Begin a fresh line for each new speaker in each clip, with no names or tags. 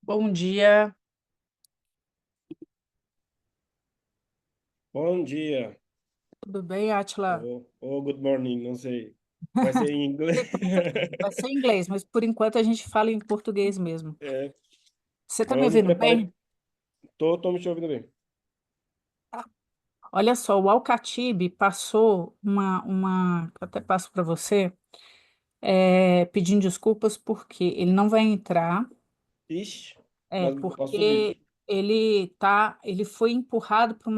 Bom dia,
Bom dia,
tudo bem, Atila?
ou good morning, não sei. Vai ser em inglês?
Vai ser em inglês, mas por enquanto a gente fala em português mesmo.
É,
Você está me
eu me
ouvindo
preparei.
bem?
Tô me ouvindo bem.
Olha só, o Alkhatib passou até passo para você, pedindo desculpas porque ele não vai entrar,
Ixi, mas passou o vídeo.
porque ele foi empurrado para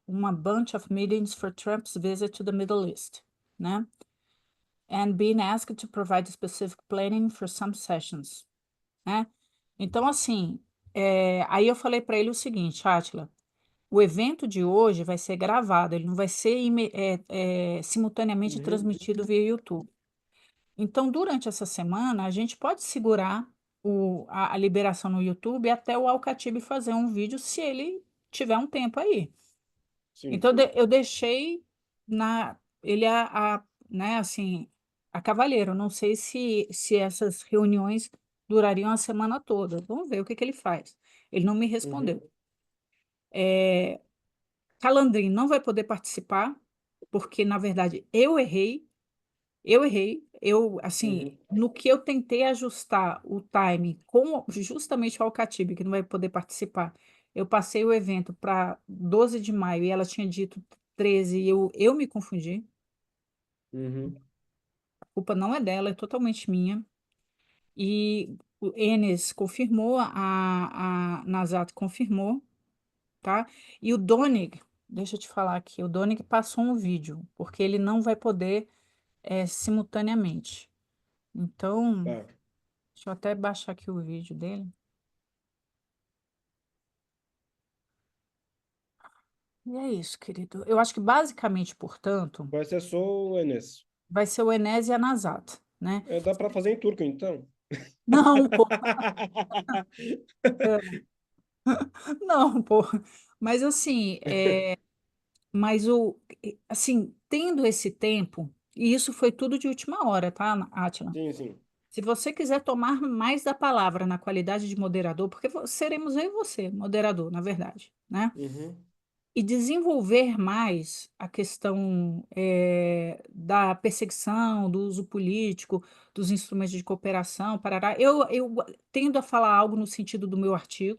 uma bunch of meetings for Trump's visit to the Middle East, né? And being asked to provide specific planning for some sessions, né? Então, assim, aí eu falei para ele o seguinte, Átila, o evento de hoje vai ser gravado, ele não vai ser simultaneamente
Uhum,
transmitido via YouTube. Então, durante essa semana, a gente pode segurar a liberação no YouTube até o Alcatib fazer um vídeo, se ele tiver um tempo aí.
sim.
Então, eu deixei ele né, assim, a cavaleiro. Não sei se essas reuniões durariam a semana toda. Vamos ver o que que ele faz. Ele não me
Uhum,
respondeu. Calandrin não vai poder participar, porque, na verdade, assim,
uhum,
no que eu tentei ajustar o time com justamente o Alcatib, que não vai poder participar, eu passei o evento para 12 de maio e ela tinha dito 13 e eu me confundi.
uhum.
A culpa não é dela, é totalmente minha. E o Enes confirmou, a Nazat confirmou, tá? E o Donig, deixa eu te falar aqui, o Donig passou um vídeo, porque ele não vai poder simultaneamente. Então,
Tá.
deixa eu até baixar aqui o vídeo dele. E é isso, querido. Eu acho que basicamente, portanto,
Vai ser só o Enes.
vai ser o Enes e a Nazat, né?
É, dá para fazer em turco, então.
Não, pô, não, pô. Mas assim, mas assim, tendo esse tempo, e isso foi tudo de última hora, tá, Átila?
Sim, sim.
Se você quiser tomar mais da palavra na qualidade de moderador, porque seremos eu e você, moderador, na verdade, né?
Uhum,
E desenvolver mais a questão da perseguição, do uso político, dos instrumentos de cooperação, parará. Eu tendo a falar algo no sentido do meu artigo,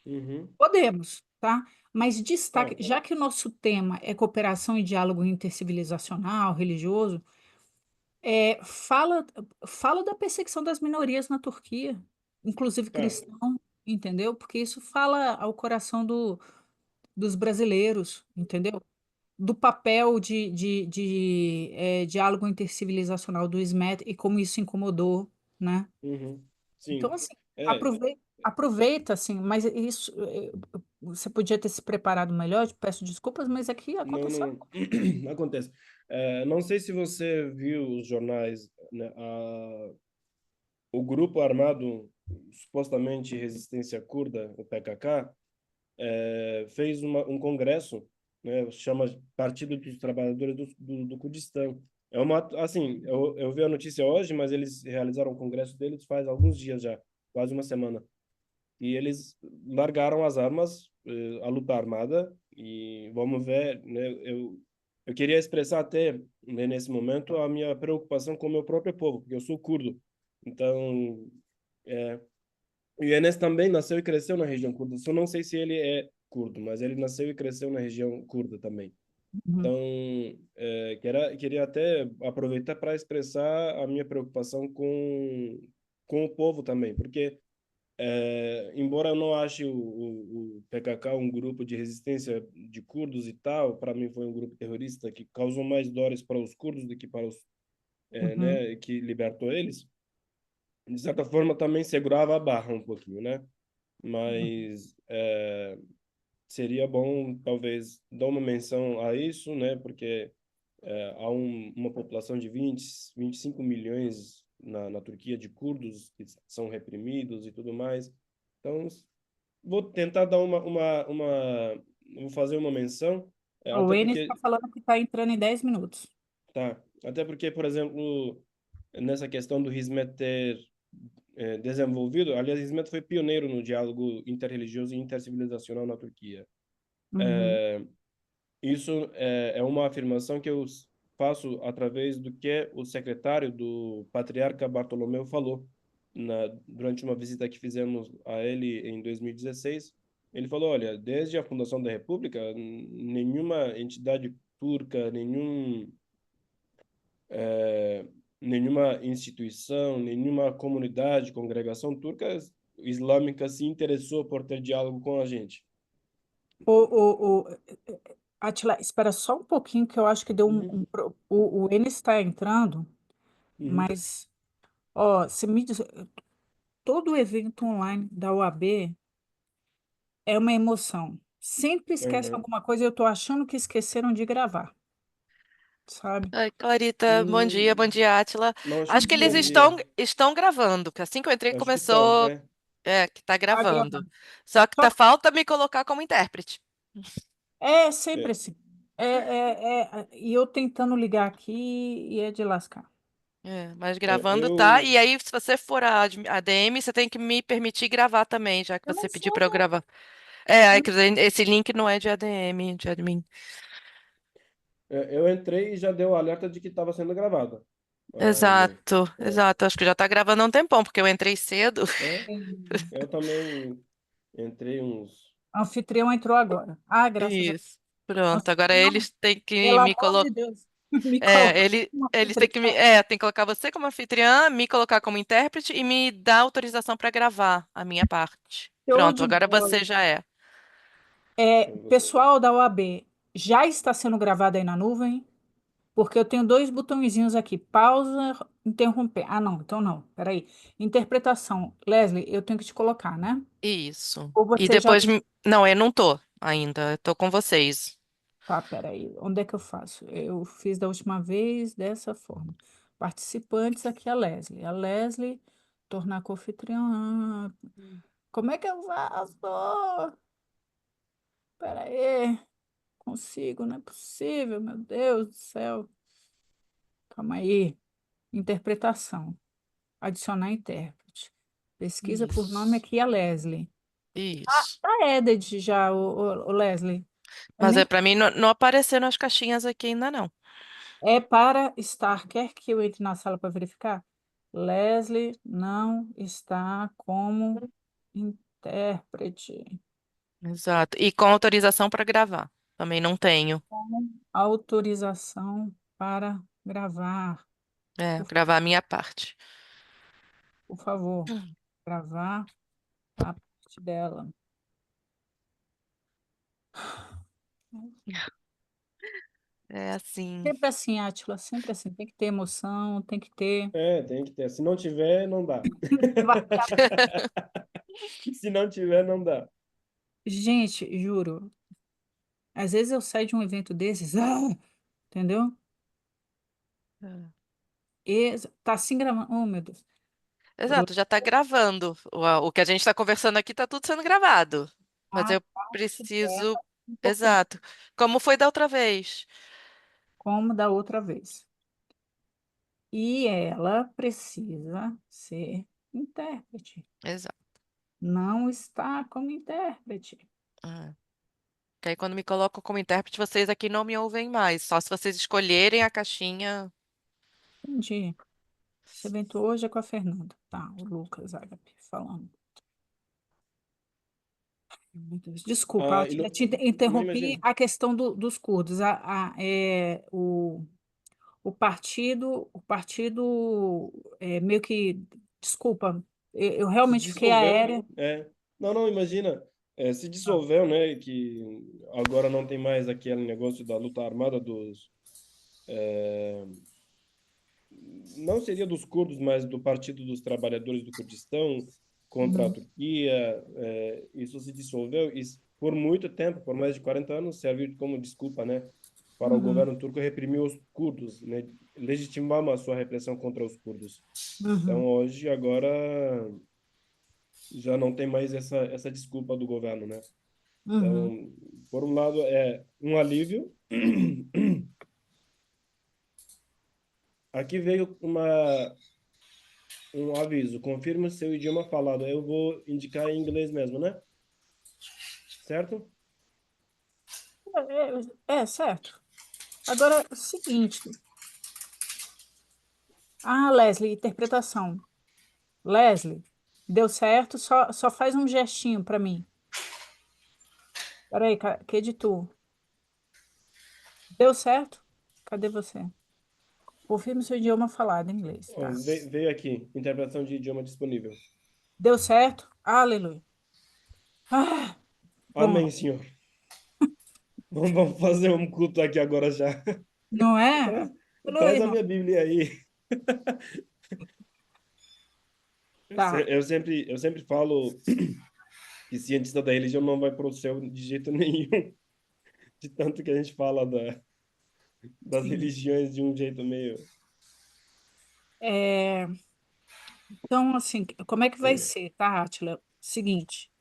uhum.
podemos, tá? Mas
Tá,
destaque, já que o nosso tema é cooperação e diálogo intercivilizacional, religioso, fala da perseguição das minorias na Turquia, inclusive
tá.
cristão, entendeu? Porque isso fala ao coração dos brasileiros, entendeu? Do papel de diálogo intercivilizacional do SMET e como isso incomodou, né?
Uhum.
Então,
Sim.
assim,
É,
aproveita, assim, mas isso, você podia ter se preparado melhor, te peço desculpas, mas aqui
não,
aconteceu.
não, não acontece. Não sei se você viu os jornais, né, o grupo armado, supostamente Resistência Curda, o PKK, fez um congresso, né, chama Partido dos Trabalhadores do Kurdistão. Assim, eu vi a notícia hoje, mas eles realizaram o congresso deles faz alguns dias já, quase uma semana. E eles largaram as armas, a luta armada, e vamos ver, né, eu queria expressar até, né, nesse momento, a minha preocupação com o meu próprio povo, porque eu sou curdo. Então, é, e o Enes também nasceu e cresceu na região curda. Só não sei se ele é curdo, mas ele nasceu e cresceu na região curda também.
Uhum,
Então, queria até aproveitar para expressar a minha preocupação com o povo também, porque embora eu não ache o PKK um grupo de resistência de curdos e tal, para mim foi um grupo terrorista que causou mais dores para os curdos do que para os,
uhum,
né, que libertou eles. De certa forma também segurava a barra um pouquinho, né?
uhum.
Mas seria bom talvez dar uma menção a isso, né? Porque há uma população de 25 milhões na Turquia de curdos que são reprimidos e tudo mais. Então, vou tentar dar vou fazer uma menção,
O
até
Enes está
porque,
falando que está entrando em 10 minutos.
tá, até porque, por exemplo, nessa questão do Hizmet ter desenvolvido. Aliás, Ismet foi pioneiro no diálogo interreligioso e intercivilizacional na Turquia.
Uhum.
Isso é uma afirmação que eu faço através do que o secretário do patriarca Bartolomeu falou durante uma visita que fizemos a ele em 2016. Ele falou, olha, desde a fundação da República, nenhuma entidade turca, nenhuma instituição, nenhuma comunidade, congregação turca islâmica se interessou por ter diálogo com a gente.
Atila, espera só um pouquinho que eu acho que deu
Uhum,
o N está entrando,
uhum,
mas, ó, se me diz, todo evento online da OAB é uma emoção. Sempre esquecem
uhum.
alguma coisa e eu tô achando que esqueceram de gravar, sabe?
Oi, Clarita, bom
Hum,
dia, Átila.
não, acho
Acho
que
que eles
bom dia.
estão gravando, que assim que eu entrei
Acho que estão,
começou, que tá
Tá
gravando.
gravando.
Só que
Só
tá falta me colocar como intérprete.
é sempre
É,
assim. E eu tentando ligar aqui e é de lascar.
Mas
é,
gravando tá.
eu,
E aí, se você for a ADM, você tem que me permitir gravar também, já que
Eu não
você pediu pra eu
sou.
gravar. Aí, quer dizer, esse link não é de ADM, de admin.
eu entrei e já deu o alerta de que estava sendo gravada a reunião.
Exato,
É,
exato. Acho que já tá gravando há um tempão, porque eu entrei cedo.
é, eu também entrei uns.
Anfitrião entrou agora. Ah, graças a Deus.
Isso. Pronto, agora
Anfitrião,
eles têm que
pelo
me
amor
colocar.
de Deus, me coloca como
Eles têm que me.
anfitrião.
Tem que colocar você como anfitriã, me colocar como intérprete e me dar autorização para gravar a minha parte.
Show
Pronto,
de
agora
bola.
você já é.
Você já.
Pessoal da OAB, já está sendo gravado aí na nuvem? Porque eu tenho dois botõezinhos aqui, pausa, interromper. Ah, não, então não, peraí. Interpretação. Leslie, eu tenho que te colocar, né?
Isso.
Ou
E
você já...
depois. Não, eu não tô ainda. Eu tô com vocês.
Tá, peraí. Onde é que eu faço? Eu fiz da última vez dessa forma. Participantes, aqui a Leslie. A Leslie, tornar co-anfitriã. Como é que eu faço? Peraí. Consigo, não é possível, meu Deus do céu. Calma aí. Interpretação. Adicionar intérprete. Pesquisa por nome
Isso.
aqui a Leslie.
Isso.
Tá added já, o Leslie. Eu
Mas
nem...
para mim não apareceu nas caixinhas aqui ainda não.
É para estar. Quer que eu entre na sala para verificar? Leslie não está como intérprete.
Exato. E com autorização para gravar. Também não tenho.
Com autorização para gravar. Por,
Gravar a minha parte.
por favor, gravar a parte dela.
É assim.
Sempre assim, Átila, sempre assim. Tem que ter emoção, tem que ter.
Tem que ter. Se não tiver, não dá.
Vai-
Se não tiver, não dá.
Gente, juro, às vezes eu saio de um evento desses, entendeu?
É.
E tá assim gravando. Oh, meu Deus.
Exato, já está gravando. O que a gente está conversando aqui está tudo sendo gravado. Mas
A
eu
parte
preciso.
dela em português,
Exato. Como foi da outra vez?
como da outra vez. E ela precisa ser intérprete.
Exato.
Não está como intérprete.
É. Que aí quando me colocam como intérprete, vocês aqui não me ouvem mais. Só se vocês escolherem a caixinha.
Entendi. Esse evento hoje é com a Fernanda. Tá, o Lucas Agape falando. Meu Deus, desculpa,
Ah,
Atila, te
não
interrompi
imagina.
a questão dos curdos. O partido meio que, desculpa, eu
Se
realmente fiquei
dissolveu.
aérea.
Não, não, imagina. Se dissolveu, né? Que agora não tem mais aquele negócio da luta armada dos. Não seria dos curdos, mas do Partido dos Trabalhadores do Kurdistão contra a
Uhum,
Turquia. Isso se dissolveu e por muito tempo, por mais de 40 anos, serviu como desculpa, né? Para o
uhum,
governo turco reprimir os curdos, né? Legitimar a sua repressão contra os curdos.
uhum,
Então, hoje, agora, já não tem mais essa desculpa do governo, né?
uhum.
Então, por um lado, é um alívio. Aqui veio uma. um aviso. Confirme seu idioma falado. Eu vou indicar em inglês mesmo, né? Certo?
Certo. Agora, é o seguinte. Ah, Leslie, interpretação. Leslie, deu certo? Só faz um gestinho para mim. Peraí, que editor? Deu certo? Cadê você? Confirme seu idioma falado em inglês,
Ó,
tá?
veio aqui, interpretação de idioma disponível.
Deu certo? Aleluia. Ah,
Amém,
pronto.
Senhor. Vamos fazer um culto aqui agora já.
Não é?
Traz, traz a
Aleluia.
minha Bíblia aí.
Tá.
Eu sempre falo que cientista da religião não vai para o céu de jeito nenhum, de tanto que a gente fala das
Sim.
religiões de um jeito meio.
É, então, assim, como é que vai ser, tá, Átila? Seguinte,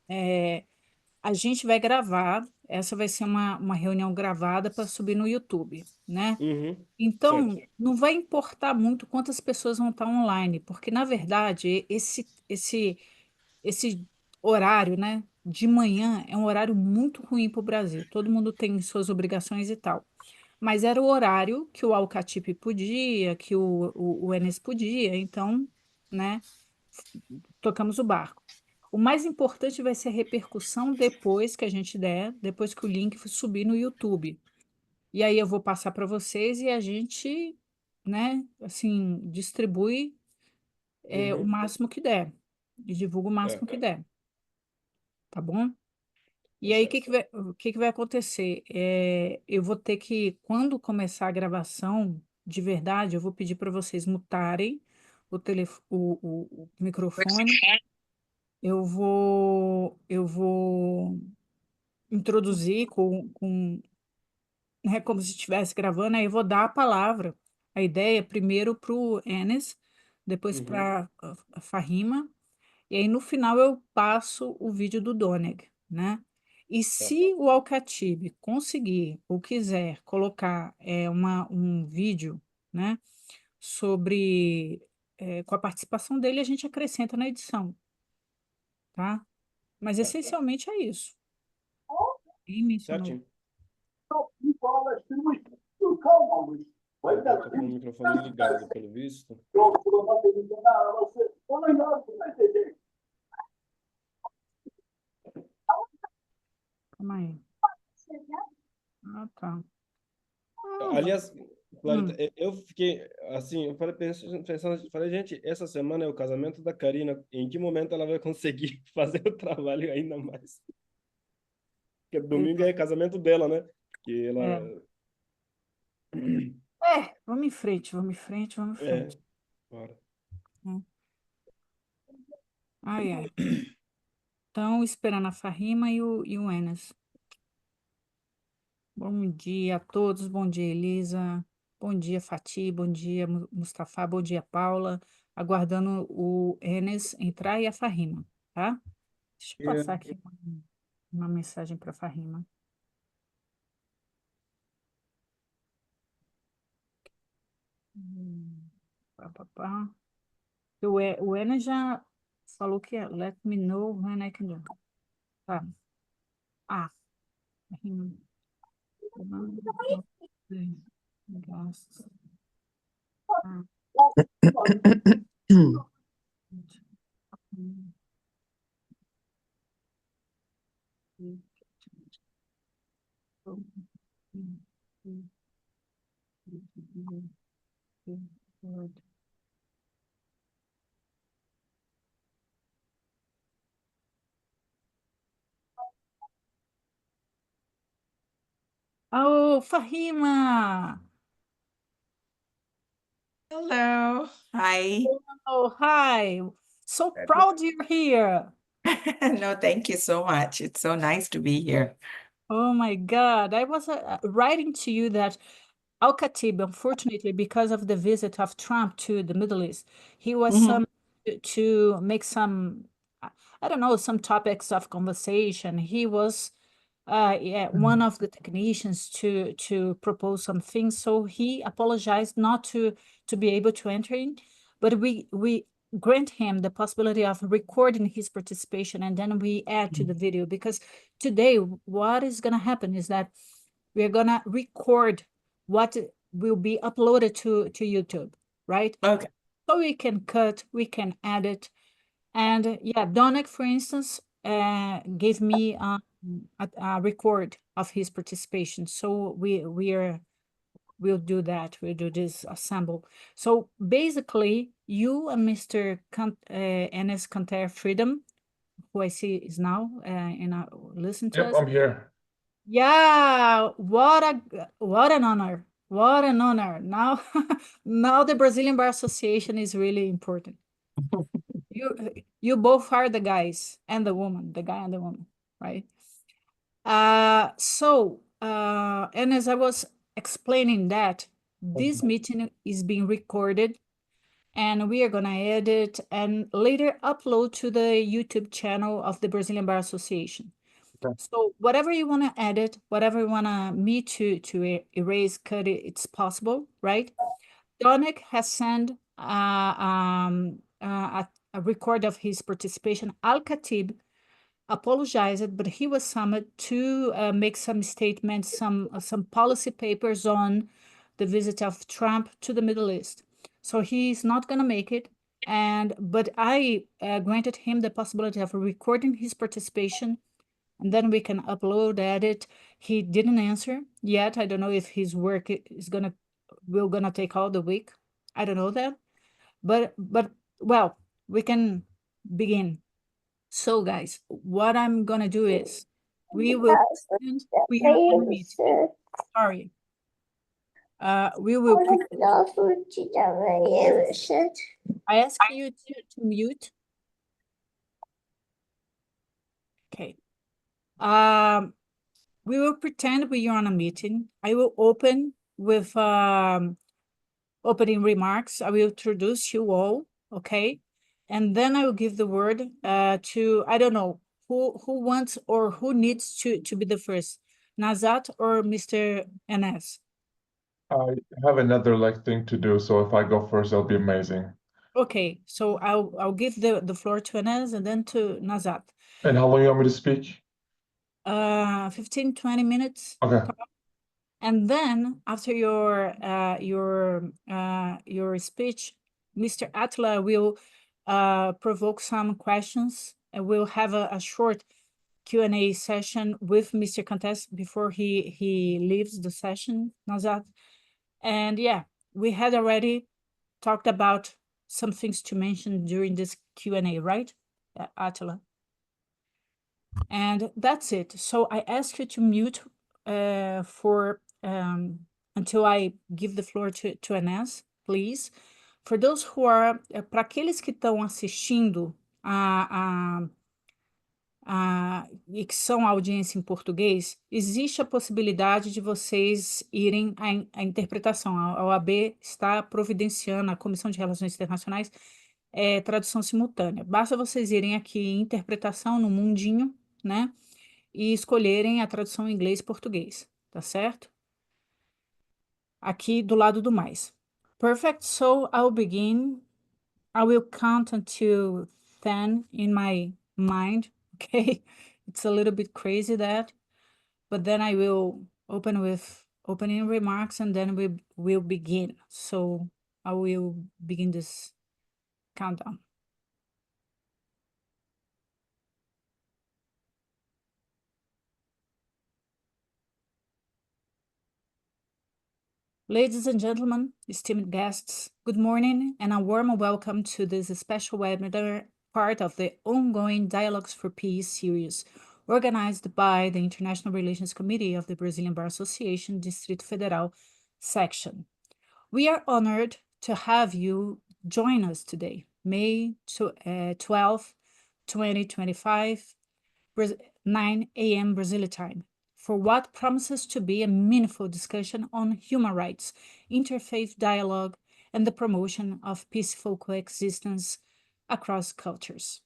a gente vai gravar, essa vai ser uma reunião gravada para subir no YouTube, né?
Uhum,
Então,
certo.
não vai importar muito quantas pessoas vão estar online, porque, na verdade, esse horário, né, de manhã é um horário muito ruim para o Brasil. Todo mundo tem suas obrigações e tal. Mas era o horário que o Alcatip podia, que o Enes podia, então, né, tocamos o barco. O mais importante vai ser a repercussão depois que a gente der, depois que o link subir no YouTube. E aí eu vou passar para vocês e a gente, né, assim, distribui o
Uhum,
máximo que der. E divulga o
é,
máximo que der, tá bom?
tá
E aí,
certo.
o que que vai acontecer? Eu vou ter que, quando começar a gravação, de verdade, eu vou pedir para vocês mutarem o microfone. Eu vou introduzir né, como se estivesse gravando, aí eu vou dar a palavra, a ideia, primeiro para o Enes, depois
Uhum,
para a Fahima, e aí no final eu passo o vídeo do Doneg, né? E
tá.
se o Alcatib conseguir ou quiser colocar um vídeo, né, sobre, com a participação dele, a gente acrescenta na edição, tá? Mas
Tá.
essencialmente é isso. Quem mencionou?
Certinho. Ó, o cara tá com o microfone ligado, pelo visto.
Calma aí. Ah, tá. Ah,
Aliás, Clarita,
hum.
eu fiquei assim, eu falei, pensando, falei, gente, essa semana é o casamento da Karina, em que momento ela vai conseguir fazer o trabalho ainda mais? Porque
Pois
domingo é casamento dela, né? Que
é.
ela
Vamos em frente, vamos em frente, vamos em
é,
frente.
bora.
Hum. Ai, ai. Então, esperando a Fahima e o Enes. Bom dia a todos, bom dia, Elisa. Bom dia, Fati, bom dia, Mustafa, bom dia, Paula. Aguardando o Enes entrar e a Fahima, tá? Deixa eu passar aqui uma mensagem para a Fahima. Pá, pá, pá. O Enes já falou que é let me know when I can do. Tá. Ah, Fahima. Gastos. Ah, oh, Fahima!
Hello. Hi.
Oh, hi! So proud you're here!
No, thank you so much. It's so nice to be here.
Oh my God, I was writing to you that Al-Khatib, unfortunately, because of the visit of Trump to the Middle East, he was
Mhm.
to make some, I don't know, some topics of conversation. He was one of the technicians to propose some things. So he apologized not to be able to enter in, but grant him the possibility of recording his participation, and then we add to the video, because today what is going to happen is that we're going to record what will be uploaded to YouTube, right?
Okay.
So we can cut, we can edit. And yeah, Dominic, for instance, gave me a record of his participation. So we'll do that. We'll do this assemble. So basically, you and Mr. Enes Kanter Freedom, who I see is now listen to us.
I'm here.
Yeah, what an honor. What an honor. Now, now the Brazilian Bar Association is really important. You both are the guys and the woman, the guy and the woman, right? And as I was explaining that, this meeting is being recorded, and we are gonna edit and later upload to the YouTube channel of the Brazilian Bar Association.
Okay.
So whatever you wanna edit, whatever you wanna me to erase, cut it, it's possible, right? Dominic has sent a record of his participation. Alkhatib apologized, but he was summoned to make some statements, some policy papers on the visit of Trump to the Middle East. So he's not going to make it. But I granted him the possibility of recording his participation, and then we can upload, edit. He didn't answer yet. I don't know if his work is will gonna take all the week. I don't know that. But well, we can begin. So guys, what I'm gonna do is we will pretend we are on a meeting. Sorry. We will pretend. I ask you to mute. Okay. We will pretend we are on a meeting. I will open with opening remarks. I will introduce you all, okay? And then I will give the word to, I don't know, who wants or who needs to be the first, Nazat or Mr. Enes?
I have another thing to do, so if I go first, that'll be amazing.
Okay, so I'll give the floor to Enes and then to Nazat.
And how long you want me to speak?
15, 20 minutes.
Okay.
And then after your speech, Mr. Atla will provoke some questions, and we'll have a short Q&A session with Mr. Contest before he leaves the session, Nazat. And yeah, we had already talked about some things to mention during this Q&A, right, Atla? And that's it. So I ask you to mute for until I give the floor to Enes, please. For those who are, para aqueles que estão assistindo e que são audiência em português, existe a possibilidade de vocês irem à interpretação. A OAB está providenciando, a Comissão de Relações Internacionais, tradução simultânea. Basta vocês irem aqui em interpretação no mundinho, né? E escolherem a tradução em inglês e português, tá certo? Aqui do lado do mais. Perfect, so I'll begin. I will count until 10 in my mind, okay? It's a little bit crazy that, but then I will open with opening remarks and then we will begin. So I will begin this countdown. Ladies and gentlemen, esteemed guests, good morning and a warm welcome to this special webinar, part of the ongoing Dialogues for Peace series, organized by the International Relations Committee of the Brazilian Bar Association, Distrito Federal section. We are honored to have you join us today, May 12, 2025, 9 a.m. Brazilian time, for what promises to be a meaningful discussion on human rights, interfaith dialogue, and the promotion of peaceful coexistence across cultures.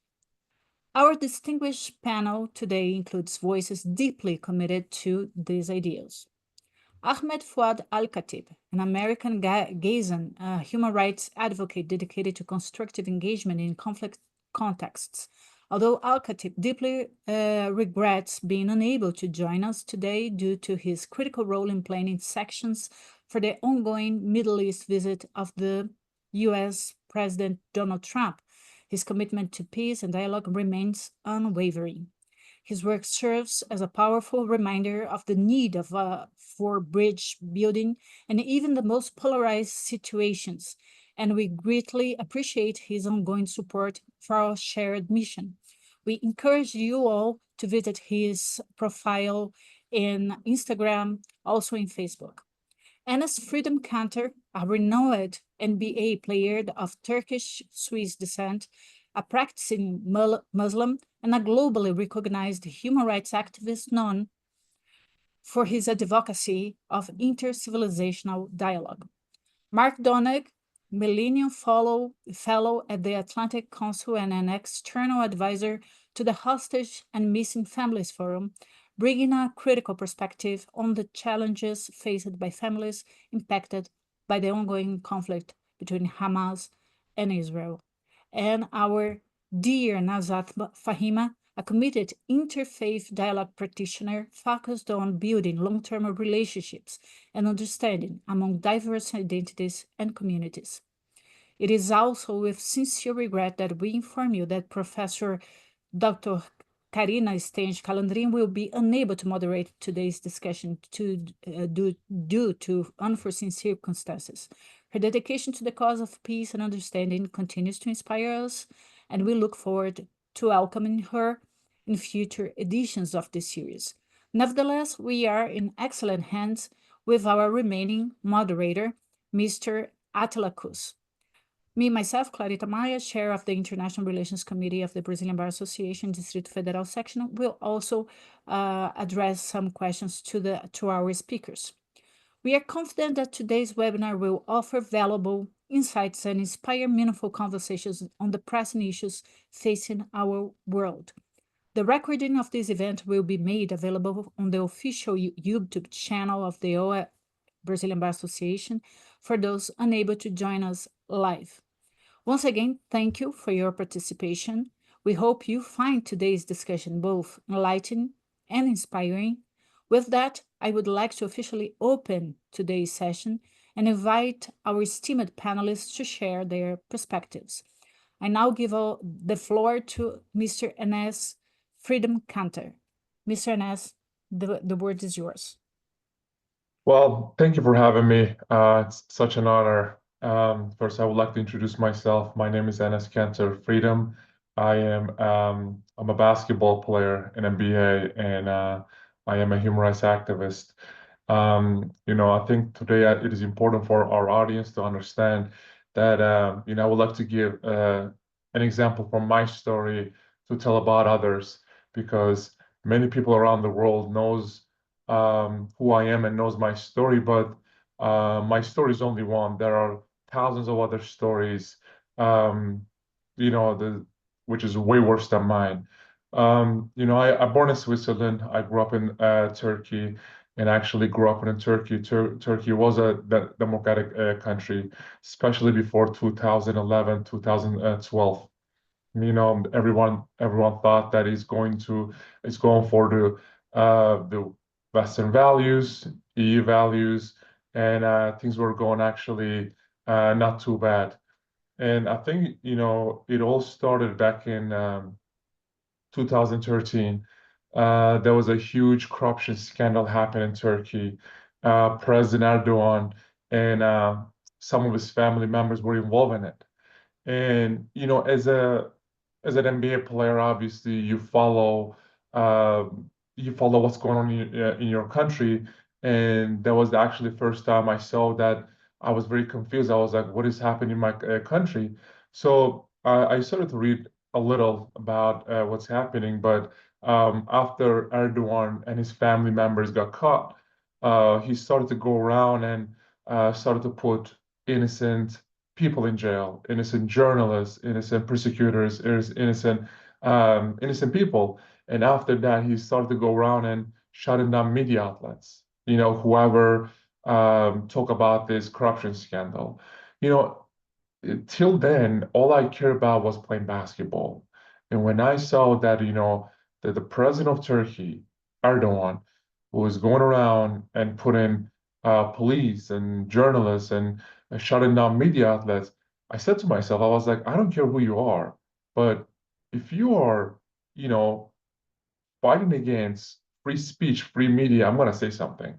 Our distinguished panel today includes voices deeply committed to these ideals. Ahmed Fouad Alkhatib, an American-Gazan human rights advocate dedicated to constructive engagement in conflict contexts. Although Alkhatib deeply regrets being unable to join us today due to his critical role in planning sections for the ongoing Middle East visit of the US President Donald Trump, his commitment to peace and dialogue remains unwavering. His work serves as a powerful reminder of the need for bridge building in even the most polarized situations, and we greatly appreciate his ongoing support for our shared mission. We encourage you all to visit his profile in Instagram, also in Facebook. Enes Freedom Kanter, a renowned NBA player of Turkish-Swiss descent, a practicing Muslim, and a globally recognized human rights activist known for his advocacy of inter-civilizational dialogue. Mark Donagh, Millennium Fellow at the Atlantic Council and an external advisor to the Hostage and Missing Families Forum, bringing a critical perspective on the challenges faced by families impacted by the ongoing conflict between Hamas and Israel. And our dear Nazat Fahima, a committed interfaith dialogue practitioner focused on building long-term relationships and understanding among diverse identities and communities. It is also with sincere regret that we inform you that Professor Dr. Karina Stenge-Calandrin will be unable to moderate today's discussion due to unforeseen circumstances. Her dedication to the cause of peace and understanding continues to inspire us, and we look forward to welcoming her in future editions of this series. Nevertheless, we are in excellent hands with our remaining moderator, Mr. Attila Kus. Me, myself, Clarita Maia, chair of the International Relations Committee of the Brazilian Bar Association, Distrito Federal section, will also address some questions to our speakers. We are confident that today's webinar will offer valuable insights and inspire meaningful conversations on the pressing issues facing our world. The recording of this event will be made available on the official YouTube channel of the Brazilian Bar Association for those unable to join us live. Once again, thank you for your participation. We hope you find today's discussion both enlightening and inspiring. With that, I would like to officially open today's session and invite our esteemed panelists to share their perspectives. I now give the floor to Mr. Enes Freedom Kanter. Mr. Enes, the word is yours.
Well, thank you for having me. It's such an honor. First, I would like to introduce myself. My name is Enes Kanter Freedom. I'm a basketball player in NBA, and I am a human rights activist. I think today it is important for our audience to understand that, I would like to give an example from my story to tell about others, because many people around the world knows who I am and knows my story, but my story is only one. There are thousands of other stories, which is way worse than mine. I born in Switzerland. I grew up in Turkey, and actually grew up in Turkey. Turkey was a democratic country, especially before 2011, 2012. Everyone thought that it's going for the Western values, EU values, and things were going actually not too bad. And I think, it all started back in 2013. There was a huge corruption scandal happening in Turkey. President Erdogan and some of his family members were involved in it. And, as an NBA player, obviously you follow what's going on in your country. And that was actually the first time I saw that. I was very confused. I was like, what is happening in my country? So I started to read a little about what's happening. But after Erdogan and his family members got caught, he started to go around and started to put innocent people in jail, innocent journalists, innocent prosecutors, innocent people. And after that, he started to go around and shutting down media outlets. whoever talk about this corruption scandal. Till then, all I cared about was playing basketball. And when I saw that, that the president of Turkey, Erdogan, was going around and putting police and journalists and shutting down media outlets, I said to myself, I was like, I don't care who you are, but if you are, fighting against free speech, free media, I'm going to say something.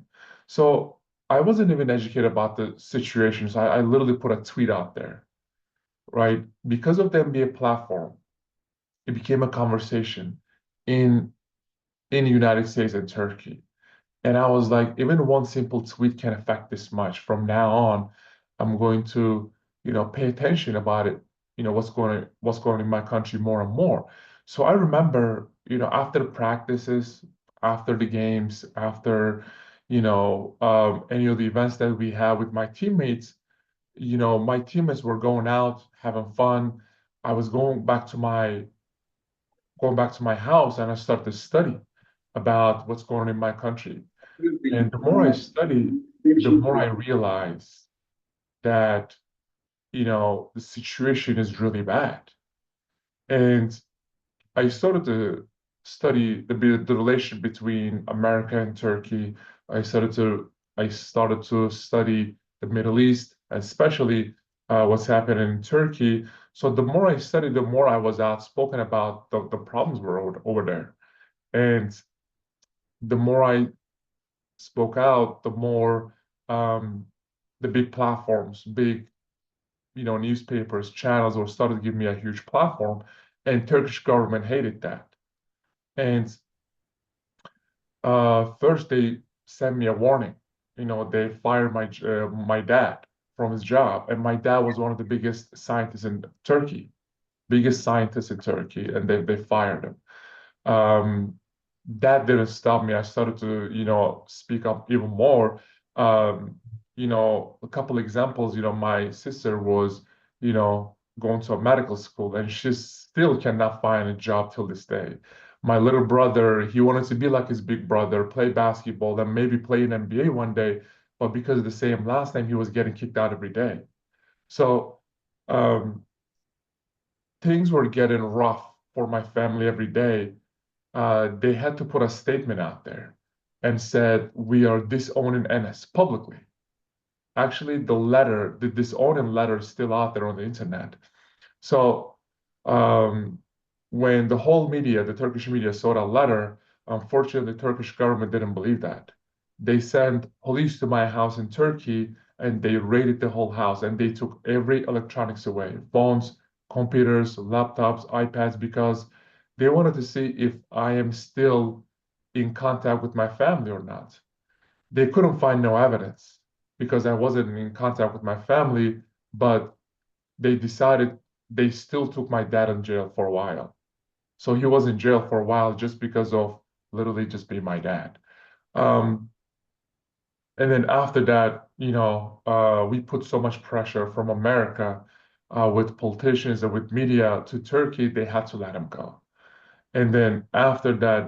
So I wasn't even educated about the situation. So I literally put a tweet out there, right? Because of the NBA platform, it became a conversation in the United States and Turkey. And I was like, even one simple tweet can affect this much. From now on, I'm going to, pay attention about it, what's going on in my country more and more. So I remember, after the practices, after the games, after, any of the events that we had with my teammates, my teammates were going out, having fun. I was going back to my house, and I started to study about what's going on in my country. And the more I study, the more I realize that, the situation is really bad. And I started to study the relation between America and Turkey. I started to study the Middle East, especially what's happening in Turkey. So the more I studied, the more I was outspoken about the problems were over there. And the more I spoke out, the more the big platforms, big newspapers, channels were started to give me a huge platform, and Turkish government hated that. And first they sent me a warning. They fired my dad from his job, and my dad was one of the biggest scientists in Turkey, and they fired him. That didn't stop me. I started to, speak up even more. A couple examples, my sister was, going to a medical school, and she still cannot find a job till this day. My little brother, he wanted to be like his big brother, play basketball, and maybe play in NBA one day, but because of the same last name, he was getting kicked out every day. So things were getting rough for my family every day. They had to put a statement out there and said, we are disowning NS publicly. Actually, the disowning letter is still out there on the internet. So when the whole media, the Turkish media, saw that letter, unfortunately, the Turkish government didn't believe that. They sent police to my house in Turkey, and they raided the whole house, and they took every electronics away, phones, computers, laptops, iPads, because they wanted to see if I am still in contact with my family or not. They couldn't find no evidence because I wasn't in contact with my family, but they decided they still took my dad in jail for a while. So he was in jail for a while just because of literally just being my dad. And then after that, we put so much pressure from America with politicians and with media to Turkey, they had to let him go. And then after that,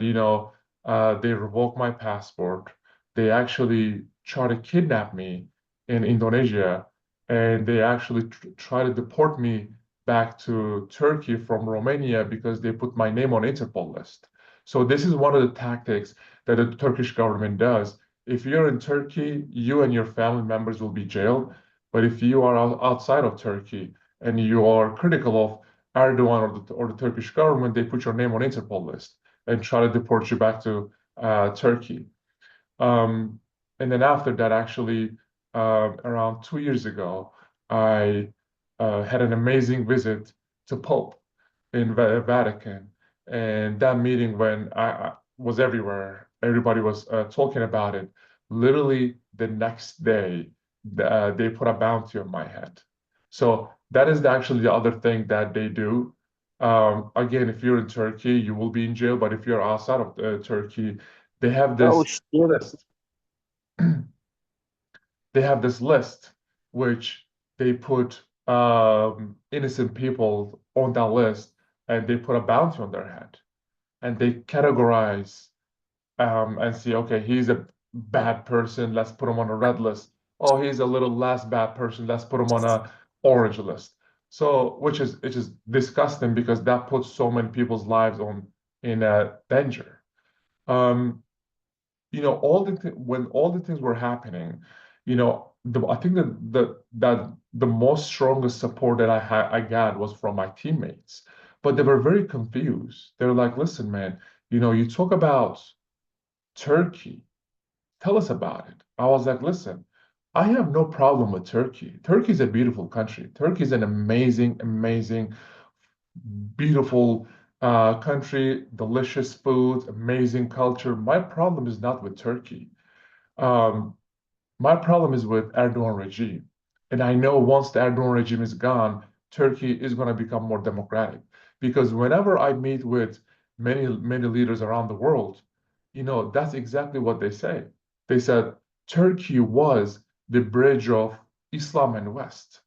they revoked my passport. They actually tried to kidnap me in Indonesia, and they actually tried to deport me back to Turkey from Romania because they put my name on Interpol list. So this is one of the tactics that the Turkish government does. If you're in Turkey, you and your family members will be jailed. But if you are outside of Turkey and you are critical of Erdogan or the Turkish government, they put your name on Interpol list and try to deport you back to Turkey. And then after that, actually, around 2 years ago, I had an amazing visit to Pope in Vatican. And that meeting, when I was everywhere, everybody was talking about it. Literally the next day, they put a bounty on my head. So that is actually the other thing that they do. Again, if you're in Turkey, you will be in jail. But if you're outside of Turkey, they have this list. They have this list which they put innocent people on that list, and they put a bounty on their head, and they categorize and see, okay, he's a bad person, let's put him on a red list. Oh, he's a little less bad person, let's put him on a orange list. So, which is disgusting because that puts so many people's lives in danger. You know, when all the things were happening, you know, I think that the most strongest support that I got was from my teammates, but they were very confused. They're like, listen, man, you know, you talk about Turkey, tell us about it. I was like, listen, I have no problem with Turkey. Turkey is a beautiful country. Turkey is an amazing, amazing, beautiful country, delicious food, amazing culture. My problem is not with Turkey. Um, my problem is with Erdogan regime. And I know once the Erdogan regime is gone, Turkey is going to become more democratic. Because whenever I meet with many leaders around the world, you know, that's exactly what they say. They said Turkey was the bridge of Islam and West.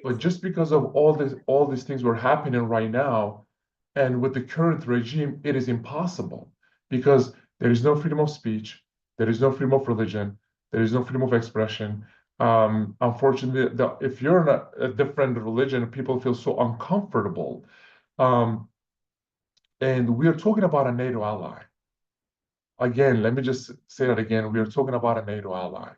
But just because of all these things were happening right now, and with the current regime, it is impossible because there is no freedom of speech, there is no freedom of religion, there is no freedom of expression. Unfortunately, if you're in a different religion, people feel so uncomfortable. Um, and we are talking about a NATO ally. Again, let me just say that again. We are talking about a NATO ally.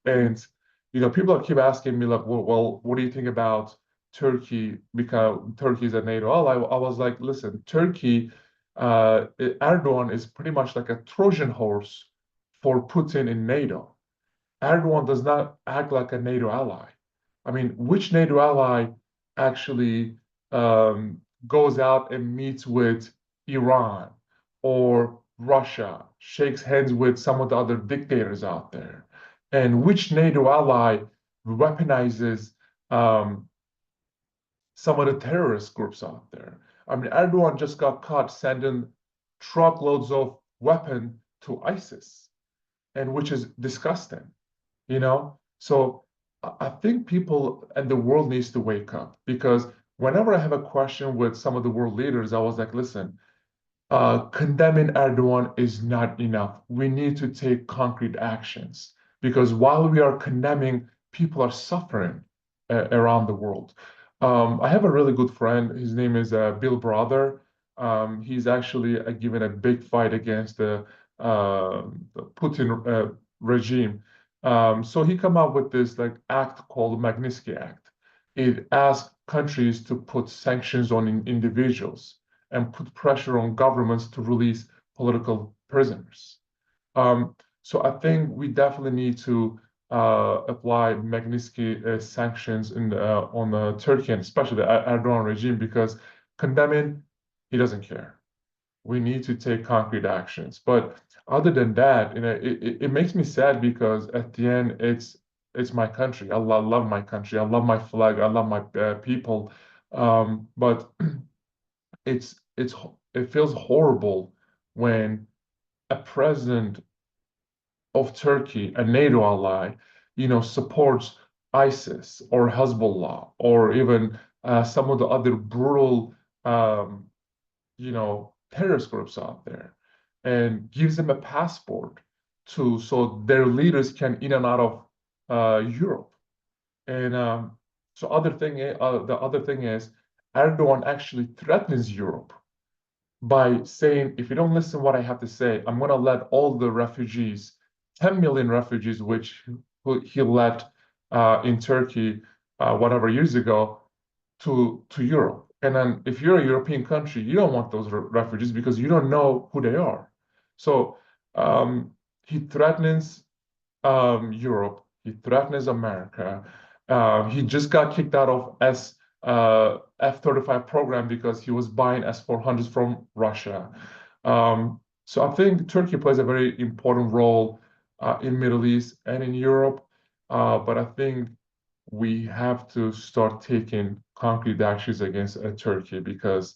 And you know, people keep asking me like, well, what do you think about Turkey? Because Turkey is a NATO ally. I was like, listen, Turkey, Erdogan is pretty much like a Trojan horse for Putin in NATO. Erdogan does not act like a NATO ally. I mean, which NATO ally actually goes out and meets with Iran or Russia, shakes hands with some of the other dictators out there? And which NATO ally weaponizes some of the terrorist groups out there? I mean, Erdogan just got caught sending truckloads of weapons to ISIS, and which is disgusting, you know? So I think people and the world needs to wake up, because whenever I have a question with some of the world leaders, I was like, listen, condemning Erdogan is not enough. We need to take concrete actions, because while we are condemning, people are suffering around the world. I have a really good friend. His name is Bill Brother. He's actually given a big fight against the Putin regime. So he came up with this like act called Magnitsky Act. It asks countries to put sanctions on individuals and put pressure on governments to release political prisoners. So I think we definitely need to apply Magnitsky sanctions on Turkey, and especially the Erdogan regime, because condemning, he doesn't care. We need to take concrete actions. But other than that, you know, it makes me sad, because at the end, it's my country. I love my country. I love my flag. I love my people. But it feels horrible when a president of Turkey, a NATO ally, you know, supports ISIS or Hezbollah or even some of the other brutal, you know, terrorist groups out there, and gives them a passport so their leaders can in and out of Europe. And the other thing is, Erdogan actually threatens Europe by saying, if you don't listen to what I have to say, I'm going to let all the refugees, 10 million refugees, which he let in Turkey, whatever years ago, to Europe. And then if you're a European country, you don't want those refugees because you don't know who they are. So he threatens Europe, he threatens America. He just got kicked out of F-35 program because he was buying S-400s from Russia. So I think Turkey plays a very important role in Middle East and in Europe, but I think we have to start taking concrete actions against Turkey, because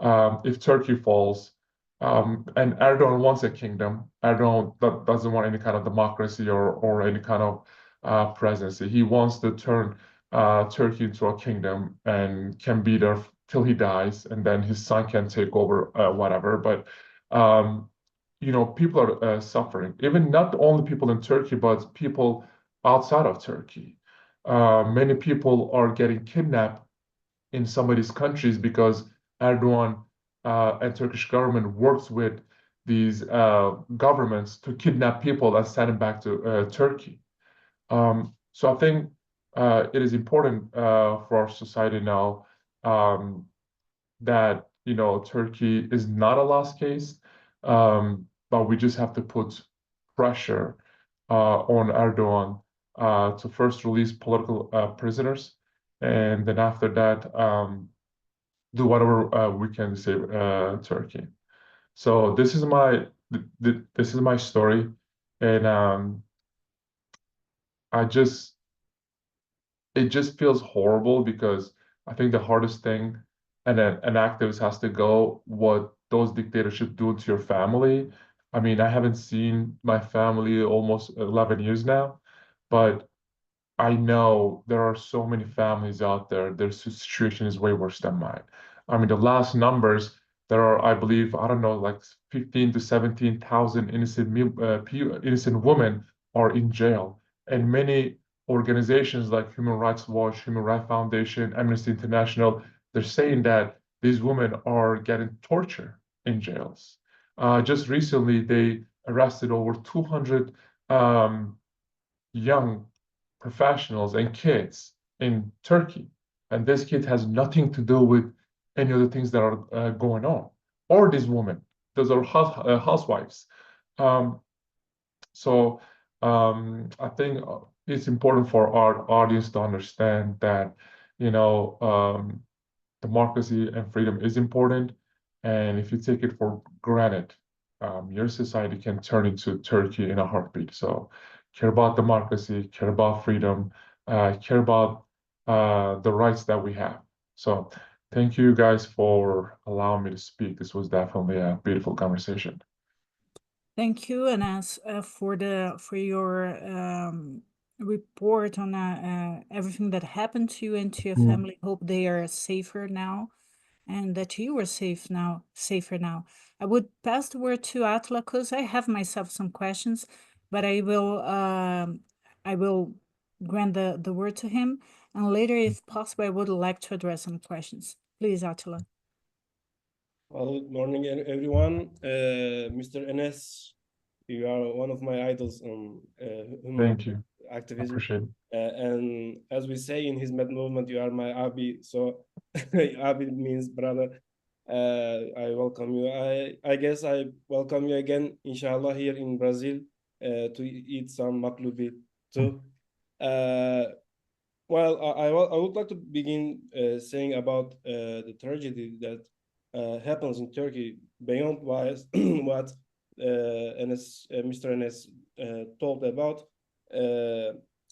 if Turkey falls, and Erdogan wants a kingdom, Erdogan doesn't want any kind of democracy or any kind of presidency. He wants to turn Turkey into a kingdom and can be there till he dies, and then his son can take over whatever. But people are suffering, even not only people in Turkey, but people outside of Turkey. Many people are getting kidnapped in some of these countries because Erdogan and Turkish government works with these governments to kidnap people and send them back to Turkey. So I think it is important for our society now that Turkey is not a lost case, but we just have to put pressure on Erdogan to first release political prisoners, and then after that do whatever we can to save Turkey. So this is my story, and it just feels horrible because I think the hardest thing an activist has to go what those dictatorships do to your family. I mean, I haven't seen my family almost 11 years now, but I know there are so many families out there, their situation is way worse than mine. I mean, the last numbers, there are, I believe, I don't know, like 15 to 17,000 innocent women are in jail. And many organizations like Human Rights Watch, Human Rights Foundation, Amnesty International, they're saying that these women are getting tortured in jails. Just recently, they arrested over 200 young professionals and kids in Turkey. And this kid has nothing to do with any of the things that are going on, or these women. Those are housewives. So I think it's important for our audience to understand that, democracy and freedom is important. And if you take it for granted, your society can turn into Turkey in a heartbeat. So care about democracy, care about freedom, care about the rights that we have. So thank you guys for allowing me to speak. This was definitely a beautiful conversation.
Thank you, Anas, for your report on everything that happened to you and to your family. Hope they are safer now, and that you are safer now. I would pass the word to Atla because I have myself some questions, but I will grant the word to him, and later, if possible, I would like to address some questions. Please, Atla.
Well, good morning, everyone. Mr. Enes, you are one of my idols on
Thank you.
activism.
Appreciate it.
And as we say in his movement, you are my Abi. So Abi means brother. I welcome you. I guess I welcome you again, inshallah, here in Brazil to eat some maklubi too. Well, I would like to begin saying about the tragedy that happens in Turkey beyond what Mr. Enes told about.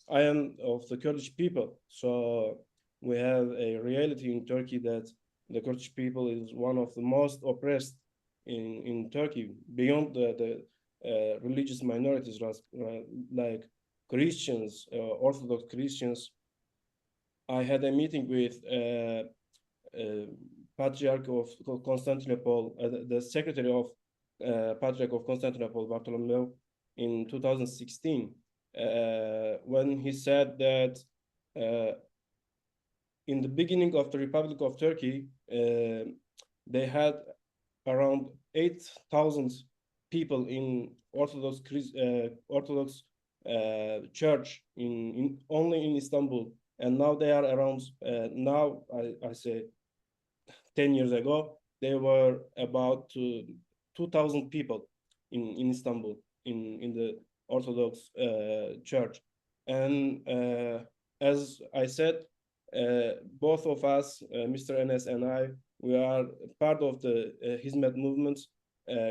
I am of the Kurdish people, so we have a reality in Turkey that the Kurdish people is one of the most oppressed in Turkey, beyond the religious minorities like Christians, Orthodox Christians. I had a meeting with Patriarch of Constantinople, the Secretary of Patriarch of Constantinople, Bartholomew, in 2016, when he said that in the beginning of the Republic of Turkey, they had around 8,000 people in Orthodox church only in Istanbul. And now they are around, now I say 10 years ago, they were about 2,000 people in Istanbul, in the Orthodox church. And as I said, both of us, Mr. Enes and I, we are part of the Hizmet movement,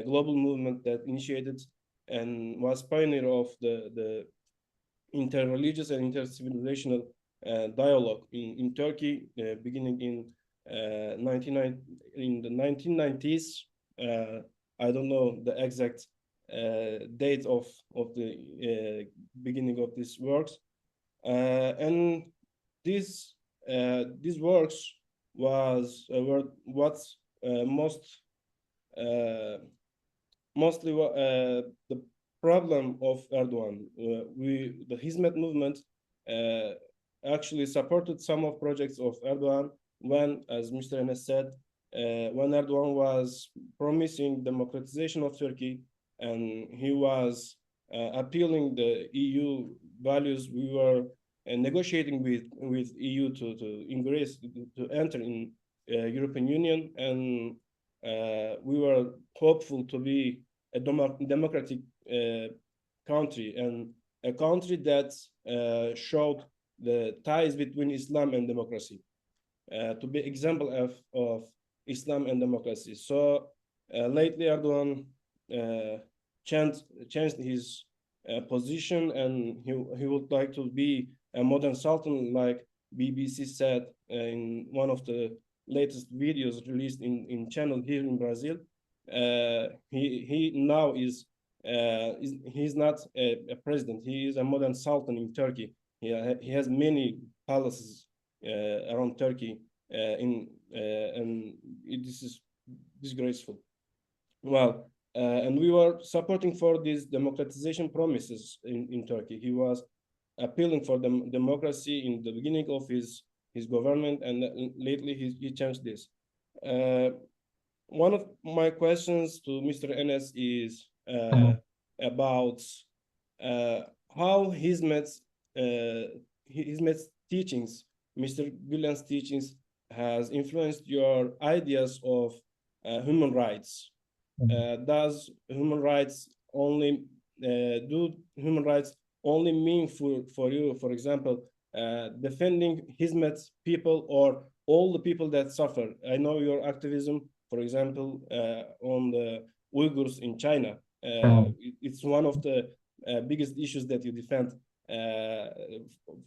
global movement that initiated and was pioneer of the inter-religious and inter-civilizational dialogue in Turkey, beginning in the 1990s. I don't know the exact date of the beginning of these works, and these works were what's most mostly the problem of Erdogan. The Hizmet movement actually supported some of projects of Erdogan when, as Mr. Enes said, when Erdogan was promising democratization of Turkey and he was appealing the EU values, we were negotiating with EU to embrace, to enter in European Union, and we were hopeful to be a democratic country, and a country that showed the ties between Islam and democracy, to be example of Islam and democracy. So lately Erdogan changed his position, and he would like to be a modern sultan, like BBC said in one of the latest videos released in channel here in Brazil. He now he's not a president. He is a modern sultan in Turkey. He has many palaces around Turkey, and this is disgraceful. Well, and we were supporting for these democratization promises in Turkey. He was appealing for democracy in the beginning of his government, and lately he changed this. One of my questions to Mr. Enes is about how Hizmet's teachings, Mr. Gülen's teachings, has influenced your ideas of human rights. Does human rights only do human rights only mean for you, for example, defending Hizmet's people or all the people that suffer? I know your activism, for example, on the Uyghurs in China. It's one of the biggest issues that you defend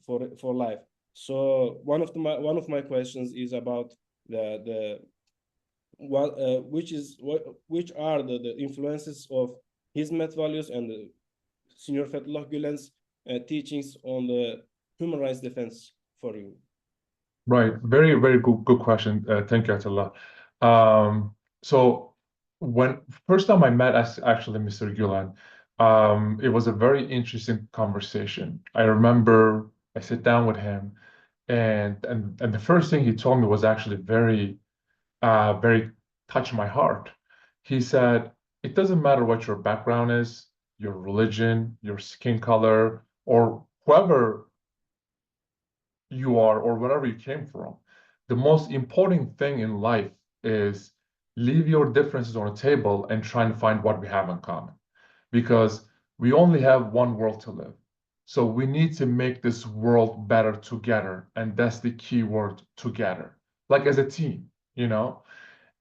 for life. So one of my questions is about which are the influences of Hizmet values and the Senior Fethullah Gülen's teachings on the human rights defense for you?
Right. Very, very good question. Thank you, Atullah. So when first time I met actually Mr. Gülen, it was a very interesting conversation. I remember I sit down with him, and the first thing he told me was actually very touched my heart. He said, it doesn't matter what your background is, your religion, your skin color, or whoever you are, or wherever you came from. The most important thing in life is leave your differences on a table and try and find what we have in common. Because we only have one world to live. So we need to make this world better together. And that's the key word, together. Like as a team, you know?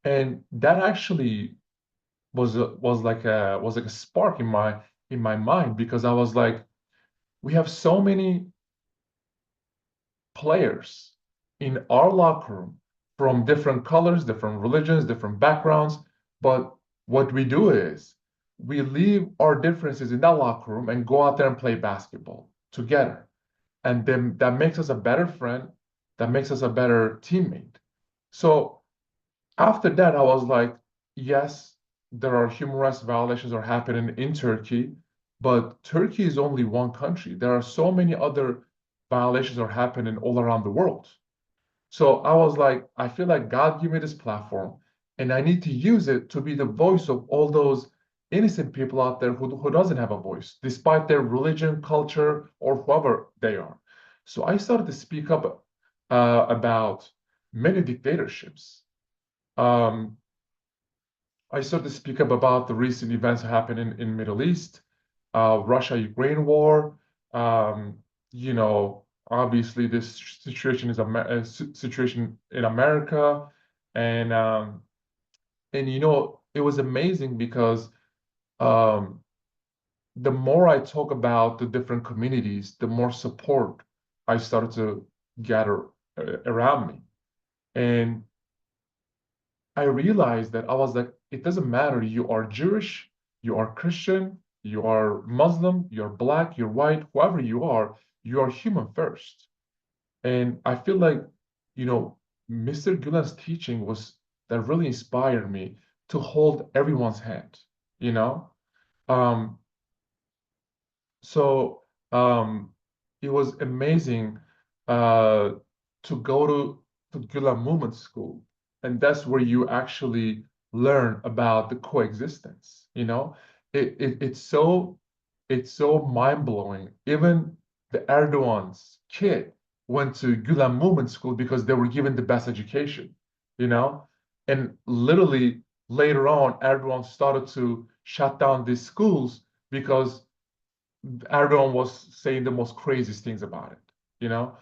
And that actually was like a spark in my mind, because I was like, we have so many players in our locker room from different colors, different religions, different backgrounds. But what we do is we leave our differences in that locker room and go out there and play basketball together. And then that makes us a better friend, that makes us a better teammate. So after that, I was like, yes, there are human rights violations are happening in Turkey, but Turkey is only one country. There are so many other violations are happening all around the world. So I was like, I feel like God gave me this platform, and I need to use it to be the voice of all those innocent people out there who doesn't have a voice, despite their religion, culture, or whoever they are. So I started to speak up about many dictatorships. I started to speak up about the recent events happening in Middle East, Russia-Ukraine war. You know, obviously this situation is a situation in America, and you know, it was amazing because the more I talk about the different communities, the more support I started to gather around me. And I realized that I was like, it doesn't matter. You are Jewish, you are Christian, you are Muslim, you're Black, you're white, whoever you are human first. And I feel like, you know, Mr. Gülen's teaching was that really inspired me to hold everyone's hand. you know? Um, so it was amazing to go to Gülen Movement School, and that's where you actually learn about the coexistence. You know, it's so mind-blowing. Even the Erdogan's kid went to Gülen Movement School because they were given the best education. You know, and literally later on, Erdogan started to shut down these schools because Erdogan was saying the most craziest things about it, you know?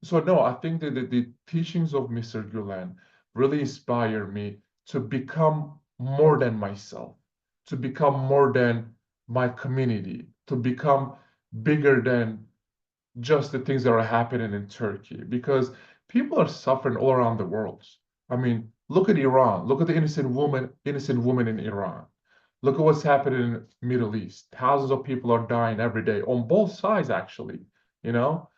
So no, I think that the teachings of Mr. Gülen really inspire me to become more than myself, to become more than my community, to become bigger than just the things that are happening in Turkey, because people are suffering all around the world. I mean, look at Iran, look at the innocent woman in Iran. Look at what's happening in the Middle East. Thousands of people are dying every day on both sides, actually, you know?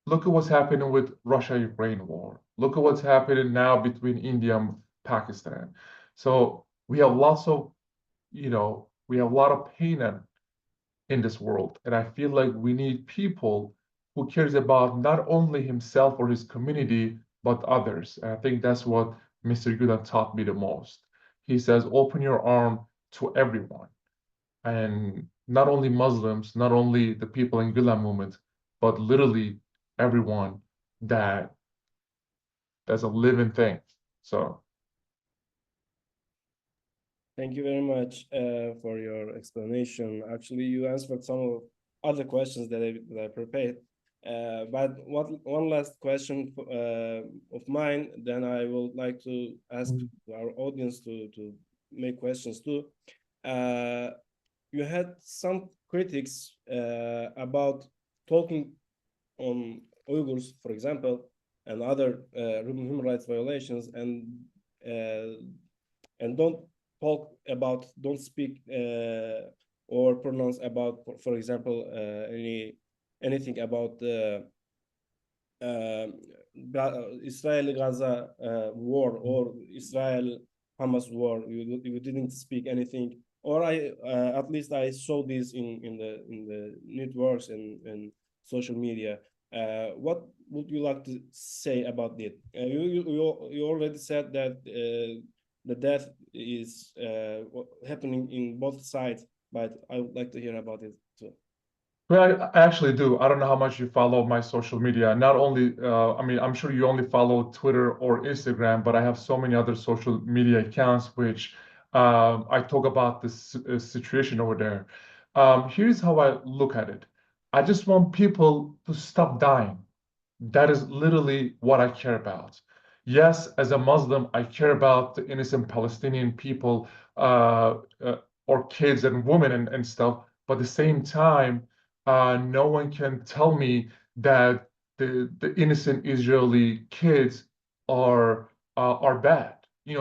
Look at what's happening with Russia-Ukraine war. Look at what's happening now between India and Pakistan. So we have lots of, we have a lot of pain in this world. And I feel like we need people who cares about not only himself or his community, but others. And I think that's what Mr. Gülen taught me the most. He says, open your arm to everyone. And not only Muslims, not only the people in Gülen movement, but literally everyone that's a living thing. So
Thank you very much for your explanation. Actually, you answered some of other questions that I prepared. But one last question of mine, then I would like to ask our audience to make questions too. You had some critics about talking on Uyghurs, for example, and other human rights violations, and don't speak or pronounce about, for example, anything about Israel-Gaza war or Israel-Hamas war. You didn't speak anything, or at least I saw this in the networks and social media. What would you like to say about it? You already said that the death is happening in both sides, but I would like to hear about it too.
Well, I actually do. I don't know how much you follow my social media. Not only, I mean, I'm sure you only follow Twitter or Instagram, but I have so many other social media accounts which I talk about this situation over there. Here's how I look at it. I just want people to stop dying. That is literally what I care about. Yes, as a Muslim, I care about the innocent Palestinian people or kids and women and stuff, but at the same time, no one can tell me that the innocent Israeli kids are bad.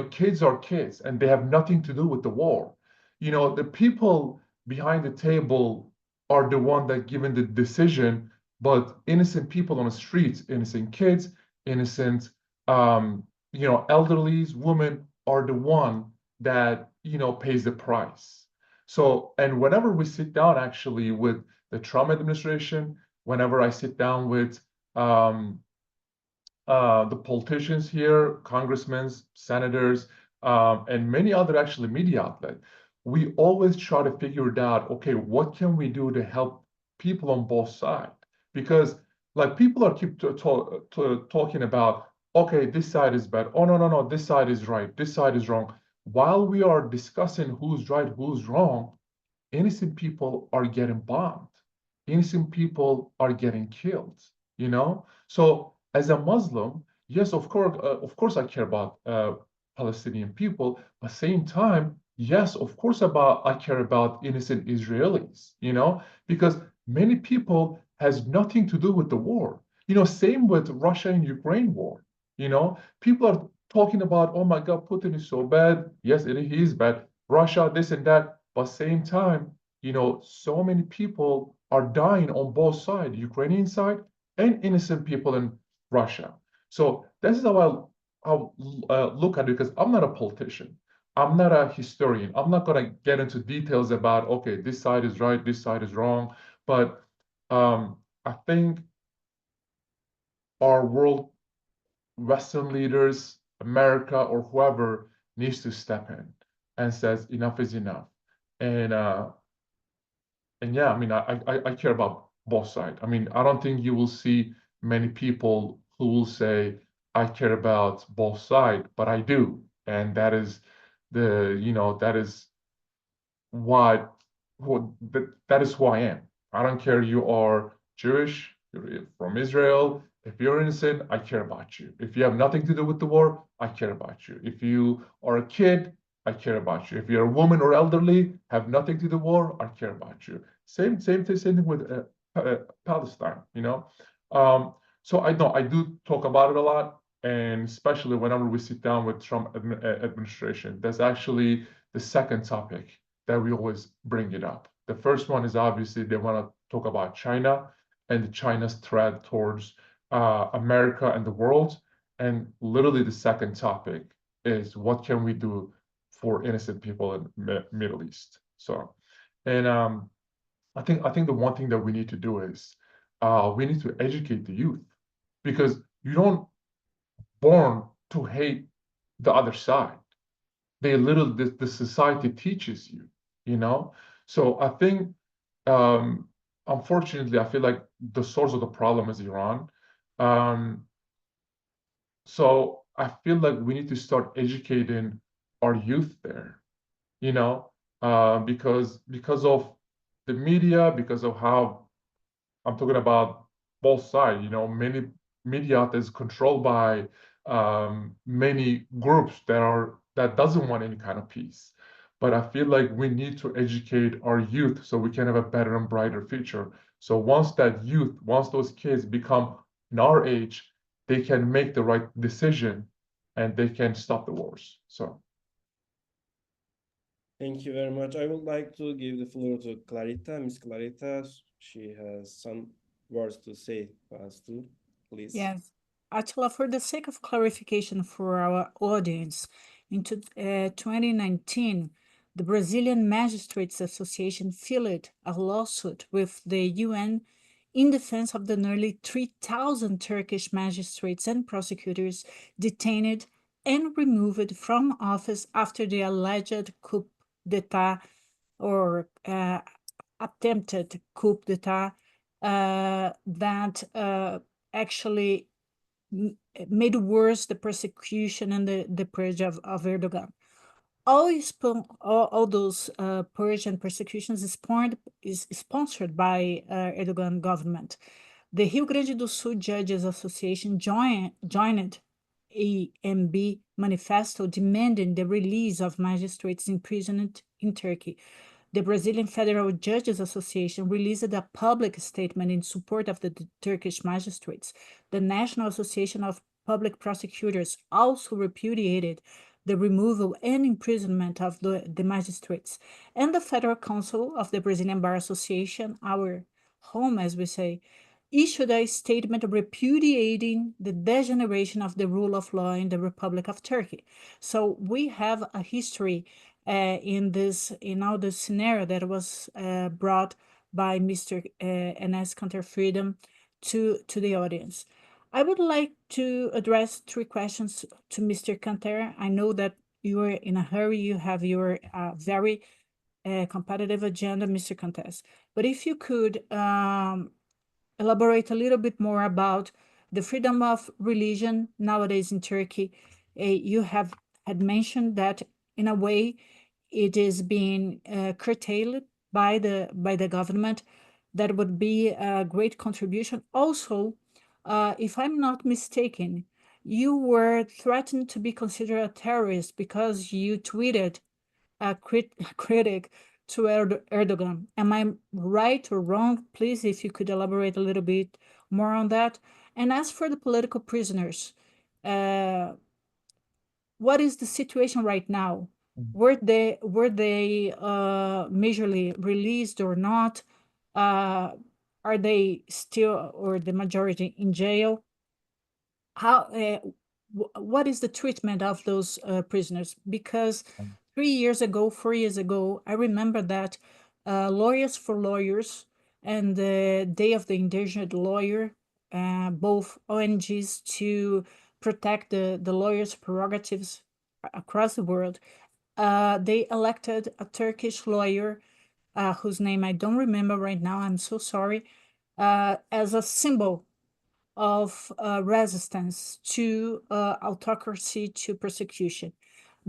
Kids are kids, and they have nothing to do with the war. The people behind the table are the one that given the decision, but innocent people on the streets, innocent kids, innocent elderlies, women are the one that pays the price. So, and whenever we sit down actually with the Trump administration, whenever I sit down with the politicians here, congressmen, senators, and many other actually media outlets, we always try to figure it out, okay, what can we do to help people on both sides? Because like people are keep talking about, okay, this side is bad. Oh, no, this side is right. This side is wrong. While we are discussing who's right, who's wrong, innocent people are getting bombed. Innocent people are getting killed, So as a Muslim, yes, of course, I care about Palestinian people. At the same time, yes, of course, I care about innocent Israelis, because many people has nothing to do with the war. Same with Russia and Ukraine war. People are talking about, oh my God, Putin is so bad. Yes, he is bad. Russia, this and that. But same time, so many people are dying on both sides, Ukrainian side and innocent people in Russia. So this is how I look at it, because I'm not a politician. I'm not a historian. I'm not going to get into details about, okay, this side is right, this side is wrong. But I think our world, Western leaders, America, or whoever needs to step in and says enough is enough. And yeah, I mean, I care about both sides. I mean, I don't think you will see many people who will say, I care about both sides, but I do. And that is that is what that is who I am. I don't care you are Jewish, you're from Israel. If you're innocent, I care about you. If you have nothing to do with the war, I care about you. If you are a kid, I care about you. If you're a woman or elderly, have nothing to do with the war, I care about you. Same thing with Palestine. So I know I do talk about it a lot, and especially whenever we sit down with Trump administration, that's actually the second topic that we always bring it up. The first one is obviously they want to talk about China and China's threat towards America and the world. And literally the second topic is what can we do for innocent people in the Middle East. So, and I think the one thing that we need to do is we need to educate the youth, because you don't born to hate the other side. They literally the society teaches you, So I think unfortunately I feel like the source of the problem is Iran. So I feel like we need to start educating our youth there, because of the media, because of how I'm talking about both sides. Many media is controlled by many groups that doesn't want any kind of peace. But I feel like we need to educate our youth so we can have a better and brighter future. So once those kids become in our age, they can make the right decision and they can stop the wars. So.
Thank you very much. I would like to give the floor to Clarita. Miss Clarita, she has some words to say to us too, please.
Yes, Attila, for the sake of clarification for our audience, in 2019, the Brazilian Magistrates Association filed a lawsuit with the UN in defense of the nearly 3,000 Turkish magistrates and prosecutors detained and removed from office after the alleged coup d'etat or attempted coup d'etat that actually made worse the persecution and the purge of Erdogan. All those purge and persecutions is sponsored by Erdogan government. The Rio Grande do Sul Judges Association joined EMB manifesto demanding the release of magistrates imprisoned in Turkey. The Brazilian Federal Judges Association released a public statement in support of the Turkish magistrates. The National Association of Public Prosecutors also repudiated the removal and imprisonment of the magistrates. And the Federal Council of the Brazilian Bar Association, our home, as we say, issued a statement repudiating the degeneration of the rule of law in the Republic of Turkey. So we have a history in all the scenario that was brought by Mr. Enes Kanter Freedom to the audience. I would like to address 3 questions to Mr. Kanter. I know that you are in a hurry, you have your very competitive agenda, Mr. Kanter. But if you could elaborate a little bit more about the freedom of religion nowadays in Turkey. You had mentioned that in a way it is being curtailed by the government. That would be a great contribution. Also, if I'm not mistaken, you were threatened to be considered a terrorist because you tweeted a critic to Erdogan. Am I right or wrong? Please, if you could elaborate a little bit more on that. And as for the political prisoners, what is the situation right now? Were they majorly released or not? Are they still, or the majority, in jail? How? What is the treatment of those prisoners? Because 3 years ago, 4 years ago, I remember that Lawyers for Lawyers and the Day of the Endangered Lawyer, both ONGs to protect the lawyers' prerogatives across the world, they elected a Turkish lawyer whose name I don't remember right now, I'm so sorry, as a symbol of resistance to autocracy, to persecution,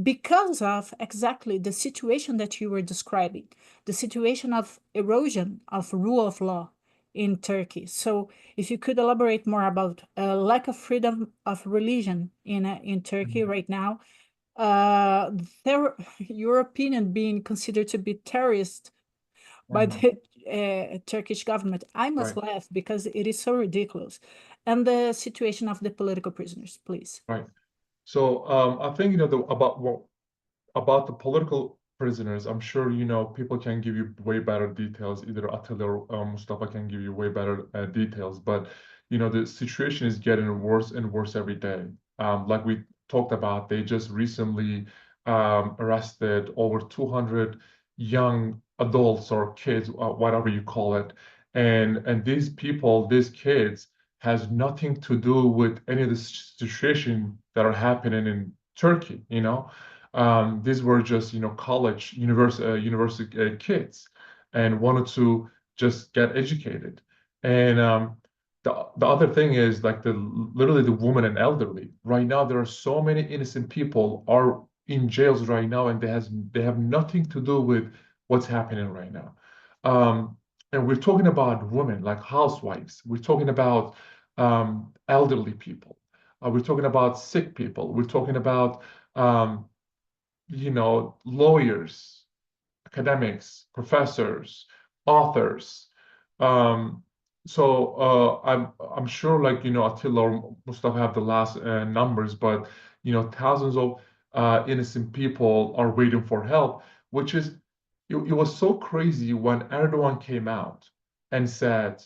because of exactly the situation that you were describing, the situation of erosion of rule of law in Turkey. So if you could elaborate more about lack of freedom of religion in Turkey right now, your opinion being considered to be terrorist by the Turkish government, I must
Right.
laugh because it is so ridiculous. And the situation of the political prisoners, please.
Right. So I think about the political prisoners, I'm sure people can give you way better details. Either Attila or Mustafa can give you way better details. But the situation is getting worse and worse every day. Like we talked about, they just recently arrested over 200 young adults or kids, whatever you call it, and these people, these kids, has nothing to do with any of the situation that are happening in Turkey. These were just college, university kids, and wanted to just get educated. And the other thing is like literally the women and elderly. Right now, there are so many innocent people are in jails right now, and they have nothing to do with what's happening right now. And we're talking about women like housewives. We're talking about elderly people. We're talking about sick people. We're talking about lawyers, academics, professors, authors. So I'm sure Attila or Mustafa have the last numbers, but thousands of innocent people are waiting for help, which is it was so crazy when Erdogan came out and said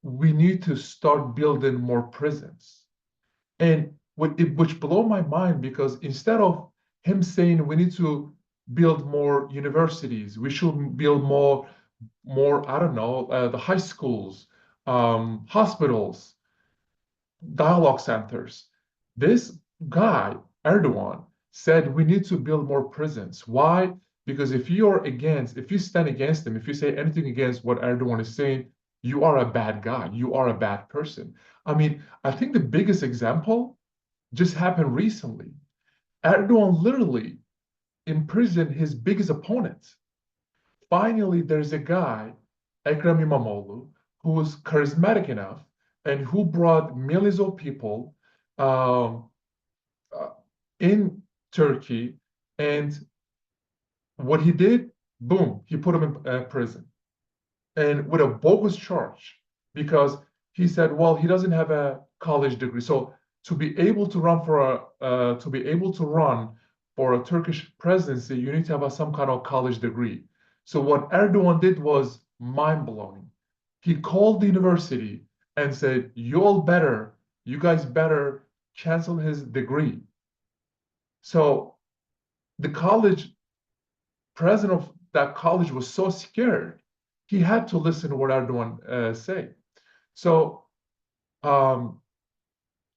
we need to start building more prisons. And which blew my mind, because instead of him saying we need to build more universities, we should build more, I don't know, the high schools, hospitals, dialogue centers. This guy, Erdogan, said we need to build more prisons. Why? Because if you stand against him, if you say anything against what Erdogan is saying, you are a bad guy. You are a bad person. I mean, I think the biggest example just happened recently. Erdogan literally imprisoned his biggest opponent. Finally, there's a guy, Ekrem İmamoğlu, who was charismatic enough and who brought millions of people in Turkey. And what he did, boom, he put him in prison. And with a bogus charge, because he said, well, he doesn't have a college degree. So to be able to run for a Turkish presidency, you need to have some kind of college degree. So what Erdogan did was mind-blowing. He called the university and said, you guys better cancel his degree. So the president of that college was so scared, he had to listen to what Erdogan said. So, and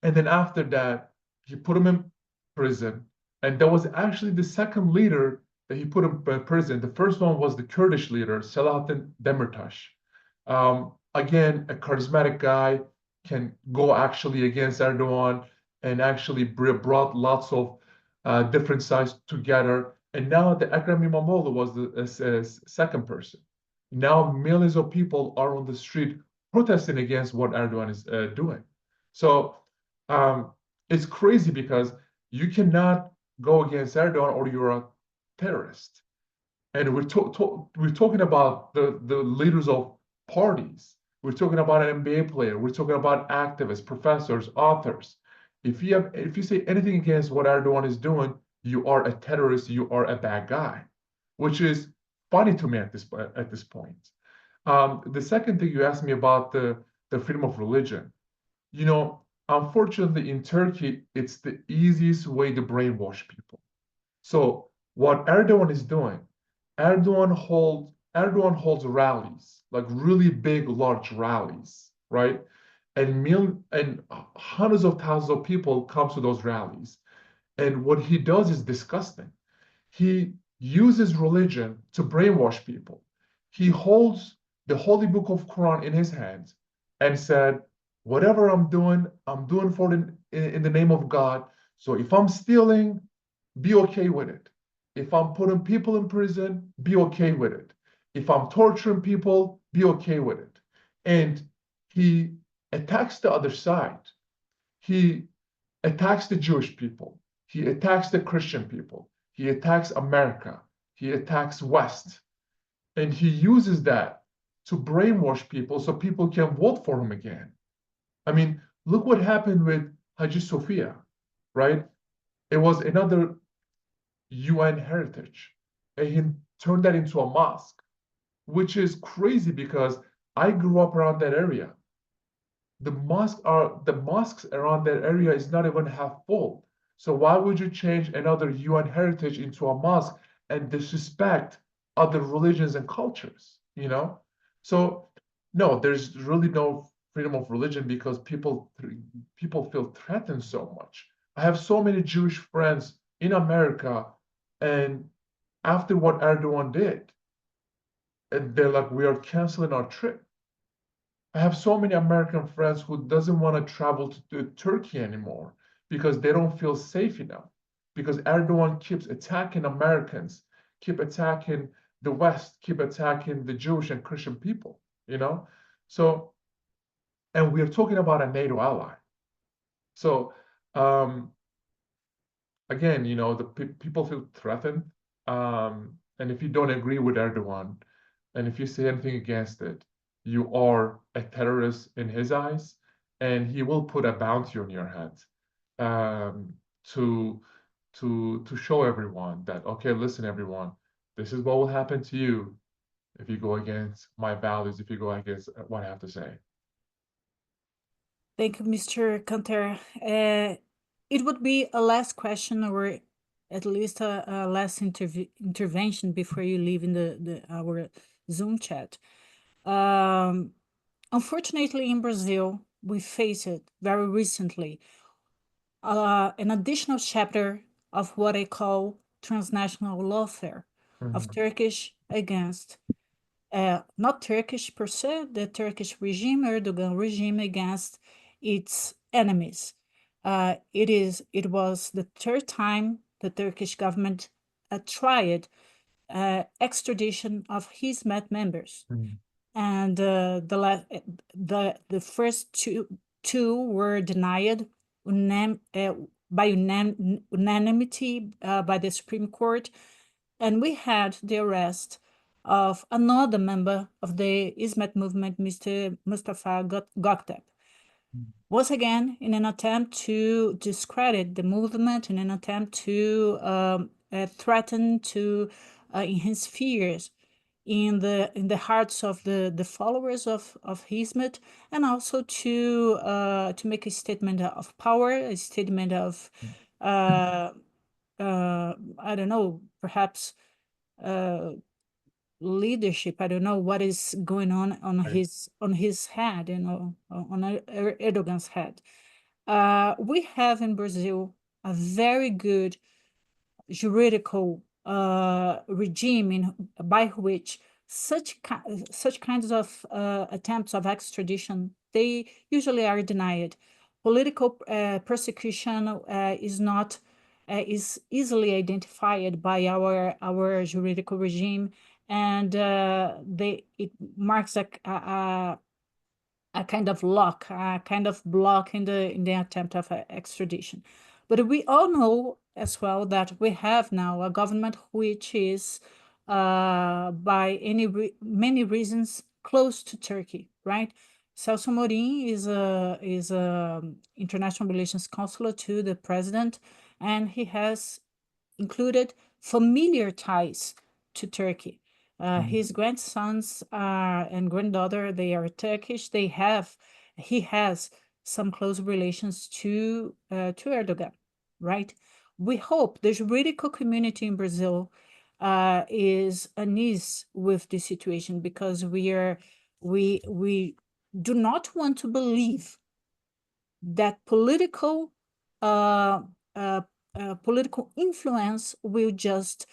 then after that, he put him in prison. And that was actually the second leader that he put in prison. The first one was the Kurdish leader, Selahattin Demirtas. Again, a charismatic guy, can go actually against Erdogan, and actually brought lots of different sides together. And now the Ekrem İmamoğlu was the second person. Now millions of people are on the street protesting against what Erdogan is doing. So it's crazy, because you cannot go against Erdogan or you're a terrorist. And we're talking about the leaders of parties. We're talking about an NBA player. We're talking about activists, professors, authors. If you say anything against what Erdogan is doing, you are a terrorist. You are a bad guy, which is funny to me at this point. The second thing you asked me about the freedom of religion. Unfortunately, in Turkey, it's the easiest way to brainwash people. So what Erdogan is doing, Erdogan holds rallies, like really big, large rallies, right? And hundreds of thousands of people come to those rallies. And what he does is disgusting. He uses religion to brainwash people. He holds the holy book of Quran in his hands and said, whatever I'm doing for in the name of God. So if I'm stealing, be okay with it. If I'm putting people in prison, be okay with it. If I'm torturing people, be okay with it. And he attacks the other side. He attacks the Jewish people. He attacks the Christian people. He attacks America. He attacks West. And he uses that to brainwash people so people can vote for him again. I mean, look what happened with Hagia Sophia, right? It was another UN heritage. And he turned that into a mosque, which is crazy because I grew up around that area. The mosques around that area is not even half full. So why would you change another UN heritage into a mosque and disrespect other religions and cultures, you know? So no, there's really no freedom of religion because people feel threatened so much. I have so many Jewish friends in America, and after what Erdogan did, and they're like, we are canceling our trip. I have so many American friends who doesn't want to travel to Turkey anymore because they don't feel safe enough, because Erdogan keeps attacking Americans, keep attacking the West, keep attacking the Jewish and Christian people, you know? So, and we're talking about a NATO ally. So, again, you know, the people feel threatened. And if you don't agree with Erdogan, and if you say anything against it, you are a terrorist in his eyes, and he will put a bounty on your head to show everyone that, okay, listen, everyone, this is what will happen to you if you go against my values, if you go against what I have to say.
Thank you, Mr. Kanter. It would be a last question, or at least a last intervention before you leave in our Zoom chat. Unfortunately, in Brazil, we face it very recently, an additional chapter of what I call transnational lawfare of Turkish against, not Turkish per se, the Turkish regime, Erdogan regime, against its enemies. It was the third time the Turkish government tried extradition of his members. And the first two were denied by unanimity by the Supreme Court, and we had the arrest of another member of the Ismet movement, Mr. Mustafa Göktepe. Once again, in an attempt to discredit the movement, in an attempt to threaten to in his fears in the hearts of the followers of Hizmet, and also to make a statement of power, a statement of I don't know, perhaps leadership. I don't know what is going on his head, you know, on Erdogan's head. We have in Brazil a very good juridical regime by which such kinds of attempts of extradition, they usually are denied. Political persecution is easily identified by our juridical regime, and it marks a kind of lock, a kind of block in the attempt of extradition. But we all know as well that we have now a government which is, by many reasons, close to Turkey, right? Celso Amorim is a international relations counselor to the president, and he has included familiar ties to Turkey. His grandsons and granddaughter, they are Turkish. He has some close relations to Erdogan, right? We hope the juridical community in Brazil is uneasy with this situation, because we do not want to believe that political influence will just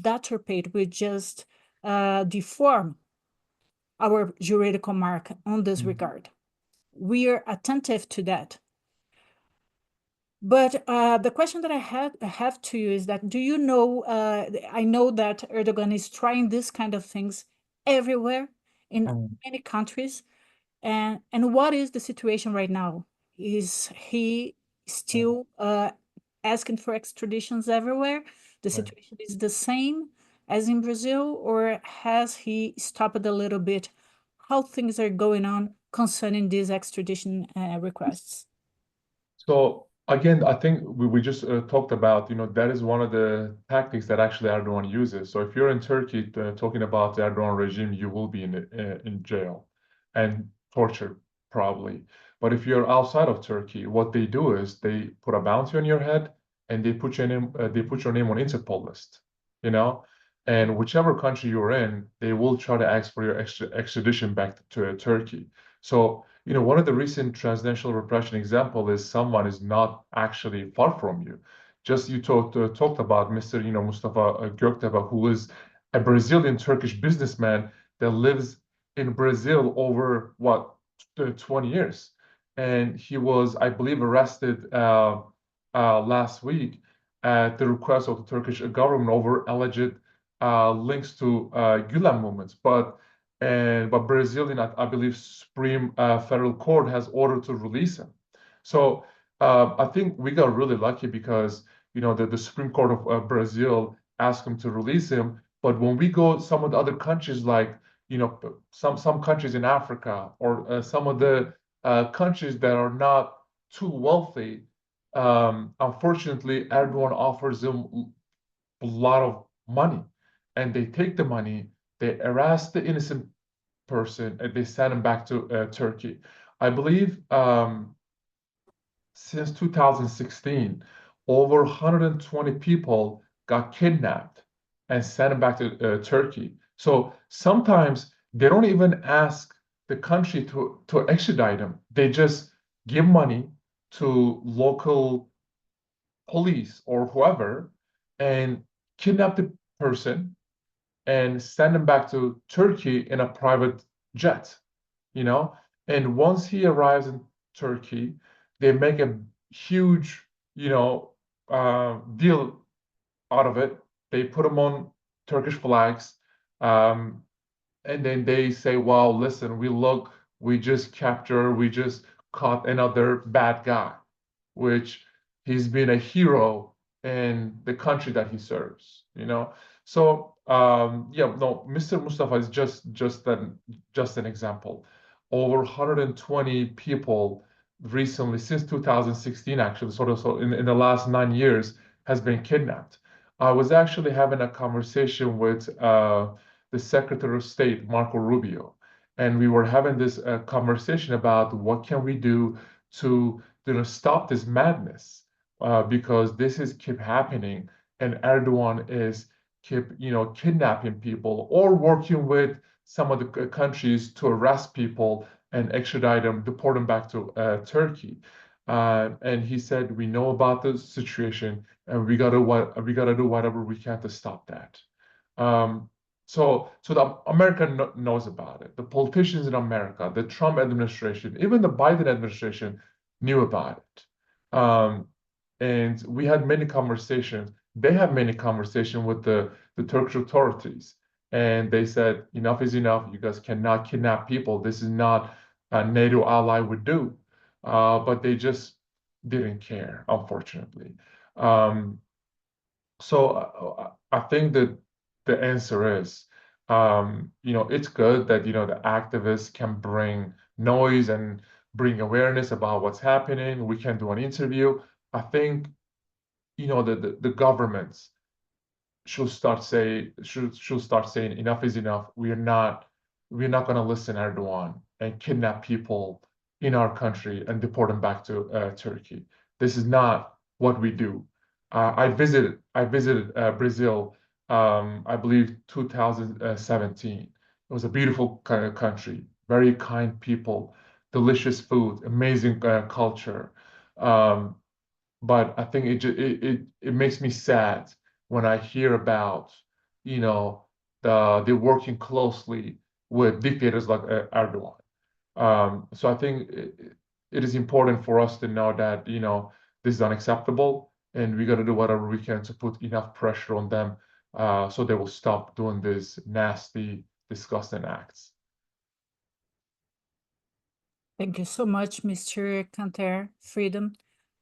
deturpate, will just deform our juridical mark on this regard. We are attentive to that. But the question that I have to you is that, do you know, I know that Erdogan is trying this kind of things everywhere in many countries. And what is the situation right now? Is he still asking for extraditions everywhere? The situation is the same as in Brazil, or has he stopped a little bit how things are going on concerning these extradition requests?
So again, I think we just talked about, that is one of the tactics that actually Erdogan uses. So if you're in Turkey talking about the Erdogan regime, you will be in jail and tortured probably. But if you're outside of Turkey, what they do is they put a bounty on your head and they put your name on Interpol list, and whichever country you're in, they will try to ask for your extradition back to Turkey. So one of the recent transnational repression example is someone is not actually far from you. Just you talked about Mr. Mustafa Göktepe, who is a Brazilian Turkish businessman that lives in Brazil over 20 years, and he was, I believe, arrested last week at the request of the Turkish government over alleged links to Gülen movements, but Brazilian, I believe, Supreme Federal Court has ordered to release him. So I think we got really lucky because the Supreme Court of Brazil asked him to release him. But when we go some of the other countries, like some countries in Africa, or some of the countries that are not too wealthy, unfortunately, Erdogan offers them a lot of money, and they take the money. They arrest the innocent person and they send him back to Turkey. I believe since 2016, over 120 people got kidnapped and sent back to Turkey. So sometimes they don't even ask the country to extradite them. They just give money to local police or whoever and kidnap the person and send him back to Turkey in a private jet, And once he arrives in Turkey, they make a huge, deal out of it. They put him on Turkish flags, and then they say, "Wow, listen, we just caught another bad guy," which he's been a hero in the country that he serves, So Mr. Mustafa is just an example. Over 120 people recently, since 2016, actually, so in the last 9 years, has been kidnapped. I was actually having a conversation with the Secretary of State, Marco Rubio, and we were having this conversation about what can we do to stop this madness, because this is keep happening, and Erdogan is keep kidnapping people or working with some of the countries to arrest people and extradite them, deport them back to Turkey. And he said, we know about the situation, and we gotta do whatever we can to stop that. So the America knows about it. The politicians in America, the Trump administration, even the Biden administration knew about it. And we had many conversations. They have many conversations with the Turkish authorities. And they said, enough is enough. You guys cannot kidnap people. This is not a NATO ally would do. But they just didn't care, unfortunately. So I think that the answer is, it's good that, the activists can bring noise and bring awareness about what's happening. We can do an interview. I think, the governments should start saying enough is enough. We're not going to listen to Erdogan and kidnap people in our country and deport them back to Turkey. This is not what we do. I visited Brazil, I believe 2017. It was a beautiful kind of country, very kind people, delicious food, amazing culture. But I think it makes me sad when I hear about, they're working closely with dictators like Erdogan. So I think it is important for us to know that, this is unacceptable, and we got to do whatever we can to put enough pressure on them so they will stop doing these nasty, disgusting acts.
Thank you so much, Mr. Canter, Freedom.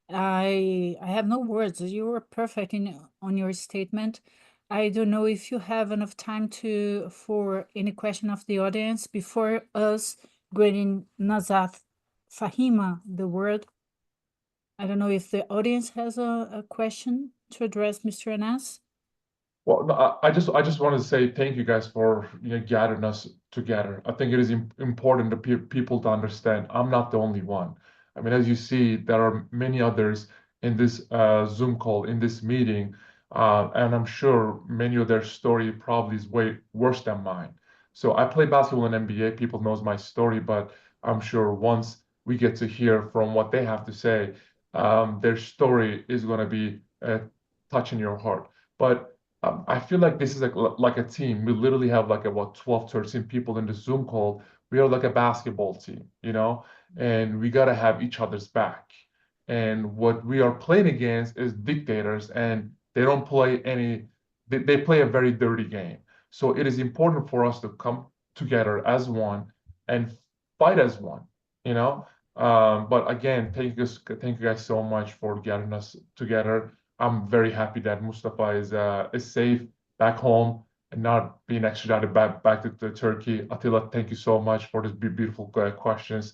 I have no words. You were perfect on your statement. I don't know if you have enough time for any question of the audience before us granting Nazat Fahima the word. I don't know if the audience has a question to address Mr. Anas.
Well, no, I just wanted to say thank you guys for gathering us together. I think it is important to people to understand I'm not the only one. I mean, as you see, there are many others in this Zoom call, in this meeting, and I'm sure many of their story probably is way worse than mine. So I play basketball in NBA. People knows my story, but I'm sure once we get to hear from what they have to say, their story is going to be touching your heart. But I feel like this is like a team. We literally have like about 12, 13 people in the Zoom call. We are like a basketball team, and we got to have each other's back. And what we are playing against is dictators, and they don't play they play a very dirty game. So it is important for us to come together as one and fight as one, But again, thank you guys so much for getting us together. I'm very happy that Mustafa is safe back home and not being extradited back to Turkey. Attila, thank you so much for these beautiful questions.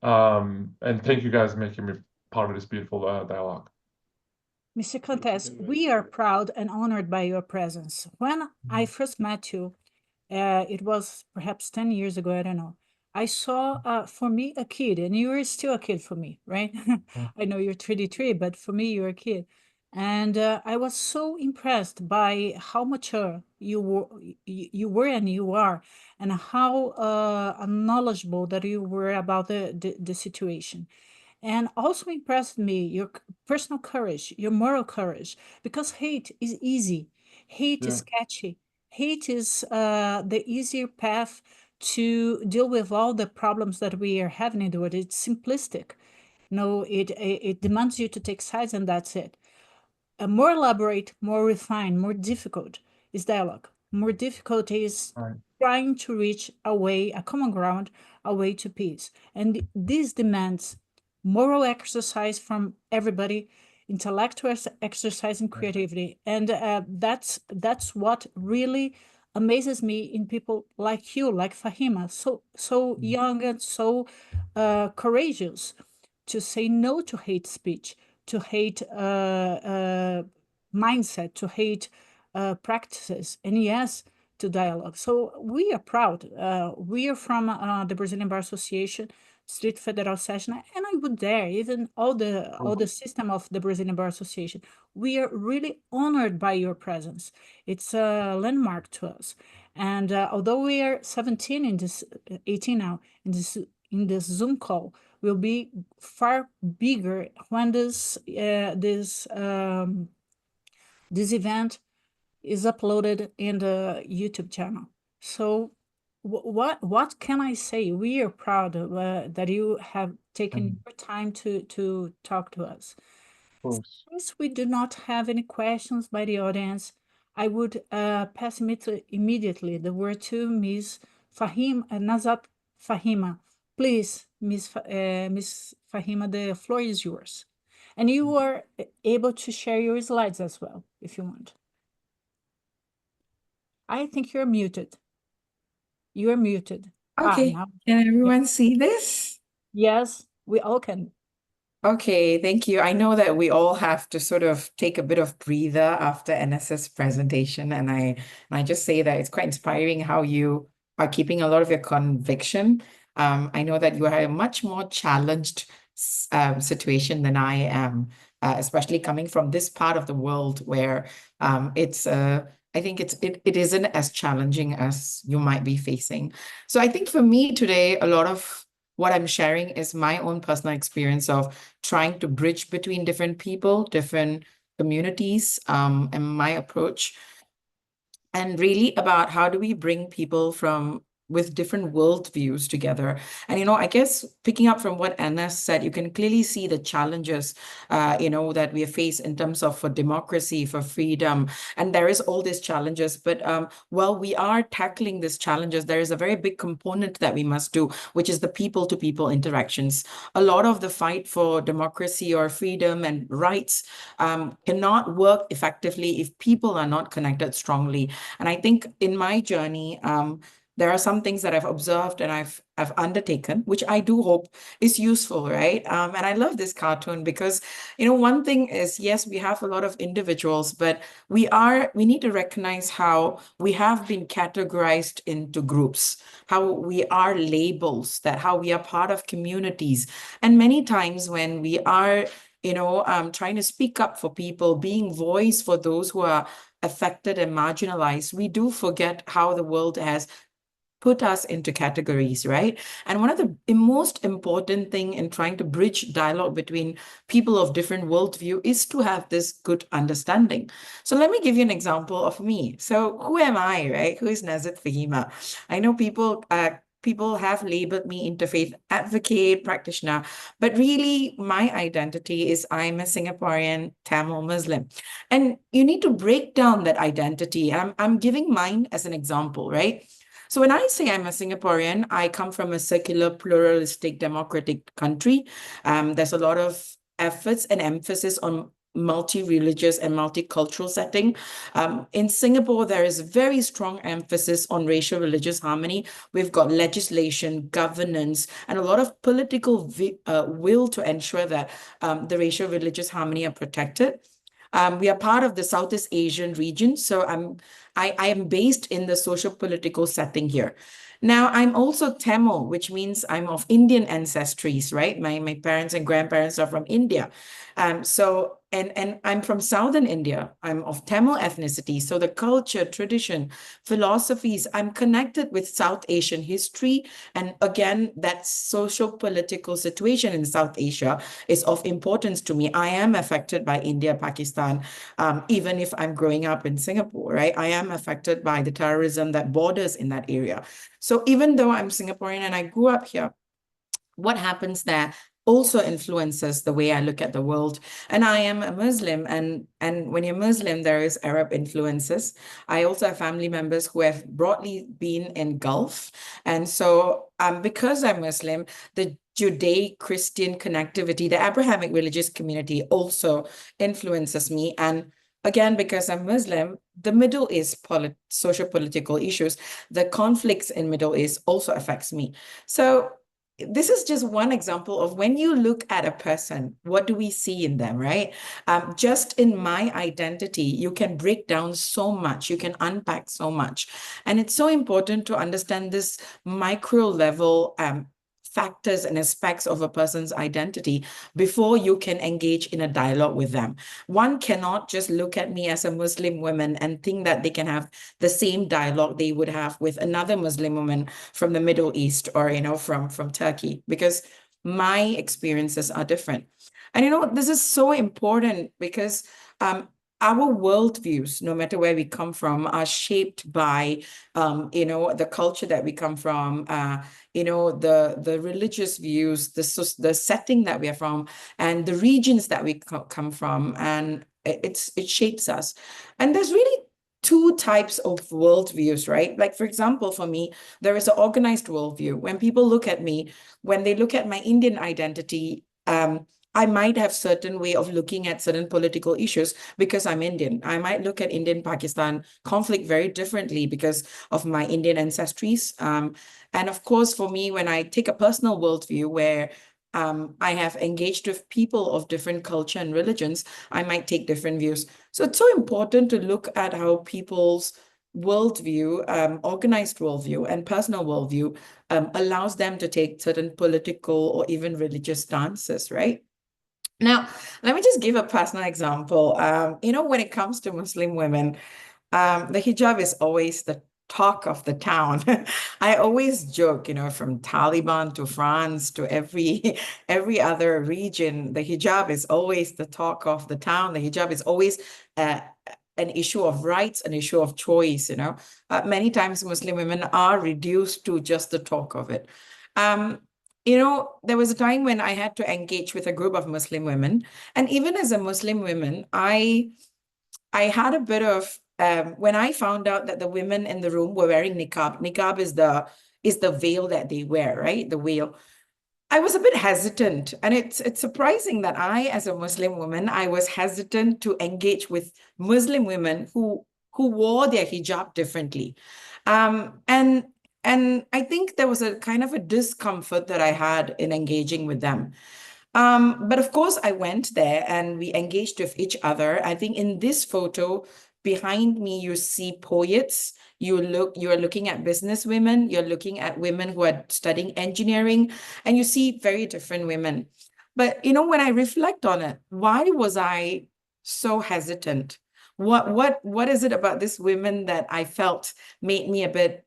And thank you guys for making me part of this beautiful dialogue.
Mr. Contes, we are proud and honored by your presence. When I first met you, it was perhaps 10 years ago, I don't know. I saw, for me, a kid, and you are still a kid for me, right? I know you're 33, but for me, you're a kid. And I was so impressed by how mature you were and you are, and how knowledgeable that you were about the situation. And also impressed me your personal courage, your moral courage, because hate is easy. Hate is catchy. Hate is the easier path to deal with all the problems that we are having in the world. It's simplistic. No, it demands you to take sides, and that's it. A more elaborate, more refined, more difficult is dialogue. More difficult is trying to reach a common ground, a way to peace. And this demands moral exercise from everybody, intellectual exercise and creativity. And that's what really amazes me in people like you, like Fahima, so young and so courageous to say no to hate speech, to hate mindset, to hate practices, and yes, to dialogue. So we are proud. We are from the Brazilian Bar Association, Distrito Federal session, and I would dare even all the system of the Brazilian Bar Association. We are really honored by your presence. It's a landmark to us. And although we are 17 in this 18 now in this Zoom call, will be far bigger when this event is uploaded in the YouTube channel. So what can I say? We are proud that you have taken your time to talk to us. Since we do not have any questions by the audience, I would pass immediately the word to Ms. Nazat Fahima. Please, Ms. Fahima, the floor is yours. And you are able to share your slides as well, if you want. I think you're muted. You are muted.
Okay,
now.
can everyone see this?
Yes, we all can.
Okay, thank you. I know that we all have to sort of take a bit of breather after NS's presentation, and I just say that it's quite inspiring how you are keeping a lot of your conviction. I know that you are a much more challenged situation than I am. especially coming from this part of the world where I think it isn't as challenging as you might be facing. So I think for me today, a lot of what I'm sharing is my own personal experience of trying to bridge between different people, different communities, and my approach. And really about how do we bring people with different worldviews together. And, I guess picking up from what Anna said, you can clearly see the challenges, that we face in terms of for democracy, for freedom. And there is all these challenges. But while we are tackling these challenges, there is a very big component that we must do, which is the people-to-people interactions. A lot of the fight for democracy or freedom and rights cannot work effectively if people are not connected strongly. And I think in my journey, there are some things that I've observed and I've undertaken, which I do hope is useful, right? And I love this cartoon because, one thing is, yes, we have a lot of individuals, but we need to recognize how we have been categorized into groups, how we are labels, how we are part of communities. And many times when we are, trying to speak up for people, being voice for those who are affected and marginalized, we do forget how the world has put us into categories, right? And one of the most important thing in trying to bridge dialogue between people of different worldview is to have this good understanding. So let me give you an example of me. So who am I, right? Who is Nazit Fahima? I know people have labeled me interfaith advocate, practitioner, but really my identity is I'm a Singaporean Tamil Muslim. And you need to break down that identity. I'm giving mine as an example, right? So when I say I'm a Singaporean, I come from a secular, pluralistic, democratic country. There's a lot of efforts and emphasis on multi-religious and multicultural setting. In Singapore, there is very strong emphasis on racial religious harmony. We've got legislation, governance, and a lot of political will to ensure that the racial religious harmony are protected. We are part of the Southeast Asian region, so I am based in the social-political setting here. Now, I'm also Tamil, which means I'm of Indian ancestries, right? My parents and grandparents are from India. And I'm from Southern India. I'm of Tamil ethnicity. So the culture, tradition, philosophies, I'm connected with South Asian history. And again, that social political situation in South Asia is of importance to me. I am affected by India, Pakistan, even if I'm growing up in Singapore, right? I am affected by the terrorism that borders in that area. So even though I'm Singaporean and I grew up here, what happens there also influences the way I look at the world. And I am a Muslim, and when you're Muslim, there is Arab influences. I also have family members who have broadly been in Gulf. And so because I'm Muslim, the Judeo-Christian connectivity, the Abrahamic religious community also influences me. And again, because I'm Muslim, the Middle East social-political issues, the conflicts in Middle East also affects me. So this is just one example of when you look at a person, what do we see in them, right? Just in my identity, you can break down so much, you can unpack so much. And it's so important to understand this micro level factors and aspects of a person's identity before you can engage in a dialogue with them. One cannot just look at me as a Muslim woman and think that they can have the same dialogue they would have with another Muslim woman from the Middle East or, from Turkey, because my experiences are different. And, this is so important because our worldviews, no matter where we come from, are shaped by, the culture that we come from, the religious views, the setting that we are from, and the regions that we come from, and it shapes us. And there's really two types of worldviews, right? Like, for example, for me, there is an organized worldview. When people look at me, when they look at my Indian identity, I might have certain way of looking at certain political issues because I'm Indian. I might look at Indian-Pakistan conflict very differently because of my Indian ancestries. And of course, for me, when I take a personal worldview where I have engaged with people of different culture and religions, I might take different views. So it's so important to look at how people's worldview, organized worldview and personal worldview allows them to take certain political or even religious stances, right? Now, let me just give a personal example. You know, when it comes to Muslim women, the hijab is always the talk of the town. I always joke, you know, from Taliban to France to every other region, the hijab is always the talk of the town. The hijab is always an issue of rights, an issue of choice, you know. Many times Muslim women are reduced to just the talk of it. You know, there was a time when I had to engage with a group of Muslim women, and even as a Muslim woman, I had a bit of when I found out that the women in the room were wearing niqab. Niqab is the veil that they wear, right? The veil. I was a bit hesitant, and it's surprising that I, as a Muslim woman, I was hesitant to engage with Muslim women who wore their hijab differently, and I think there was a kind of a discomfort that I had in engaging with them. But of course, I went there and we engaged with each other. I think in this photo behind me, you see poets. You are looking at business women. You're looking at women who are studying engineering, and you see very different women. But you know, when I reflect on it, why was I so hesitant? What is it about this women that I felt made me a bit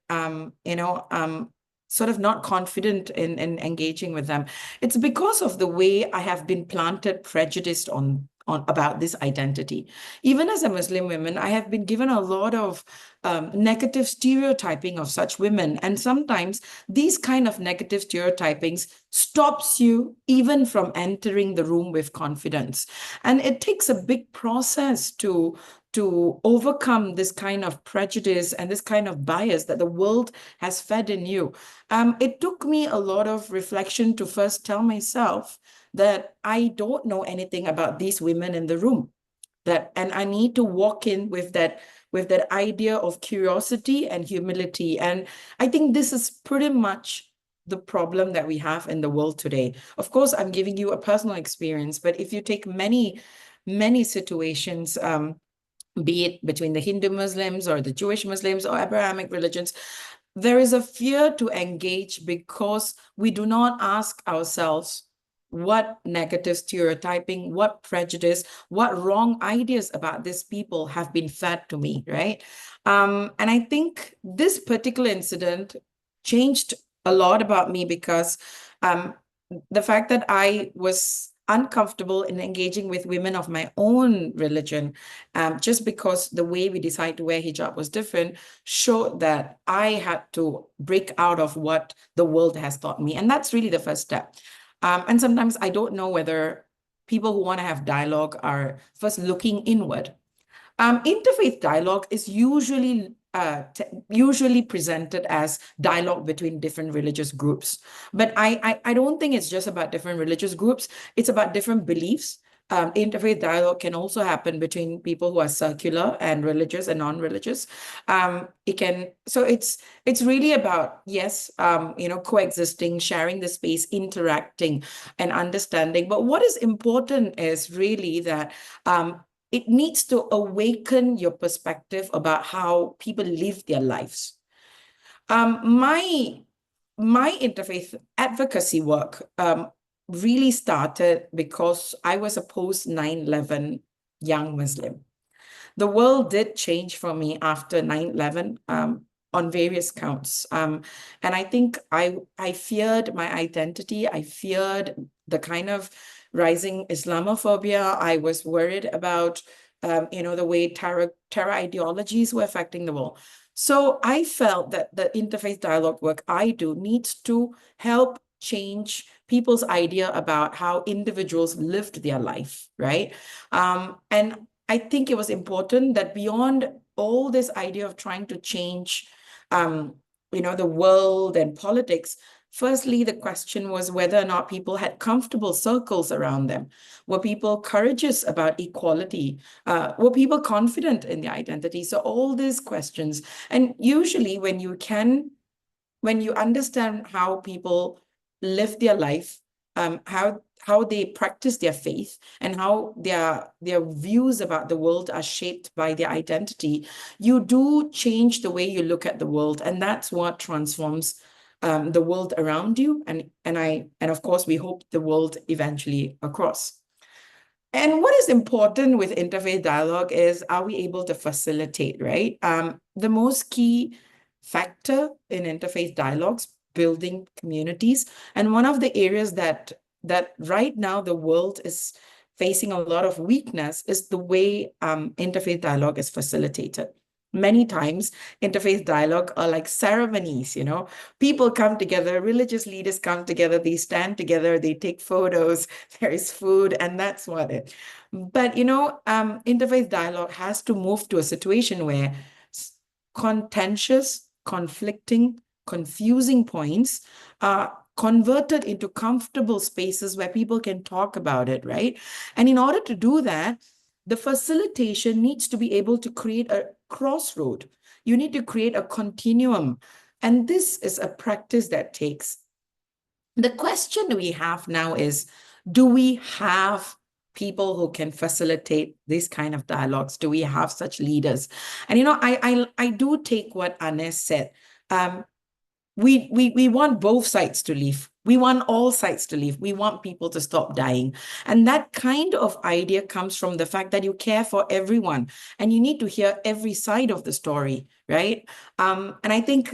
sort of not confident in engaging with them? It's because of the way I have been planted prejudiced on about this identity. Even as a Muslim woman, I have been given a lot of negative stereotyping of such women. And sometimes these kind of negative stereotypings stops you even from entering the room with confidence. And it takes a big process to overcome this kind of prejudice and this kind of bias that the world has fed in you. It took me a lot of reflection to first tell myself that I don't know anything about these women in the room, and I need to walk in with that idea of curiosity and humility. And I think this is pretty much the problem that we have in the world today. Of course, I'm giving you a personal experience, but if you take many situations, be it between the Hindu Muslims or the Jewish Muslims or Abrahamic religions, there is a fear to engage because we do not ask ourselves what negative stereotyping, what prejudice, what wrong ideas about these people have been fed to me, right? And I think this particular incident changed a lot about me because the fact that I was uncomfortable in engaging with women of my own religion, just because the way we decide to wear hijab was different, showed that I had to break out of what the world has taught me. And that's really the first step. And sometimes I don't know whether people who want to have dialogue are first looking inward. Interfaith dialogue is usually presented as dialogue between different religious groups. But I don't think it's just about different religious groups. It's about different beliefs. Interfaith dialogue can also happen between people who are secular and religious and non-religious. So it's really about, yes, coexisting, sharing the space, interacting and understanding. But what is important is really that it needs to awaken your perspective about how people live their lives. My interfaith advocacy work really started because I was a post 9/11 young Muslim. The world did change for me after 9/11 on various counts. And I think I feared my identity. I feared the kind of rising Islamophobia. I was worried about, the way terror ideologies were affecting the world. So I felt that the interfaith dialogue work I do needs to help change people's idea about how individuals lived their life, right? And I think it was important that beyond all this idea of trying to change, the world and politics, firstly, the question was whether or not people had comfortable circles around them. Were people courageous about equality? Were people confident in their identity? So all these questions. And usually when you understand how people live their life, how they practice their faith, and how their views about the world are shaped by their identity, you do change the way you look at the world, and that's what transforms the world around you, and of course we hope the world eventually across. And what is important with interfaith dialogue is, are we able to facilitate, right? The most key factor in interfaith dialogues, building communities. And one of the areas that right now the world is facing a lot of weakness is the way interfaith dialogue is facilitated. Many times, interfaith dialogue are like ceremonies, you know. People come together, religious leaders come together, they stand together, they take photos, there is food, and that's what it. But, you know, interfaith dialogue has to move to a situation where contentious, conflicting, confusing points are converted into comfortable spaces where people can talk about it, right? And in order to do that, the facilitation needs to be able to create a crossroad. You need to create a continuum. And this is a practice that takes. The question we have now is, do we have people who can facilitate this kind of dialogues? Do we have such leaders? And, you know, I do take what Anes said. We want both sides to leave. We want all sides to leave. We want people to stop dying. And that kind of idea comes from the fact that you care for everyone and you need to hear every side of the story, right? And I think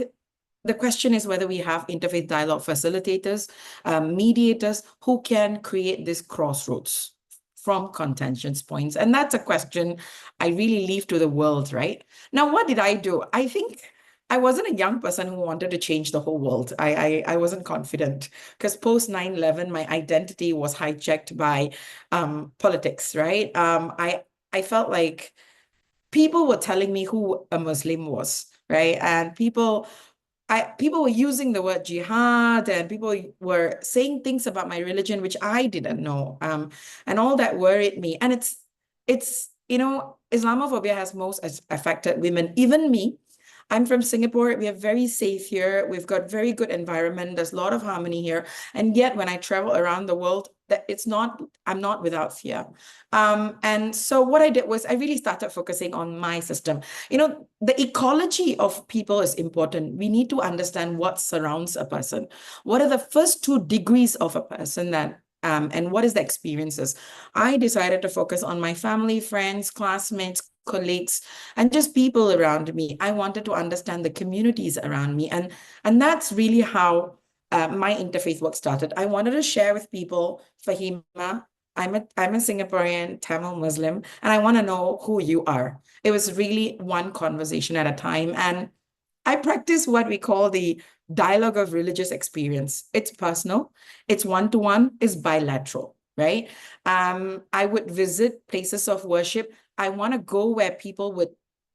the question is whether we have interfaith dialogue facilitators, mediators who can create this crossroads from contention points. And that's a question I really leave to the world, right? Now, what did I do? I think I wasn't a young person who wanted to change the whole world. I wasn't confident because post 9/11, my identity was hijacked by politics, right? I felt like people were telling me who a Muslim was, right? And people were using the word jihad, and people were saying things about my religion which I didn't know, and all that worried me. And it's you know, Islamophobia has most affected women, even me. I'm from Singapore. We are very safe here. We've got very good environment. There's a lot of harmony here. And yet when I travel around the world, I'm not without fear. And so what I did was I really started focusing on my system. You know, the ecology of people is important. We need to understand what surrounds a person. What are the first 2 degrees of a person that and what is the experiences? I decided to focus on my family, friends, classmates, colleagues, and just people around me. I wanted to understand the communities around me. And that's really how my interfaith work started. I wanted to share with people, Fahima, I'm a Singaporean Tamil Muslim, and I want to know who you are. It was really one conversation at a time. And I practice what we call the dialogue of religious experience. It's personal, it's one-to-one, it's bilateral, right? I would visit places of worship. I want to go where people would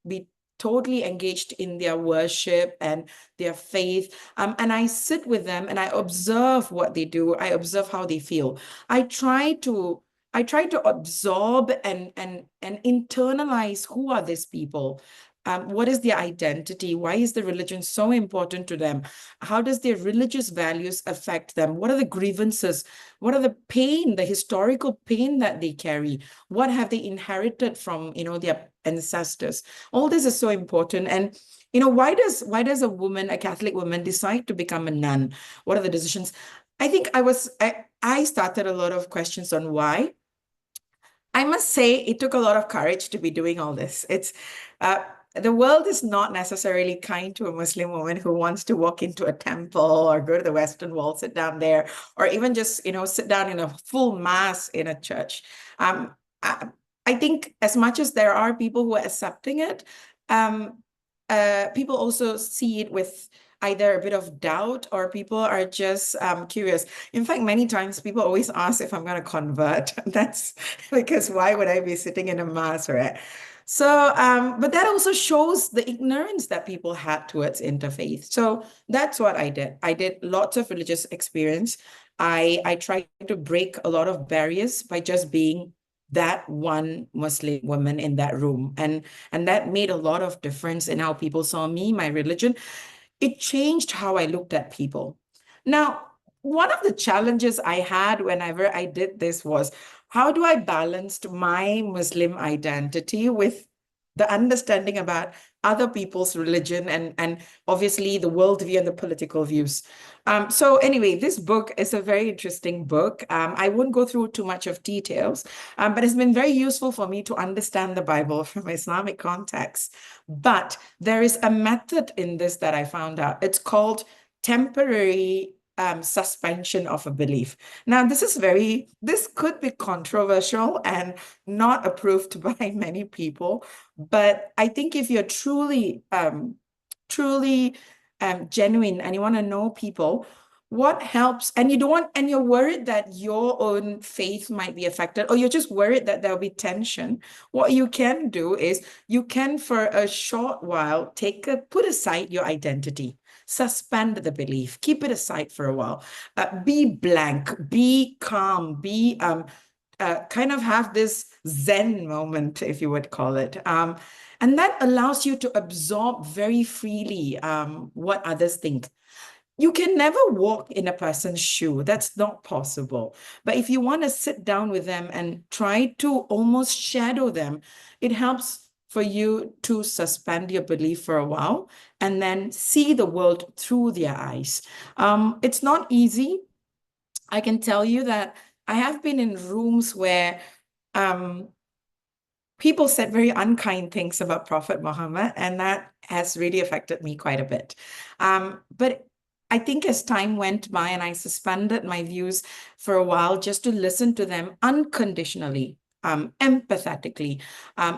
be totally engaged in their worship and their faith. And I sit with them and I observe what they do. I observe how they feel. I try to absorb and internalize who are these people. What is their identity? Why is the religion so important to them? How does their religious values affect them? What are the grievances? What are the pain, the historical pain that they carry? What have they inherited from, you know, their ancestors? All this is so important. And, you know, why does a woman, a Catholic woman, decide to become a nun? What are the decisions? I think I started a lot of questions on why. I must say it took a lot of courage to be doing all this. It's the world is not necessarily kind to a Muslim woman who wants to walk into a temple or go to the Western Wall, sit down there, or even just, you know, sit down in a full mass in a church. I think as much as there are people who are accepting it, people also see it with either a bit of doubt or people are just curious. In fact, many times people always ask if I'm going to convert. That's because why would I be sitting in a mass, right? So, but that also shows the ignorance that people had towards interfaith. So that's what I did. I did lots of religious experience. I tried to break a lot of barriers by just being that one Muslim woman in that room. And that made a lot of difference in how people saw me, my religion. It changed how I looked at people. Now, one of the challenges I had whenever I did this was, how do I balance my Muslim identity with the understanding about other people's religion and obviously the worldview and the political views. So anyway, this book is a very interesting book. I won't go through too much of details, but it's been very useful for me to understand the Bible from Islamic context. But there is a method in this that I found out. It's called temporary suspension of a belief. Now, this could be controversial and not approved by many people, but I think if you're truly genuine and you want to know people, what helps, and you're worried that your own faith might be affected, or you're just worried that there'll be tension, what you can do is you can, for a short while, put aside your identity. Suspend the belief, keep it aside for a while, be blank, be calm, be kind of have this Zen moment, if you would call it. And that allows you to absorb very freely what others think. You can never walk in a person's shoe. That's not possible. But if you want to sit down with them and try to almost shadow them, it helps for you to suspend your belief for a while and then see the world through their eyes. It's not easy. I can tell you that I have been in rooms where people said very unkind things about Prophet Muhammad, and that has really affected me quite a bit. But I think as time went by and I suspended my views for a while just to listen to them unconditionally, empathetically,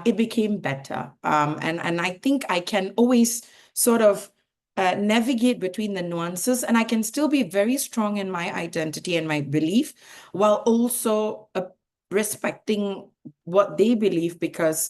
it became better. And I think I can always sort of navigate between the nuances, and I can still be very strong in my identity and my belief while also respecting what they believe because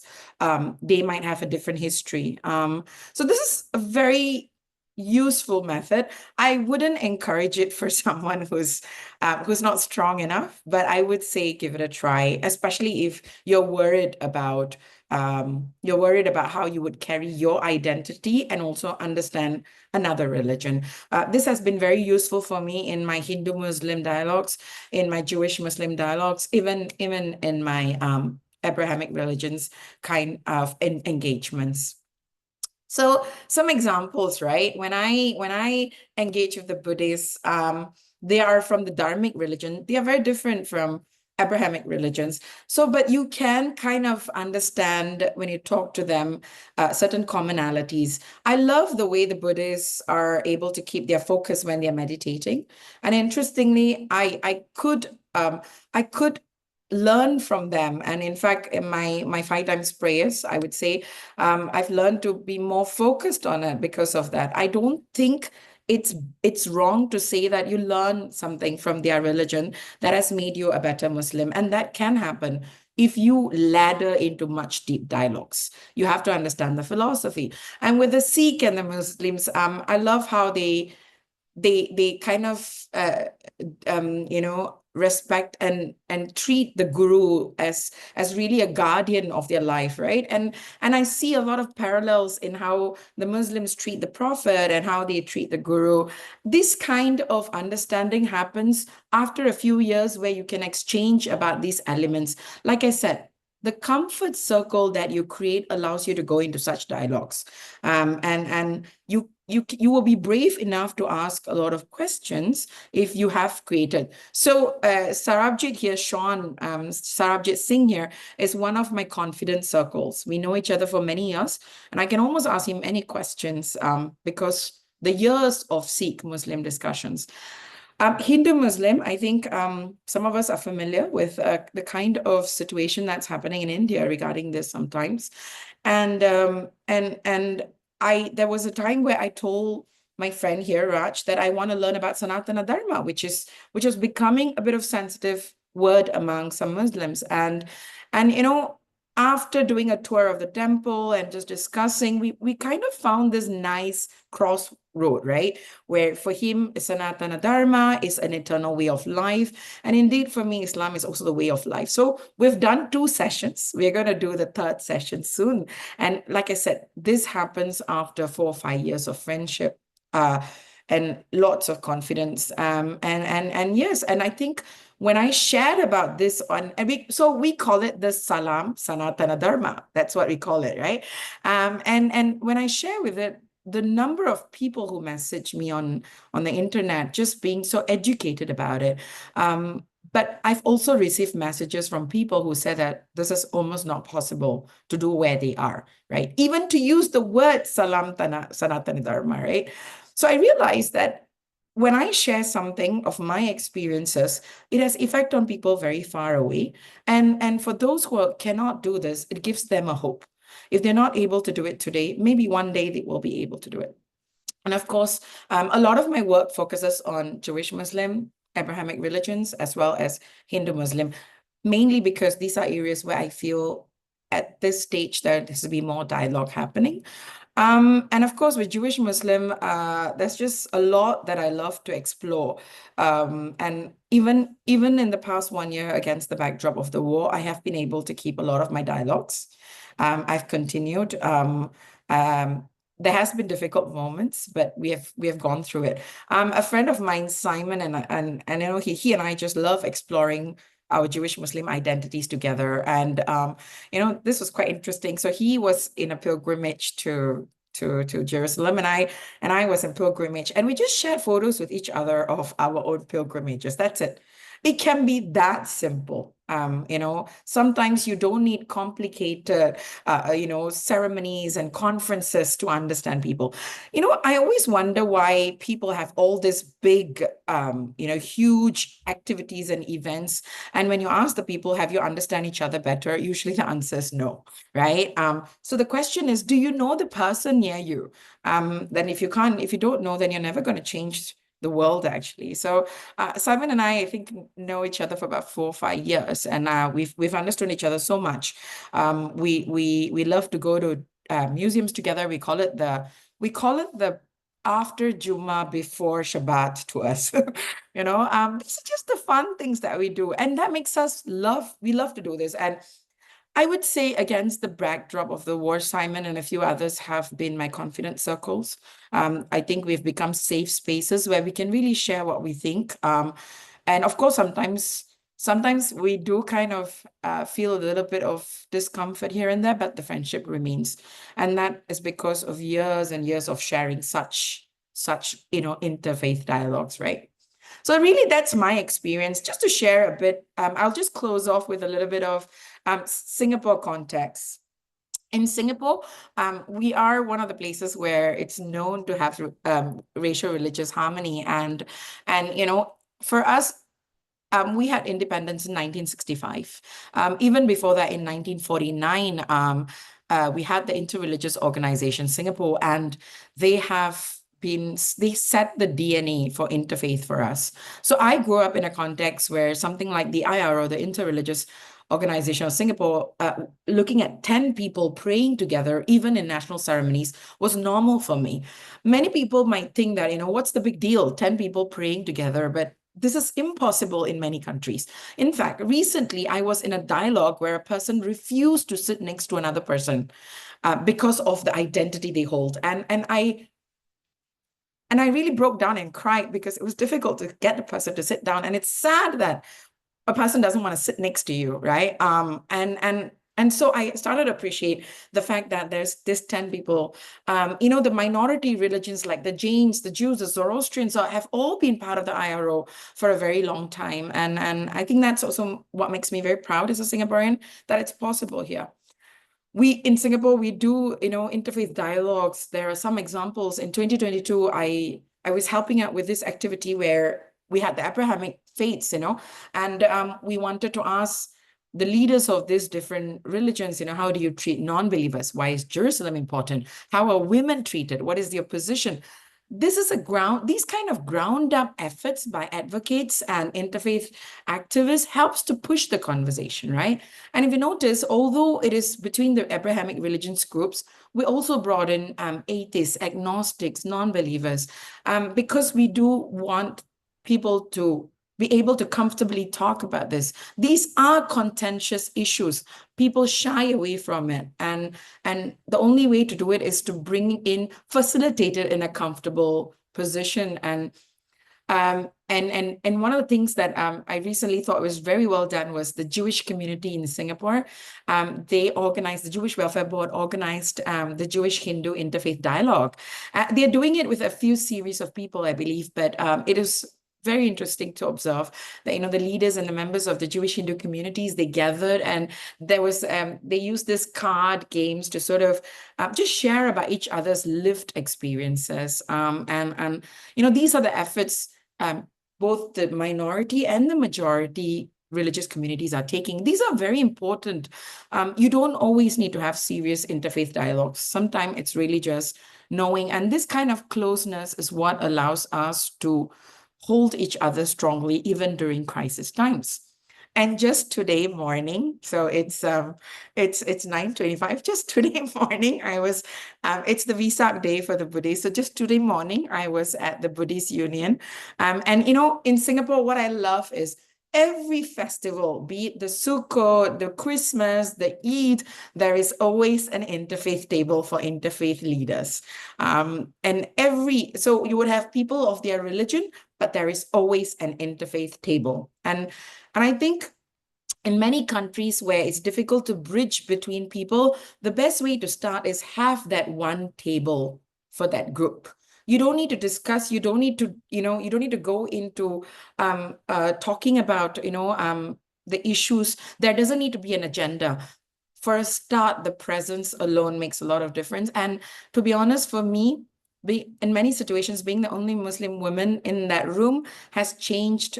they might have a different history. So this is a very useful method. I wouldn't encourage it for someone who's not strong enough, but I would say give it a try, especially if you're worried about how you would carry your identity and also understand another religion. This has been very useful for me in my Hindu-Muslim dialogues, in my Jewish-Muslim dialogues, even in my Abrahamic religions kind of engagements. So some examples, right? When I engage with the Buddhists, they are from the Dharmic religion. They are very different from Abrahamic religions. So, but you can kind of understand when you talk to them certain commonalities. I love the way the Buddhists are able to keep their focus when they're meditating. And interestingly, I could learn from them. And in fact, in my 5 times prayers, I would say I've learned to be more focused on it because of that. I don't think it's wrong to say that you learn something from their religion that has made you a better Muslim. And that can happen if you ladder into much deep dialogues. You have to understand the philosophy. And with the Sikh and the Muslims, I love how they kind of respect and treat the guru as really a guardian of their life, right? And I see a lot of parallels in how the Muslims treat the Prophet and how they treat the guru. This kind of understanding happens after a few years where you can exchange about these elements. Like I said, the comfort circle that you create allows you to go into such dialogues. And you will be brave enough to ask a lot of questions if you have created. So Sarabjit here, Sarabjit Singh here is one of my confidence circles. We know each other for many years, and I can almost ask him any questions because the years of Sikh Muslim discussions. Hindu-Muslim, I think some of us are familiar with the kind of situation that's happening in India regarding this sometimes. And there was a time where I told my friend here, Raj, that I want to learn about Sanatana Dharma, which is becoming a bit of sensitive word among some Muslims. And after doing a tour of the temple and just discussing, we kind of found this nice crossroad, right? Where for him, Sanatana Dharma is an eternal way of life. And indeed, for me, Islam is also the way of life. So we've done 2 sessions. We're going to do the 3rd session soon. And like I said, this happens after 4 or 5 years of friendship and lots of confidence. And yes, and I think when I shared about this so we call it the Salam Sanatana Dharma. That's what we call it, right? And when I share with it, the number of people who message me on the internet, just being so educated about it. But I've also received messages from people who said that this is almost not possible to do where they are, right? Even to use the word Salam Sanatana Dharma, right? So I realized that when I share something of my experiences, it has effect on people very far away. And for those who cannot do this, it gives them a hope. If they're not able to do it today, maybe one day they will be able to do it. And of course, a lot of my work focuses on Jewish Muslim, Abrahamic religions, as well as Hindu Muslim, mainly because these are areas where I feel at this stage there has to be more dialogue happening. And of course, with Jewish Muslim, there's just a lot that I love to explore. And even in the past 1 year, against the backdrop of the war, I have been able to keep a lot of my dialogues. I've continued. There has been difficult moments, but we have gone through it. A friend of mine, Simon, and you know, he and I just love exploring our Jewish Muslim identities together. And you know, this was quite interesting. So he was in a pilgrimage to Jerusalem, and I was in pilgrimage, and we just shared photos with each other of our own pilgrimages. That's it. It can be that simple. You know, sometimes you don't need complicated, you know, ceremonies and conferences to understand people. You know, I always wonder why people have all this big, you know, huge activities and events. And when you ask the people, have you understand each other better? Usually the answer is no, right? So the question is, do you know the person near you? Then if you don't know, then you're never going to change the world, actually. So Simon and I think, know each other for about 4 or 5 years, and we've understood each other so much. We love to go to museums together. We call it the after Juma before Shabbat to us. You know, this is just the fun things that we do, and that makes us love. We love to do this. And I would say, against the backdrop of the war, Simon and a few others have been my confidence circles. I think we've become safe spaces where we can really share what we think. And of course, sometimes we do kind of feel a little bit of discomfort here and there, but the friendship remains. And that is because of years and years of sharing such, you know, interfaith dialogues, right? So really, that's my experience. Just to share a bit, I'll just close off with a little bit of Singapore context. In Singapore, we are one of the places where it's known to have racial religious harmony. And you know, for us, we had independence in 1965. Even before that, in 1949, we had the Interreligious Organization Singapore, and they set the DNA for interfaith for us. So I grew up in a context where something like the IRO, the Interreligious Organization of Singapore, looking at 10 people praying together, even in national ceremonies, was normal for me. Many people might think that, you know, what's the big deal? 10 people praying together, but this is impossible in many countries. In fact, recently I was in a dialogue where a person refused to sit next to another person because of the identity they hold. And I really broke down and cried because it was difficult to get the person to sit down. And it's sad that a person doesn't want to sit next to you, right? And so I started to appreciate the fact that there's this 10 people. You know, the minority religions like the Jains, the Jews, the Zoroastrians have all been part of the IRO for a very long time. And I think that's also what makes me very proud as a Singaporean, that it's possible here. In Singapore, we do, you know, interfaith dialogues. There are some examples. In 2022, I was helping out with this activity where we had the Abrahamic faiths, you know, and we wanted to ask the leaders of these different religions, you know, how do you treat non-believers? Why is Jerusalem important? How are women treated? What is their position? These kind of ground up efforts by advocates and interfaith activists helps to push the conversation, right? And if you notice, although it is between the Abrahamic religions groups, we also brought in atheists, agnostics, non-believers, because we do want people to be able to comfortably talk about this. These are contentious issues. People shy away from it. And the only way to do it is to facilitate it in a comfortable position. And And one of the things that I recently thought was very well done was the Jewish community in Singapore. The Jewish Welfare Board organized the Jewish-Hindu Interfaith Dialogue. They're doing it with a few series of people, I believe, but it is very interesting to observe that, the leaders and the members of the Jewish Hindu communities, they gathered, and there was, they used this card games to sort of just share about each other's lived experiences. And these are the efforts both the minority and the majority religious communities are taking. These are very important. You don't always need to have serious interfaith dialogues. Sometimes it's really just knowing, and this kind of closeness is what allows us to hold each other strongly, even during crisis times. And just today morning, so it's 9:25. Just today morning, I was. It's the Vesak day for the Buddhists. So just today morning, I was at the Buddhist Union, and in Singapore, what I love is every festival, be it the Sukkot, the Christmas, the Eid, there is always an interfaith table for interfaith leaders. So you would have people of their religion, but there is always an interfaith table. And I think in many countries where it's difficult to bridge between people, the best way to start is have that one table for that group. You don't need to discuss, you don't need to go into talking about, the issues. There doesn't need to be an agenda. For a start, the presence alone makes a lot of difference. And to be honest, for me, in many situations, being the only Muslim woman in that room has changed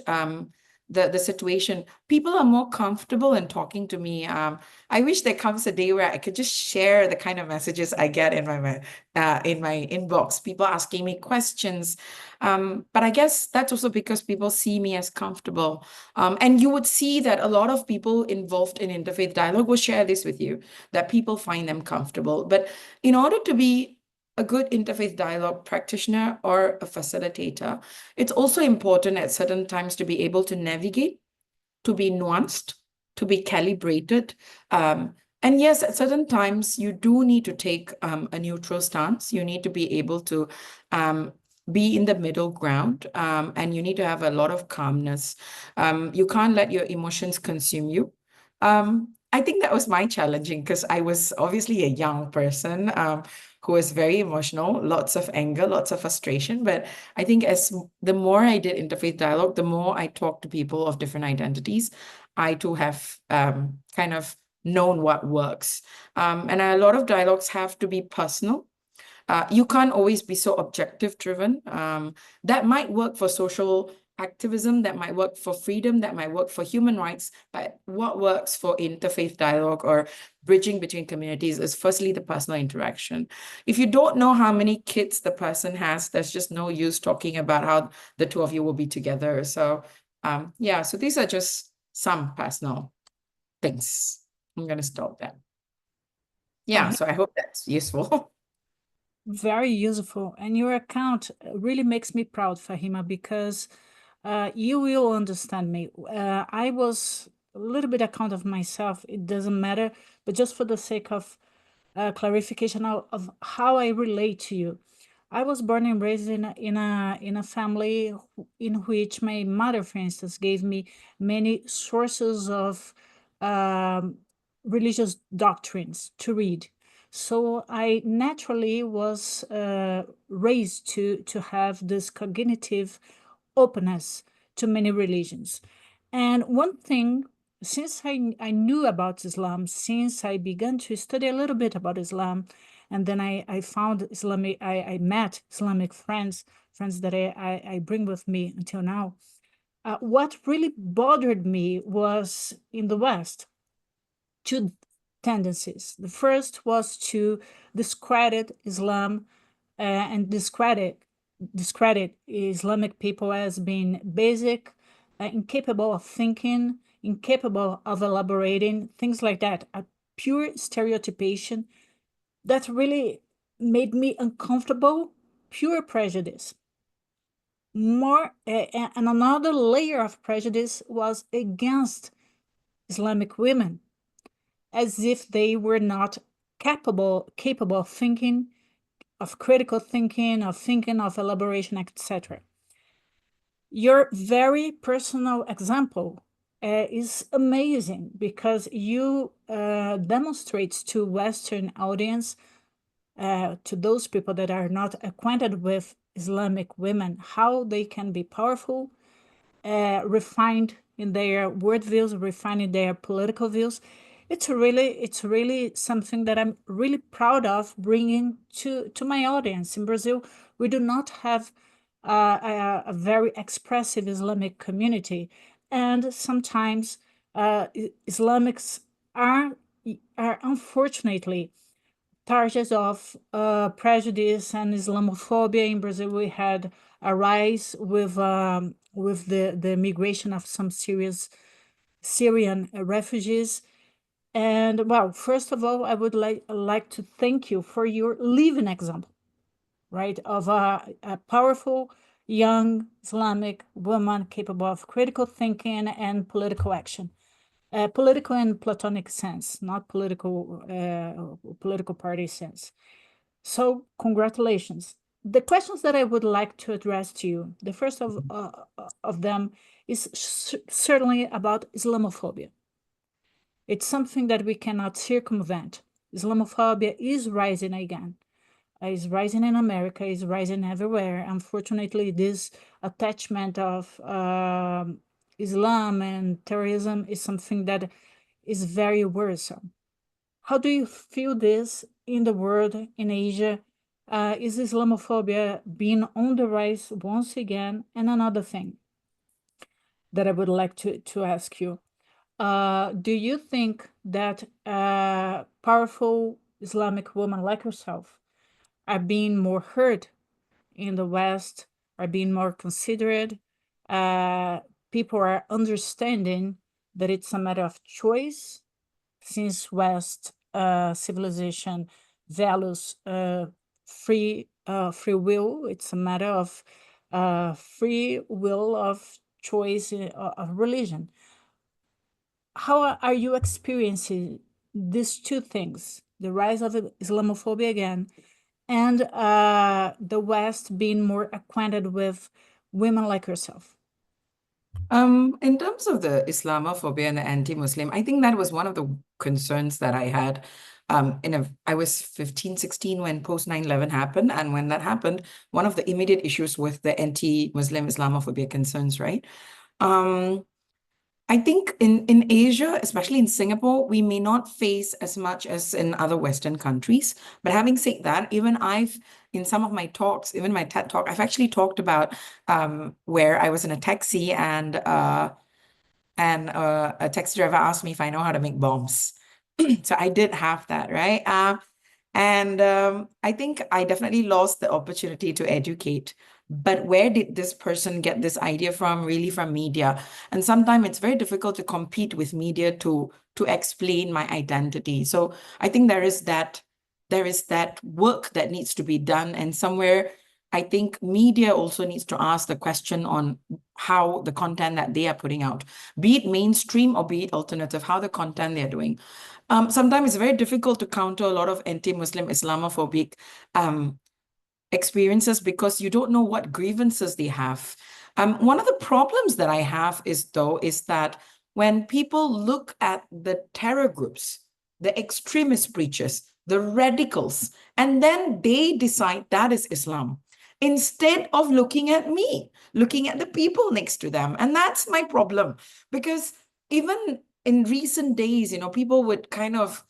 the situation. People are more comfortable in talking to me. I wish there comes a day where I could just share the kind of messages I get in my inbox, people asking me questions. But I guess that's also because people see me as comfortable. And you would see that a lot of people involved in interfaith dialogue will share this with you, that people find them comfortable. But in order to be a good interfaith dialogue practitioner or a facilitator, it's also important at certain times to be able to navigate, to be nuanced, to be calibrated. And yes, at certain times, you do need to take a neutral stance. You need to be able to be in the middle ground, and you need to have a lot of calmness. You can't let your emotions consume you. I think that was my challenging, because I was obviously a young person who was very emotional, lots of anger, lots of frustration. But I think as the more I did interfaith dialogue, the more I talked to people of different identities, I too have kind of known what works. And a lot of dialogues have to be personal. You can't always be so objective driven. That might work for social activism, that might work for freedom, that might work for human rights, but what works for interfaith dialogue or bridging between communities is firstly the personal interaction. If you don't know how many kids the person has, there's just no use talking about how the two of you will be together. So yeah, so these are just some personal things. I'm going to stop that. Yeah, so I hope that's useful.
Very useful. And your account really makes me proud, Fahima, because you will understand me. I was a little bit account of myself. It doesn't matter, but just for the sake of clarification of how I relate to you. I was born and raised in a family in which my mother, for instance, gave me many sources of religious doctrines to read. So I naturally was raised to have this cognitive openness to many religions. And one thing, since I knew about Islam, since I began to study a little bit about Islam, and then I found Islamic, I met Islamic friends that I bring with me until now. What really bothered me was in the West, two tendencies. The first was to discredit Islam and discredit Islamic people as being basic, incapable of thinking, incapable of elaborating, things like that. A pure stereotypation that really made me uncomfortable, pure prejudice. More, and another layer of prejudice was against Islamic women, as if they were not capable of thinking, of critical thinking, of elaboration, etc. Your very personal example is amazing because you demonstrate to Western audience, to those people that are not acquainted with Islamic women, how they can be powerful, refined in their word views, refined in their political views. It's really something that I'm really proud of bringing to my audience. In Brazil, we do not have a very expressive Islamic community, and sometimes Islamics are unfortunately targets of prejudice and Islamophobia. In Brazil, we had a rise with the migration of some Syrian refugees. And well, first of all, I would like to thank you for your living example, right, of a powerful young Islamic woman capable of critical thinking and political action. Political in Platonic sense, not political party sense. So congratulations. The questions that I would like to address to you, the first of them is certainly about Islamophobia. It's something that we cannot circumvent. Islamophobia is rising again. Is rising in America, is rising everywhere. Unfortunately, this attachment of Islam and terrorism is something that is very worrisome. How do you feel this in the world, in Asia? Is Islamophobia being on the rise once again? And another thing that I would like to ask you, do you think that powerful Islamic women like yourself are being more heard in the West, are being more considerate? People are understanding that it's a matter of choice, since West civilization values free will. It's a matter of free will of choice of religion. How are you experiencing these two things, the rise of Islamophobia again, and the West being more acquainted with women like yourself?
In terms of the Islamophobia and the anti-Muslim, I think that was one of the concerns that I had. I was 15, 16 when post 9/11 happened. And when that happened, one of the immediate issues with the anti-Muslim Islamophobia concerns, right? I think in Asia, especially in Singapore, we may not face as much as in other Western countries. But having said that, even in some of my talks, even my TED Talk, I've actually talked about where I was in a taxi and a taxi driver asked me if I know how to make bombs. So I did have that, right? I think I definitely lost the opportunity to educate. But where did this person get this idea from? Really from media. And sometimes it's very difficult to compete with media to explain my identity. So I think there is that work that needs to be done. And somewhere I think media also needs to ask the question on how the content that they are putting out, be it mainstream or be it alternative, how the content they're doing. Sometimes it's very difficult to counter a lot of anti-Muslim Islamophobic experiences because you don't know what grievances they have. One of the problems that I have is that when people look at the terror groups, the extremist preachers, the radicals, and then they decide that is Islam, instead of looking at me, looking at the people next to them. And that's my problem, because even in recent days, people would kind of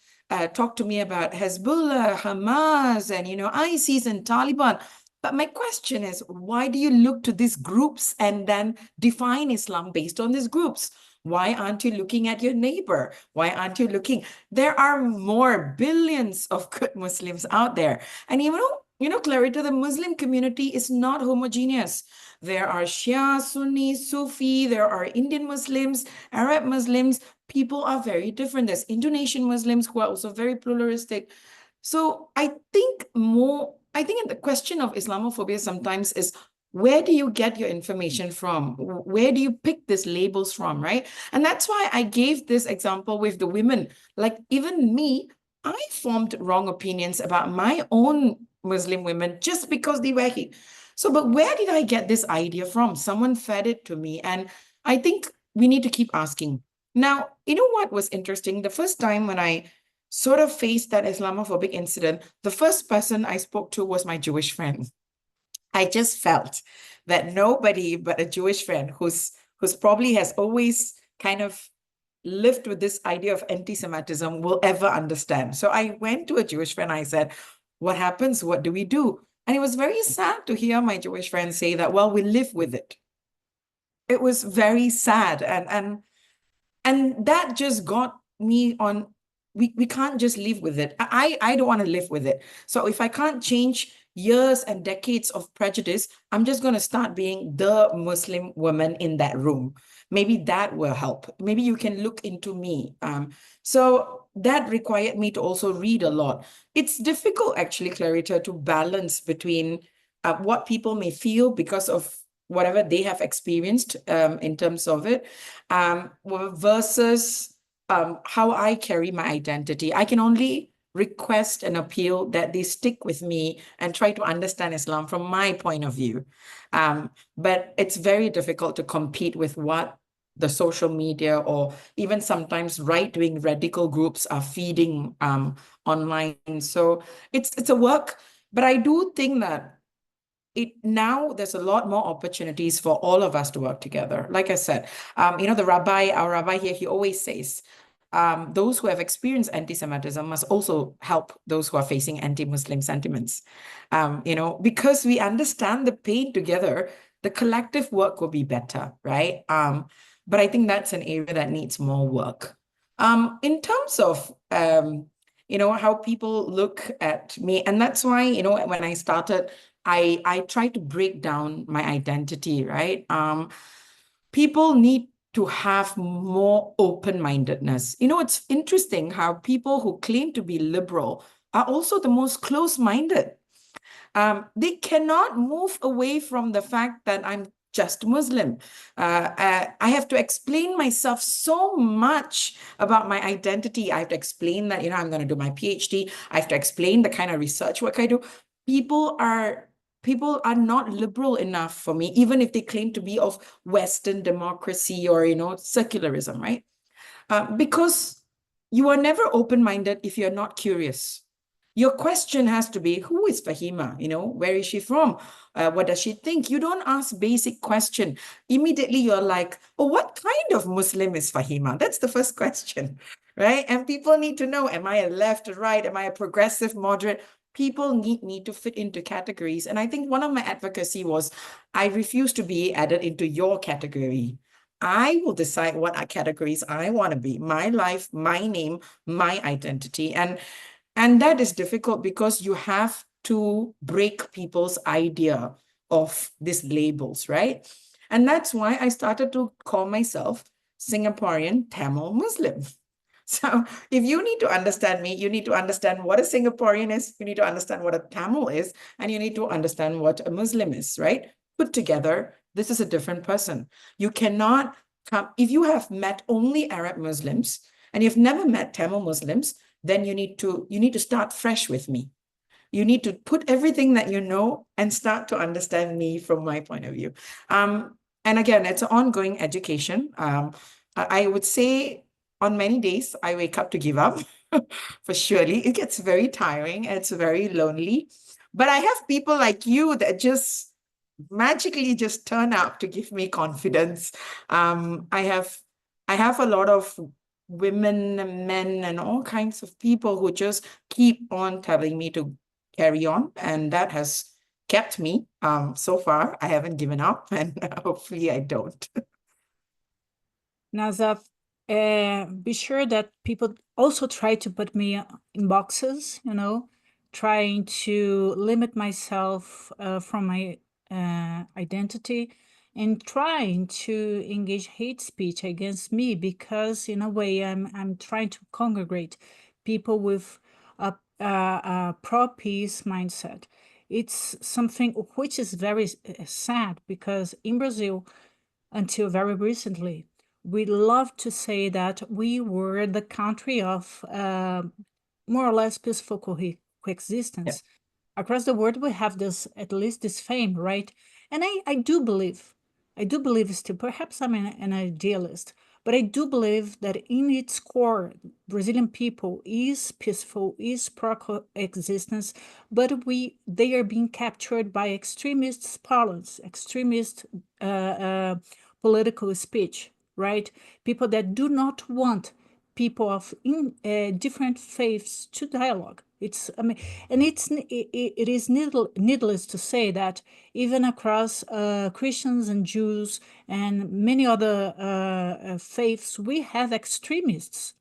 talk to me about Hezbollah, Hamas, and, ISIS and Taliban. But my question is, why do you look to these groups and then define Islam based on these groups? Why aren't you looking at your neighbor? Why aren't you looking? There are more billions of good Muslims out there. And Clarita, the Muslim community is not homogeneous. There are Shia, Sunni, Sufi, there are Indian Muslims, Arab Muslims. People are very different. There's Indonesian Muslims who are also very pluralistic. So I think the question of Islamophobia sometimes is, where do you get your information from? Where do you pick these labels from, right? And that's why I gave this example with the women. Like even me, I formed wrong opinions about my own Muslim women just because they were So, but where did I get this idea from? Someone fed it to me. And I think we need to keep asking. Now, you know what was interesting? The first time when I sort of faced that Islamophobic incident, the first person I spoke to was my Jewish friend. I just felt that nobody but a Jewish friend who's probably has always kind of lived with this idea of anti-Semitism will ever understand. So I went to a Jewish friend. I said, what happens? What do we do? And it was very sad to hear my Jewish friend say that, well, we live with it. It was very sad. And that just got me on, we can't just live with it. I don't want to live with it. So if I can't change years and decades of prejudice, I'm just going to start being the Muslim woman in that room. Maybe that will help. Maybe you can look into me. So that required me to also read a lot. It's difficult, actually, Clarita, to balance between what people may feel because of whatever they have experienced in terms of it, versus how I carry my identity. I can only request and appeal that they stick with me and try to understand Islam from my point of view. But it's very difficult to compete with what the social media or even sometimes right-wing radical groups are feeding online. So it's a work, but I do think that now there's a lot more opportunities for all of us to work together. Like I said, you know, our rabbi here, he always says, those who have experienced anti-Semitism must also help those who are facing anti-Muslim sentiments. You know, because we understand the pain together, the collective work will be better, right? But I think that's an area that needs more work. In terms of, you know, how people look at me, and that's why, you know, when I started, I tried to break down my identity, right? People need to have more open-mindedness. You know, it's interesting how people who claim to be liberal are also the most close-minded. They cannot move away from the fact that I'm just Muslim. I have to explain myself so much about my identity. I have to explain that, you know, I'm going to do my PhD. I have to explain the kind of research work I do. People are not liberal enough for me, even if they claim to be of Western democracy or, you know, secularism, right? Because you are never open-minded if you're not curious. Your question has to be, who is Fahima? You know, where is she from? What does she think? You don't ask basic question. Immediately you're like, oh, what kind of Muslim is Fahima? That's the first question, right? And people need to know, am I a left or right? Am I a progressive, moderate? People need me to fit into categories. And I think one of my advocacy was, I refuse to be added into your category. I will decide what categories I want to be. My life, my name, my identity. And that is difficult because you have to break people's idea of these labels, right? And that's why I started to call myself Singaporean Tamil Muslim. So if you need to understand me, you need to understand what a Singaporean is, you need to understand what a Tamil is, and you need to understand what a Muslim is, right? Put together, this is a different person. You cannot come, if you have met only Arab Muslims and you've never met Tamil Muslims, then you need to start fresh with me. You need to put everything that you know and start to understand me from my point of view. And again, it's an ongoing education. I would say on many days, I wake up to give up, for surely. It gets very tiring. It's very lonely. But I have people like you that just magically just turn up to give me confidence. I have a lot of women and men and all kinds of people who just keep on telling me to carry on. And that has kept me. So far, I haven't given up, and hopefully I don't.
Nazaf, be sure that people also try to put me in boxes, you know, trying to limit myself from my identity and trying to engage hate speech against me, because in a way I'm trying to congregate people with a pro-peace mindset. It's something which is very sad, because in Brazil, until very recently, we love to say that we were the country of more or less peaceful coexistence. across the world, we have this, at least this fame, right? And I do believe still, perhaps I'm an idealist, but I do believe that in its core, Brazilian people is peaceful, is pro-coexistence, but they are being captured by extremist parlance, extremist political speech, right? People that do not want people of different faiths to dialogue. It is needless to say that even across Christians and Jews and many other faiths, we have extremists.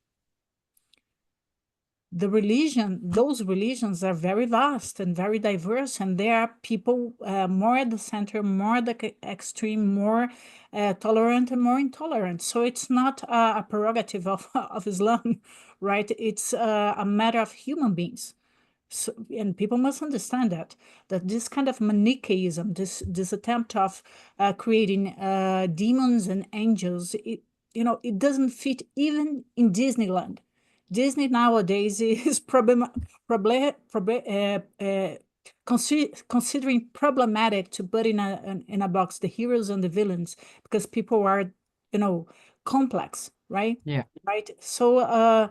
Those religions are very vast and very diverse, and there are people more at the center, more at the extreme, more tolerant and more intolerant. So it's not a prerogative of Islam, right? It's a matter of human beings. So, and people must understand that this kind of Manichaeism, this attempt of creating demons and angels, it doesn't fit even in Disneyland. Disney nowadays is considering problematic to put in a box the heroes and the villains, because people are, complex, right?
Yeah.
Right. So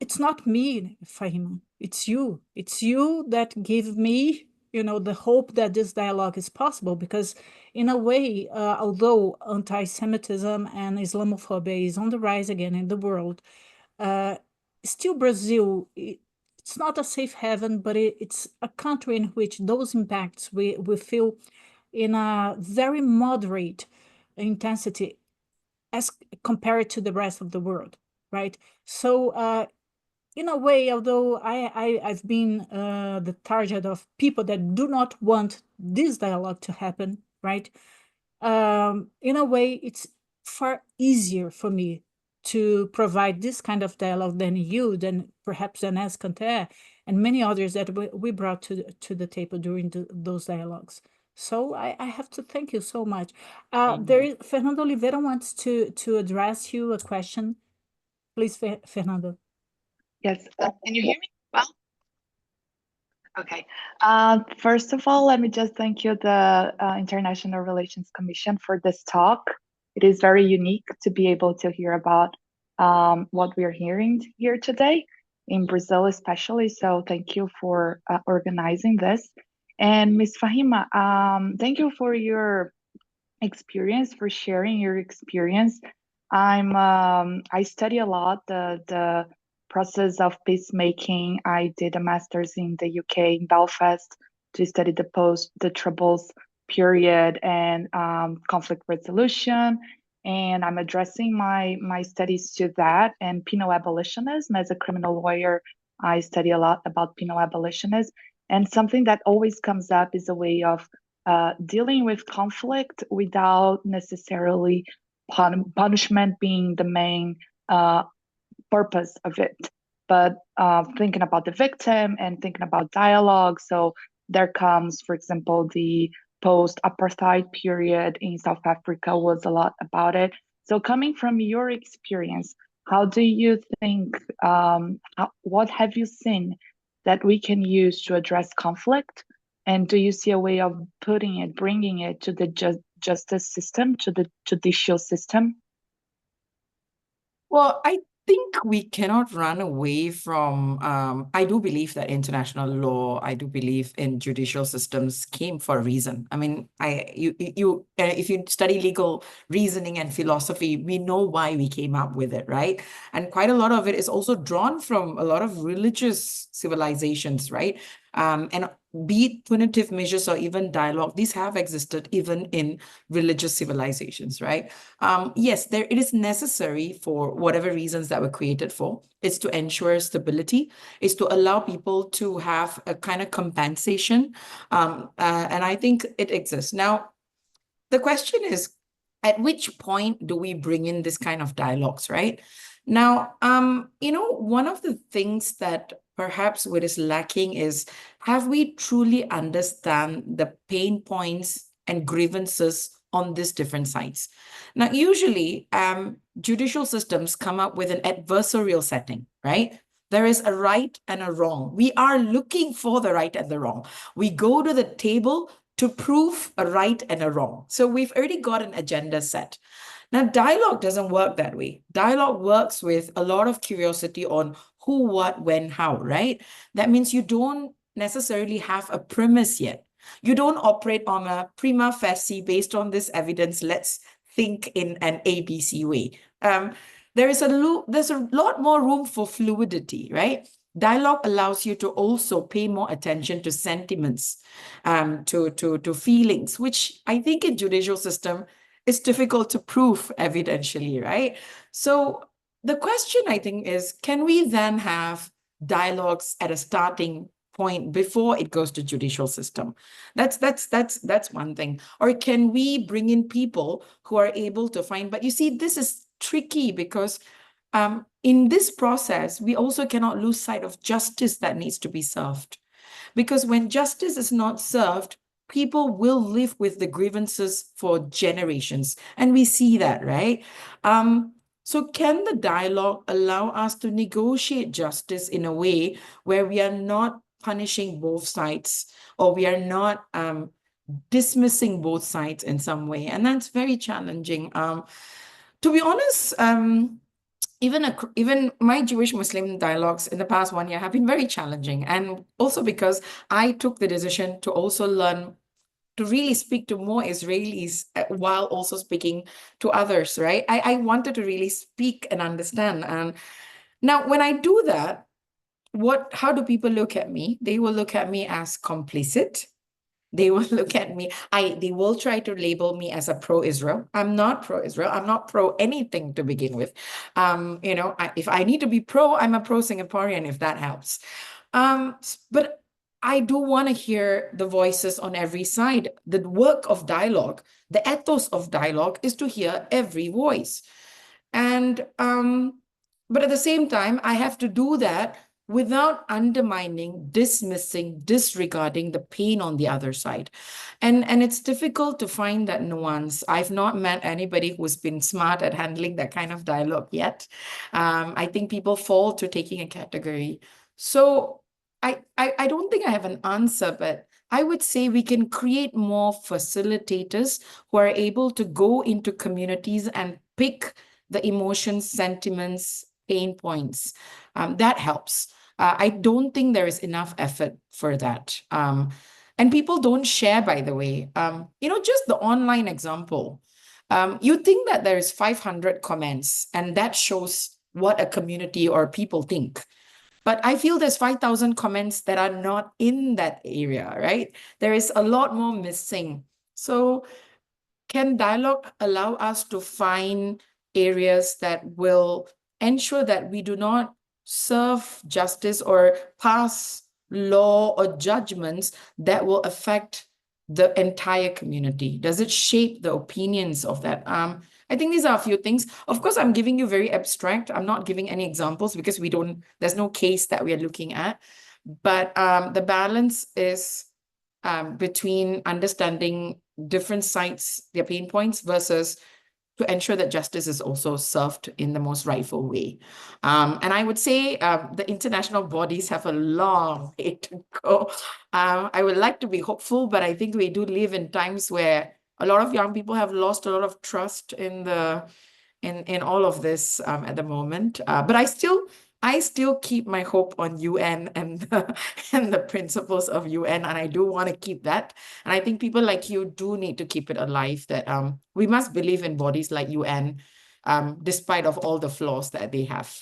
it's not me, Fahima. It's you. It's you that give me, the hope that this dialogue is possible, because in a way, although anti-Semitism and Islamophobia is on the rise again in the world, still Brazil, it's not a safe haven, but it's a country in which those impacts we feel in a very moderate intensity as compared to the rest of the world, right? So in a way, although I've been the target of people that do not want this dialogue to happen, right? In a way, it's far easier for me to provide this kind of dialogue than perhaps than Escanter and many others that we brought to the table during those dialogues. So I have to thank you so much. Fernando Oliveira wants to address you a question. Please, Fernando.
Yes, can you hear me well? Okay. First of all, let me just thank you, the International Relations Commission, for this talk. It is very unique to be able to hear about what we are hearing here today, in Brazil especially. So thank you for organizing this. And Ms. Fahima, thank you for your experience, for sharing your experience. I study a lot the process of peacemaking. I did a master's in the UK, in Belfast, to study the Troubles period and conflict resolution. And I'm addressing my studies to that and penal abolitionism. As a criminal lawyer, I study a lot about penal abolitionism. And something that always comes up is a way of dealing with conflict without necessarily punishment being the main purpose of it, but thinking about the victim and thinking about dialogue. So there comes, for example, the post-apartheid period in South Africa was a lot about it. So coming from your experience, how do you think, what have you seen that we can use to address conflict? And do you see a way of bringing it to the justice system, to the judicial system?
Well, I think we cannot run away from, I do believe that international law, I do believe in judicial systems came for a reason. I mean, if you study legal reasoning and philosophy, we know why we came up with it, right? And quite a lot of it is also drawn from a lot of religious civilizations, right? And be it punitive measures or even dialogue, these have existed even in religious civilizations, right? Yes, it is necessary for whatever reasons that were created for. It's to ensure stability. It's to allow people to have a kind of compensation. And I think it exists. Now, the question is, at which point do we bring in this kind of dialogues, right? Now, one of the things that perhaps what is lacking is, have we truly understand the pain points and grievances on these different sides? Now, usually, judicial systems come up with an adversarial setting, right? There is a right and a wrong. We are looking for the right and the wrong. We go to the table to prove a right and a wrong. So we've already got an agenda set. Now, dialogue doesn't work that way. Dialogue works with a lot of curiosity on who, what, when, how, right? That means you don't necessarily have a premise yet. You don't operate on a prima facie based on this evidence. Let's think in an ABC way. There's a lot more room for fluidity, right? Dialogue allows you to also pay more attention to sentiments, to feelings, which I think in judicial system is difficult to prove evidentially, right? So the question, I think, is, can we then have dialogues at a starting point before it goes to judicial system? That's one thing. Or can we bring in people who are able to find, but you see, this is tricky because in this process, we also cannot lose sight of justice that needs to be served. Because when justice is not served, people will live with the grievances for generations. And we see that, right? So can the dialogue allow us to negotiate justice in a way where we are not punishing both sides, or we are not dismissing both sides in some way? And that's very challenging. To be honest, even my Jewish-Muslim dialogues in the past 1 year have been very challenging. And also because I took the decision to also learn to really speak to more Israelis while also speaking to others, right? I wanted to really speak and understand. And now when I do that, how do people look at me? They will look at me as complicit. They will look at me, they will try to label me as a pro-Israel. I'm not pro-Israel. I'm not pro anything to begin with. You know, if I need to be pro, I'm a pro-Singaporean, if that helps. But I do want to hear the voices on every side. The work of dialogue, the ethos of dialogue, is to hear every voice. And but at the same time, I have to do that without undermining, dismissing, disregarding the pain on the other side. And it's difficult to find that nuance. I've not met anybody who's been smart at handling that kind of dialogue yet. I think people fall to taking a category. So I don't think I have an answer, but I would say we can create more facilitators who are able to go into communities and pick the emotions, sentiments, pain points. That helps. I don't think there is enough effort for that. And people don't share, by the way. You know, just the online example. You think that there is 500 comments, and that shows what a community or people think. But I feel there's 5,000 comments that are not in that area, right? There is a lot more missing. So can dialogue allow us to find areas that will ensure that we do not serve justice or pass law or judgments that will affect the entire community? Does it shape the opinions of that? I think these are a few things. Of course, I'm giving you very abstract. I'm not giving any examples because there's no case that we are looking at. But the balance is between understanding different sides, their pain points, versus to ensure that justice is also served in the most rightful way. And I would say the international bodies have a long way to go. I would like to be hopeful, but I think we do live in times where a lot of young people have lost a lot of trust in all of this at the moment. But I still keep my hope on UN and the principles of UN, and I do want to keep that. And I think people like you do need to keep it alive, that we must believe in bodies like UN, despite of all the flaws that they have.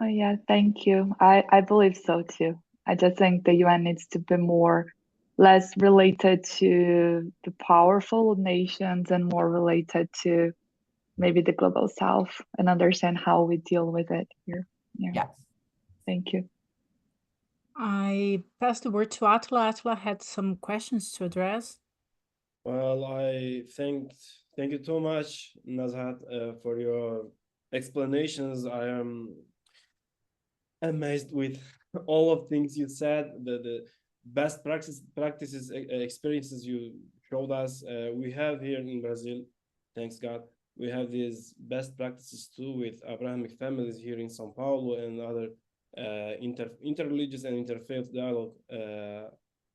Oh, yeah, thank you. I believe so too. I just think the UN needs to be less related to the powerful nations and more related to maybe the global south, and understand how we deal with it here.
Yeah.
Thank you.
I pass the word to Atla. Atla had some questions to address.
Well, I thank you so much, Nazhat, for your explanations. I am amazed with all of things you said, the best practices, experiences you showed us. We have here in Brazil, thanks God, we have these best practices too with Abrahamic families here in São Paulo and other interreligious and interfaith dialogue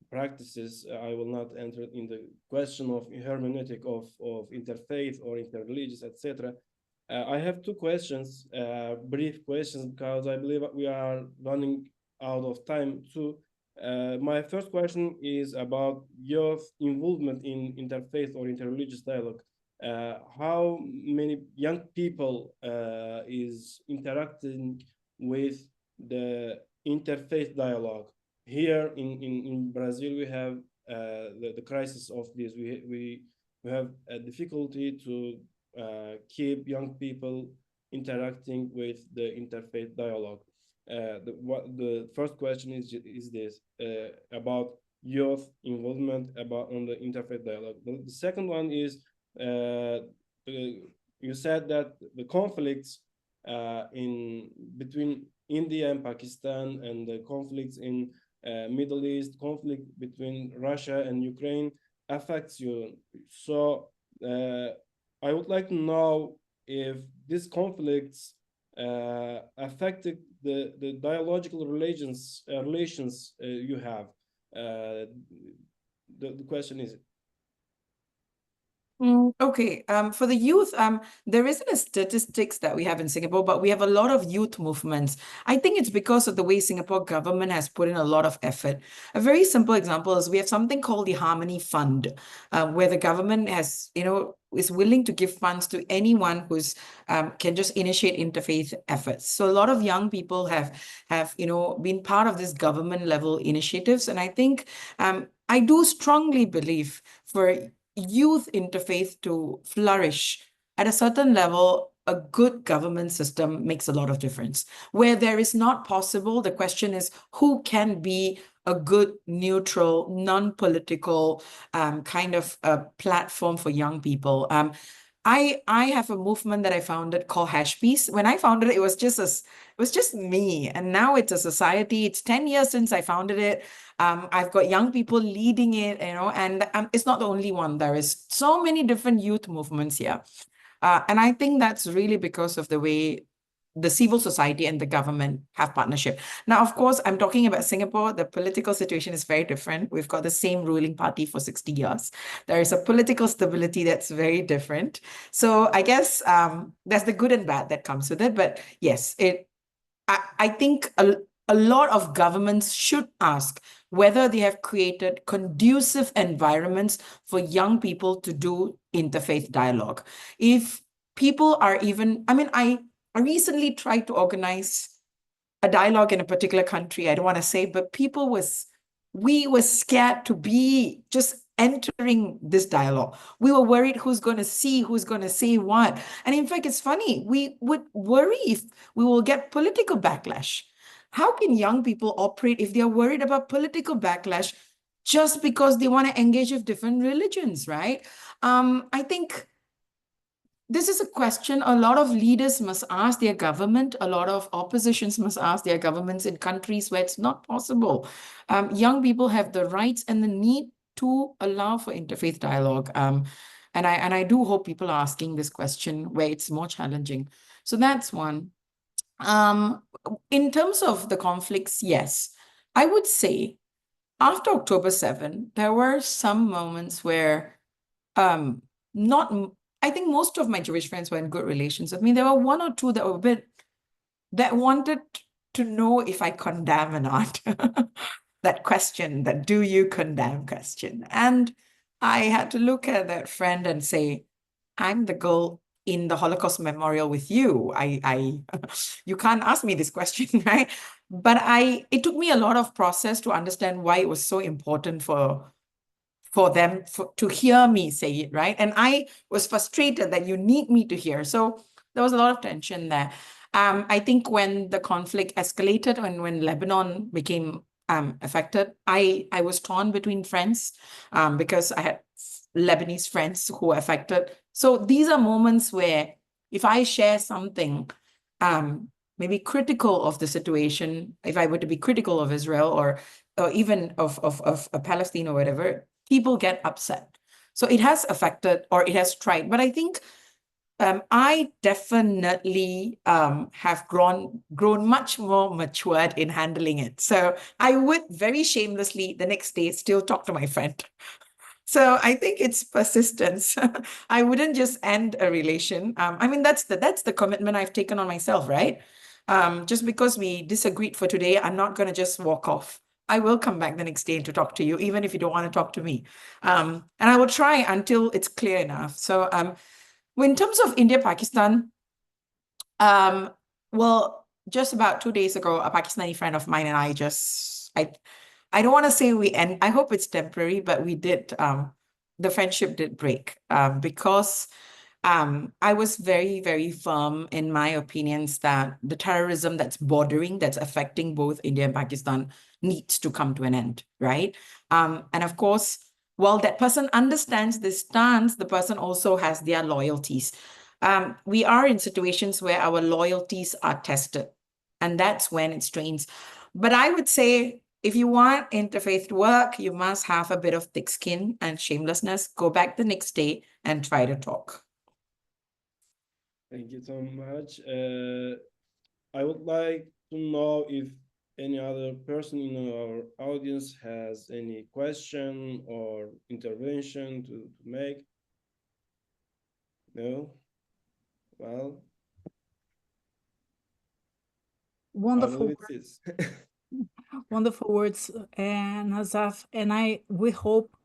practices. I will not enter in the question of hermeneutic of interfaith or interreligious, etc. I have two questions, brief questions, because I believe we are running out of time too. My first question is about youth involvement in interfaith or interreligious dialogue. How many young people is interacting with the interfaith dialogue? Here in Brazil, we have the crisis of this. We have a difficulty to keep young people interacting with the interfaith dialogue. The first question is this about youth involvement on the interfaith dialogue. The second one is you said that the conflicts between India and Pakistan and the conflicts in Middle East, conflict between Russia and Ukraine affects you. So I would like to know if these conflicts affected the dialogical relations you have. The question is.
Okay, for the youth, there isn't a statistics that we have in Singapore, but we have a lot of youth movements. I think it's because of the way Singapore government has put in a lot of effort. A very simple example is we have something called the Harmony Fund, where the government has, is willing to give funds to anyone who's can just initiate interfaith efforts. So a lot of young people have been part of this government level initiatives, and I think I do strongly believe for youth interfaith to flourish at a certain level, a good government system makes a lot of difference. Where there is not possible, the question is who can be a good, neutral, non-political kind of platform for young people. I have a movement that I founded called Hash Peace. When I founded it, it was just me, and now it's a society. It's 10 years since I founded it. I've got young people leading it, and it's not the only one. There is so many different youth movements here, and I think that's really because of the way the civil society and the government have partnership. Now, of course, I'm talking about Singapore. The political situation is very different. We've got the same ruling party for 60 years. There is a political stability that's very different. So I guess there's the good and bad that comes with it. But yes, I think a lot of governments should ask whether they have created conducive environments for young people to do interfaith dialogue. If people are even, I recently tried to organize a dialogue in a particular country. I don't want to say, but we were scared to be just entering this dialogue. We were worried who's going to say what. And in fact, it's funny, we would worry if we will get political backlash. How can young people operate if they're worried about political backlash just because they want to engage with different religions, right? I think this is a question a lot of leaders must ask their government. A lot of oppositions must ask their governments in countries where it's not possible. Young people have the rights and the need to allow for interfaith dialogue. And I do hope people are asking this question where it's more challenging. So that's one. In terms of the conflicts, yes, I would say after October 7, there were some moments where I think most of my Jewish friends were in good relations with me. There were one or two that were that wanted to know if I condemn or not. That question, that do you condemn question. And I had to look at that friend and say, I'm the girl in the Holocaust memorial with you. You can't ask me this question, right? But it took me a lot of process to understand why it was so important for them to hear me say it, right? And I was frustrated that you need me to hear. So there was a lot of tension there. I think when the conflict escalated and when Lebanon became affected, I was torn between friends because I had Lebanese friends who were affected. So these are moments where if I share something maybe critical of the situation, if I were to be critical of Israel or even of Palestine or whatever, people get upset. So it has affected or it has tried. But I think I definitely have grown much more matured in handling it. So I would very shamelessly the next day still talk to my friend. So I think it's persistence. I wouldn't just end a relation. I mean, that's the commitment I've taken on myself, right? Just because we disagreed for today, I'm not going to just walk off. I will come back the next day to talk to you, even if you don't want to talk to me. And I will try until it's clear enough. So in terms of India, Pakistan, well, just about 2 days ago, a Pakistani friend of mine and I don't want to say we end, I hope it's temporary, but we did, the friendship did break because I was very, very firm in my opinions that the terrorism that's affecting both India and Pakistan needs to come to an end, right? And of course, while that person understands this stance, the person also has their loyalties. We are in situations where our loyalties are tested, and that's when it strains. But I would say, if you want interfaith to work, you must have a bit of thick skin and shamelessness. Go back the next day and try to talk.
Thank you so much. I would like to know if any other person in our audience has any question or intervention to make. No? Well, I
Wonderful
believe it is.
wonderful words, Nazaf, and we hope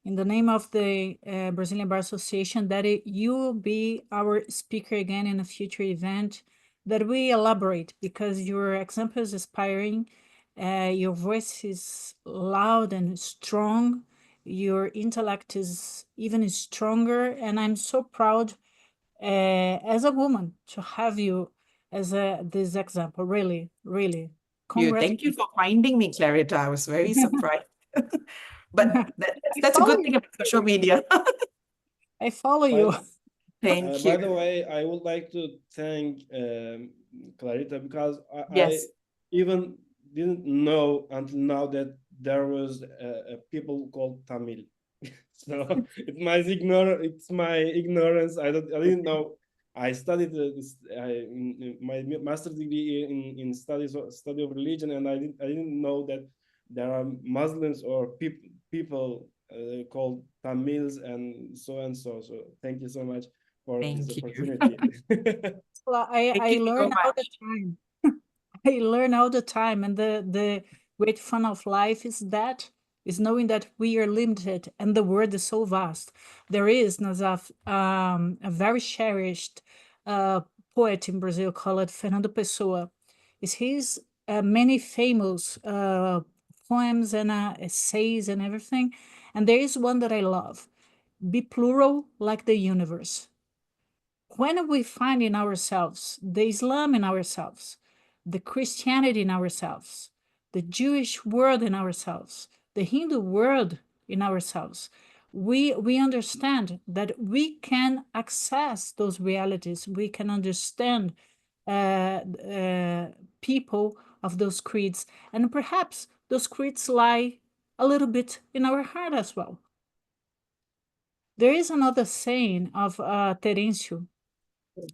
in the name of the Brazilian Bar Association that you will be our speaker again in a future event, that we elaborate, because your example is inspiring, your voice is loud and strong, your intellect is even stronger, and I'm so proud as a woman to have you as this example. Really, really.
Thank you for finding me, Clarita. I was very surprised. But that's a
follow
good thing about social media.
I follow you.
Thank
By
you.
the way, I would like to thank Clarita, because I
Yes.
even didn't know until now that there was a people called Tamil. So it's my ignorance. I didn't know. I studied my master's degree in study of religion, and I didn't know that there are Muslims or people called Tamils and so. So thank you so much for this
Thank you.
opportunity.
Well,
Thank
I
you so
learn all the
much.
time. I learn all the time, and the great fun of life is knowing that we are limited and the world is so vast. There is, Nazaf, a very cherished poet in Brazil called Fernando Pessoa. Is his many famous poems and essays and everything, and there is one that I love: "Be plural like the universe." When we find in ourselves the Islam in ourselves, the Christianity in ourselves, the Jewish world in ourselves, the Hindu world in ourselves, we understand that we can access those realities. We can understand people of those creeds, and perhaps those creeds lie a little bit in our heart as well. There is another saying of Terêncio,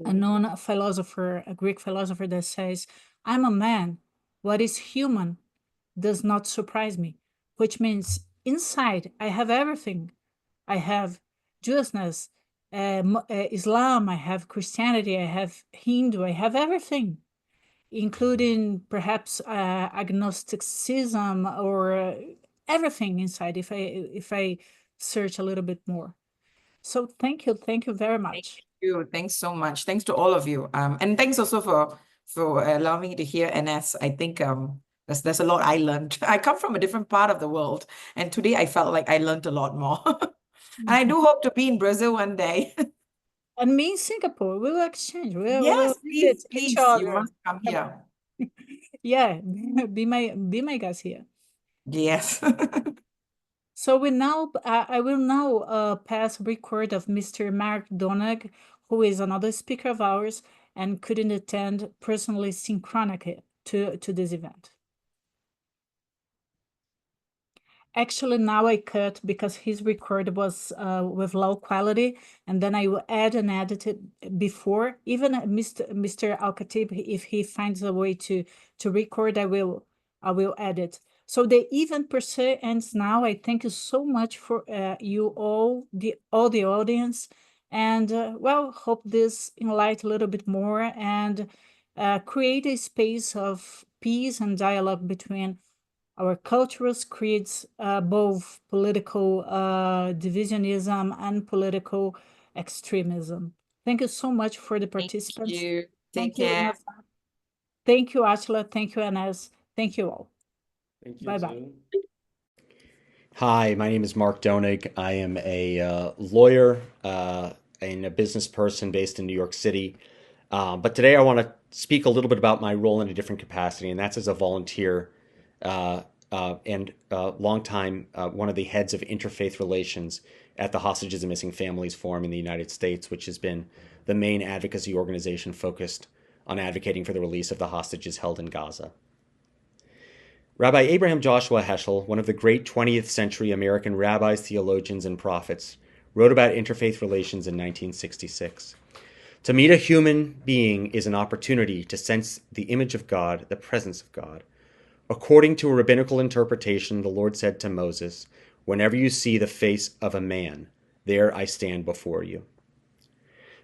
a known philosopher, a Greek philosopher, that says, "I'm a man. What is human does not surprise me," which means inside I have everything. I have Jewishness, Islam, I have Christianity, I have Hindu, I have everything, including perhaps agnosticism or everything inside if I search a little bit more. So thank you very much.
Thanks so much. Thanks to all of you. And thanks also for allowing me to hear NS. I think there's a lot I learned. I come from a different part of the world, and today I felt like I learned a lot more. And I do hope to be in Brazil one day.
And me in Singapore, we will exchange. We'll
Yes,
visit
please,
each other.
you must come here.
Yeah, be my guest here.
Yes.
So I will now pass record of Mr. Mark Donag, who is another speaker of ours and couldn't attend personally synchronically to this event. Actually, now I cut because his record was with low quality, and then I will add and edit it before. Even Mr. Alkhatib, if he finds a way to record, I will edit. So the event per se ends now. I thank you so much for you all the audience, and well, hope this enlighten a little bit more and create a space of peace and dialogue between our cultures, creates both political divisionism and political extremism. Thank you so much for the participants.
Thank you. Take
Thank you,
care.
Rafa. Thank you, Atila. Thank you, Enes. Thank you all.
Thank you
Bye-bye.
too.
Hi, my name is Mark Donig. I am a lawyer and a business person based in New York City. But today I want to speak a little bit about my role in a different capacity, and that's as a volunteer and longtime one of the heads of interfaith relations at the Hostages and Missing Families Forum in the United States, which has been the main advocacy organization focused on advocating for the release of the hostages held in Gaza. Rabbi Abraham Joshua Heschel, one of the great 20th century American rabbis, theologians, and prophets, wrote about interfaith relations in 1966. To meet a human being is an opportunity to sense the image of God, the presence of God. According to a rabbinical interpretation, the Lord said to Moses, "Whenever you see the face of a man, there I stand before you."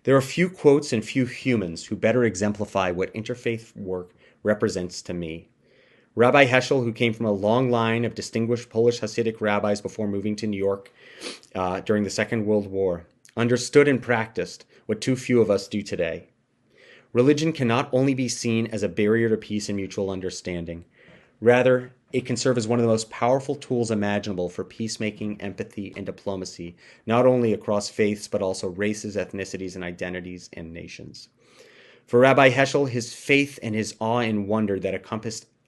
There are few quotes and few humans who better exemplify what interfaith work represents to me. Rabbi Heschel, who came from a long line of distinguished Polish Hasidic rabbis before moving to New York during the Second World War, understood and practiced what too few of us do today. Religion cannot only be seen as a barrier to peace and mutual understanding. Rather, it can serve as one of the most powerful tools imaginable for peacemaking, empathy, and diplomacy, not only across faiths, but also races, ethnicities, and identities and nations. For Rabbi Heschel, his faith and his awe and wonder that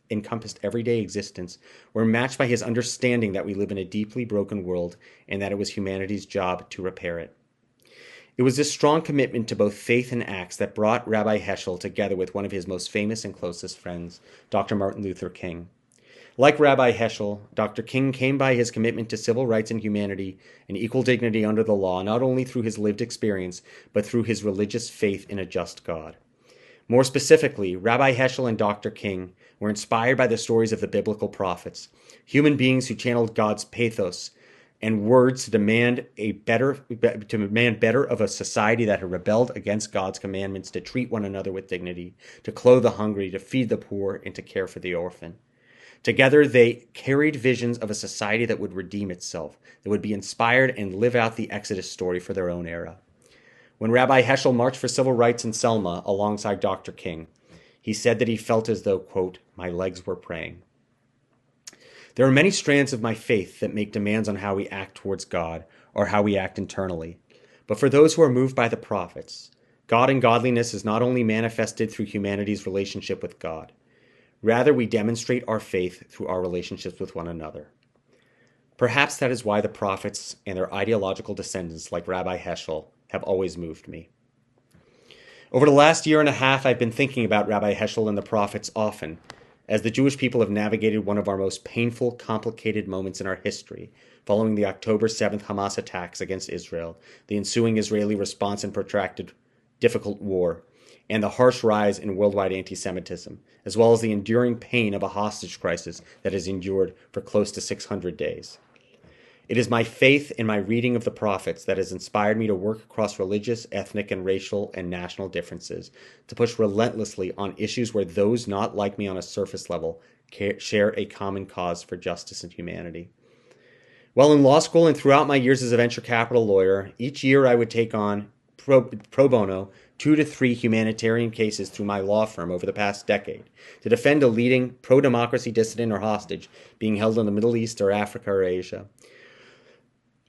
encompassed everyday existence were matched by his understanding that we live in a deeply broken world and that it was humanity's job to repair it. It was this strong commitment to both faith and acts that brought Rabbi Heschel together with one of his most famous and closest friends, Dr. Martin Luther King. Like Rabbi Heschel, Dr. King came by his commitment to civil rights and humanity and equal dignity under the law, not only through his lived experience, but through his religious faith in a just God. More specifically, Rabbi Heschel and Dr. King were inspired by the stories of the biblical prophets, human beings who channeled God's pathos and words to demand better of a society that had rebelled against God's commandments to treat one another with dignity, to clothe the hungry, to feed the poor, and to care for the orphan. Together, they carried visions of a society that would redeem itself, that would be inspired and live out the Exodus story for their own era. When Rabbi Heschel marched for civil rights in Selma alongside Dr. King, he said that he felt as though, quote, "my legs were praying." There are many strands of my faith that make demands on how we act towards God or how we act internally. But for those who are moved by the prophets, God and godliness is not only manifested through humanity's relationship with God. Rather, we demonstrate our faith through our relationships with one another. Perhaps that is why the prophets and their ideological descendants like Rabbi Heschel have always moved me. Over the last year and a half, I've been thinking about Rabbi Heschel and the prophets often, as the Jewish people have navigated one of our most painful, complicated moments in our history, following the October 7th Hamas attacks against Israel, the ensuing Israeli response and protracted, difficult war, and the harsh rise in worldwide anti-Semitism, as well as the enduring pain of a hostage crisis that has endured for close to 600 days. It is my faith in my reading of the prophets that has inspired me to work across religious, ethnic, and racial and national differences, to push relentlessly on issues where those not like me on a surface level share a common cause for justice and humanity. While in law school and throughout my years as a venture capital lawyer, each year I would take on pro bono 2 to 3 humanitarian cases through my law firm over the past decade to defend a leading pro-democracy dissident or hostage being held in the Middle East or Africa or Asia.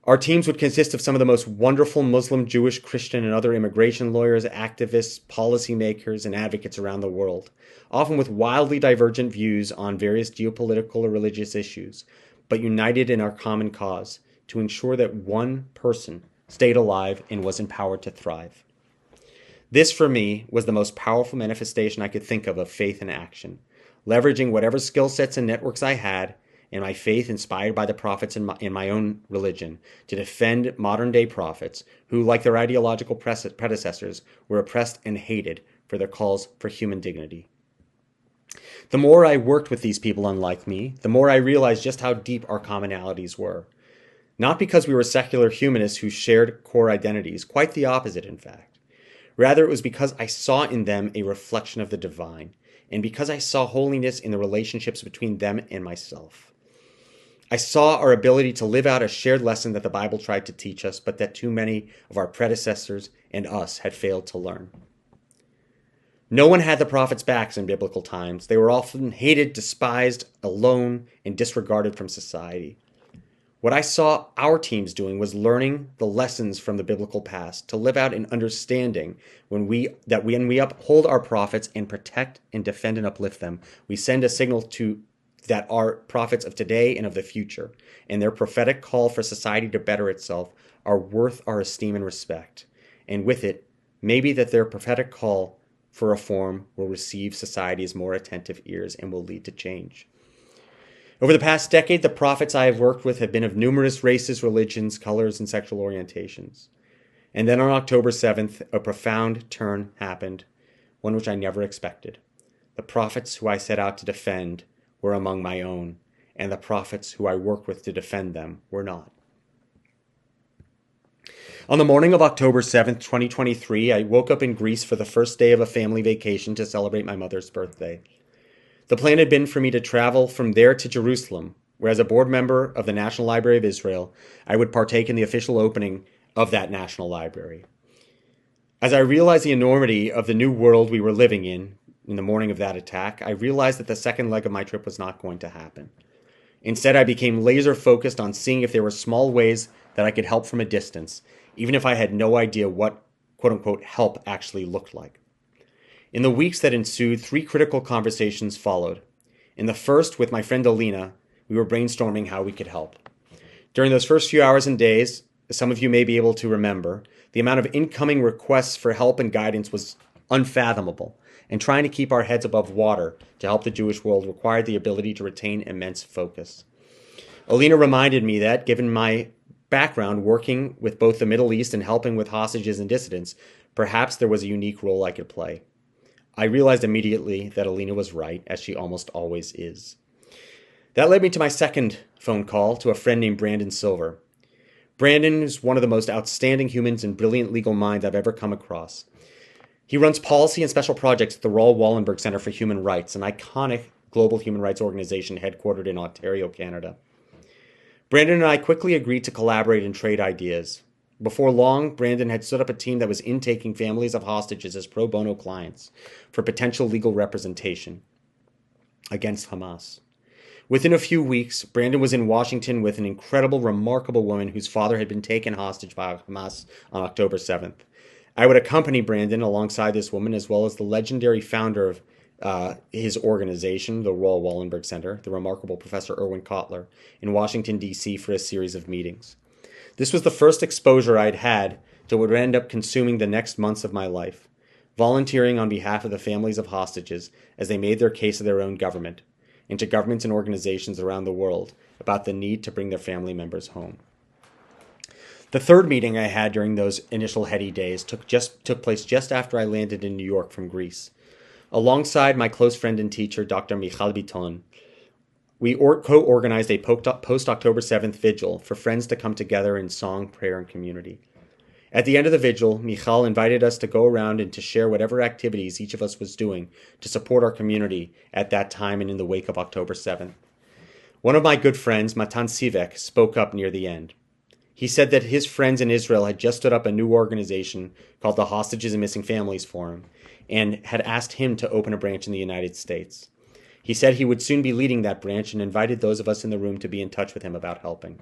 Our teams would consist of some of the most wonderful Muslim, Jewish, Christian, and other immigration lawyers, activists, policymakers, and advocates around the world, often with wildly divergent views on various geopolitical or religious issues, but united in our common cause to ensure that one person stayed alive and was empowered to thrive. This, for me, was the most powerful manifestation I could think of faith in action, leveraging whatever skill sets and networks I had and my faith inspired by the prophets in my own religion to defend modern-day prophets who, like their ideological predecessors, were oppressed and hated for their calls for human dignity. The more I worked with these people unlike me, the more I realized just how deep our commonalities were. Not because we were secular humanists who shared core identities, quite the opposite, in fact. Rather, it was because I saw in them a reflection of the divine, and because I saw holiness in the relationships between them and myself. I saw our ability to live out a shared lesson that the Bible tried to teach us, but that too many of our predecessors and us had failed to learn. No one had the prophets' backs in biblical times. They were often hated, despised, alone, and disregarded from society. What I saw our teams doing was learning the lessons from the biblical past to live out an understanding when we uphold our prophets and protect and defend and uplift them, we send a signal to that our prophets of today and of the future and their prophetic call for society to better itself are worth our esteem and respect. And with it, maybe that their prophetic call for reform will receive society's more attentive ears and will lead to change. Over the past decade, the prophets I have worked with have been of numerous races, religions, colors, and sexual orientations. And then on October 7th, a profound turn happened, one which I never expected. The prophets who I set out to defend were among my own, and the prophets who I worked with to defend them were not. On the morning of October 7th, 2023, I woke up in Greece for the first day of a family vacation to celebrate my mother's birthday. The plan had been for me to travel from there to Jerusalem, where as a board member of the National Library of Israel, I would partake in the official opening of that National Library. As I realized the enormity of the new world we were living in the morning of that attack, I realized that the second leg of my trip was not going to happen. Instead, I became laser focused on seeing if there were small ways that I could help from a distance, even if I had no idea what quote-unquote help actually looked like. In the weeks that ensued, 3 critical conversations followed. In the first, with my friend Alina, we were brainstorming how we could help. During those first few hours and days, as some of you may be able to remember, the amount of incoming requests for help and guidance was unfathomable, and trying to keep our heads above water to help the Jewish world required the ability to retain immense focus. Alina reminded me that, given my background working with both the Middle East and helping with hostages and dissidents, perhaps there was a unique role I could play. I realized immediately that Alina was right, as she almost always is. That led me to my second phone call to a friend named Brandon Silver. Brandon is one of the most outstanding humans and brilliant legal minds I've ever come across. He runs policy and special projects at the Raoul Wallenberg Center for Human Rights, an iconic global human rights organization headquartered in Ontario, Canada. Brandon and I quickly agreed to collaborate and trade ideas. Before long, Brandon had stood up a team that was intaking families of hostages as pro bono clients for potential legal representation against Hamas. Within a few weeks, Brandon was in Washington with an incredible, remarkable woman whose father had been taken hostage by Hamas on October 7th. I would accompany Brandon alongside this woman, as well as the legendary founder of his organization, the Raoul Wallenberg Center, the remarkable Professor Erwin Kotler, in Washington, D.C. for a series of meetings. This was the first exposure I'd had to what would end up consuming the next months of my life, volunteering on behalf of the families of hostages as they made their case to their own government, and to governments and organizations around the world about the need to bring their family members home. The third meeting I had during those initial heady days took place just after I landed in New York from Greece. Alongside my close friend and teacher, Dr. Michal Biton, we co-organized a post-October 7th vigil for friends to come together in song, prayer, and community. At the end of the vigil, Michal invited us to go around and to share whatever activities each of us was doing to support our community at that time and in the wake of October 7th. One of my good friends, Matan Sivek, spoke up near the end. He said that his friends in Israel had just stood up a new organization called the Hostages and Missing Families Forum and had asked him to open a branch in the United States. He said he would soon be leading that branch and invited those of us in the room to be in touch with him about helping.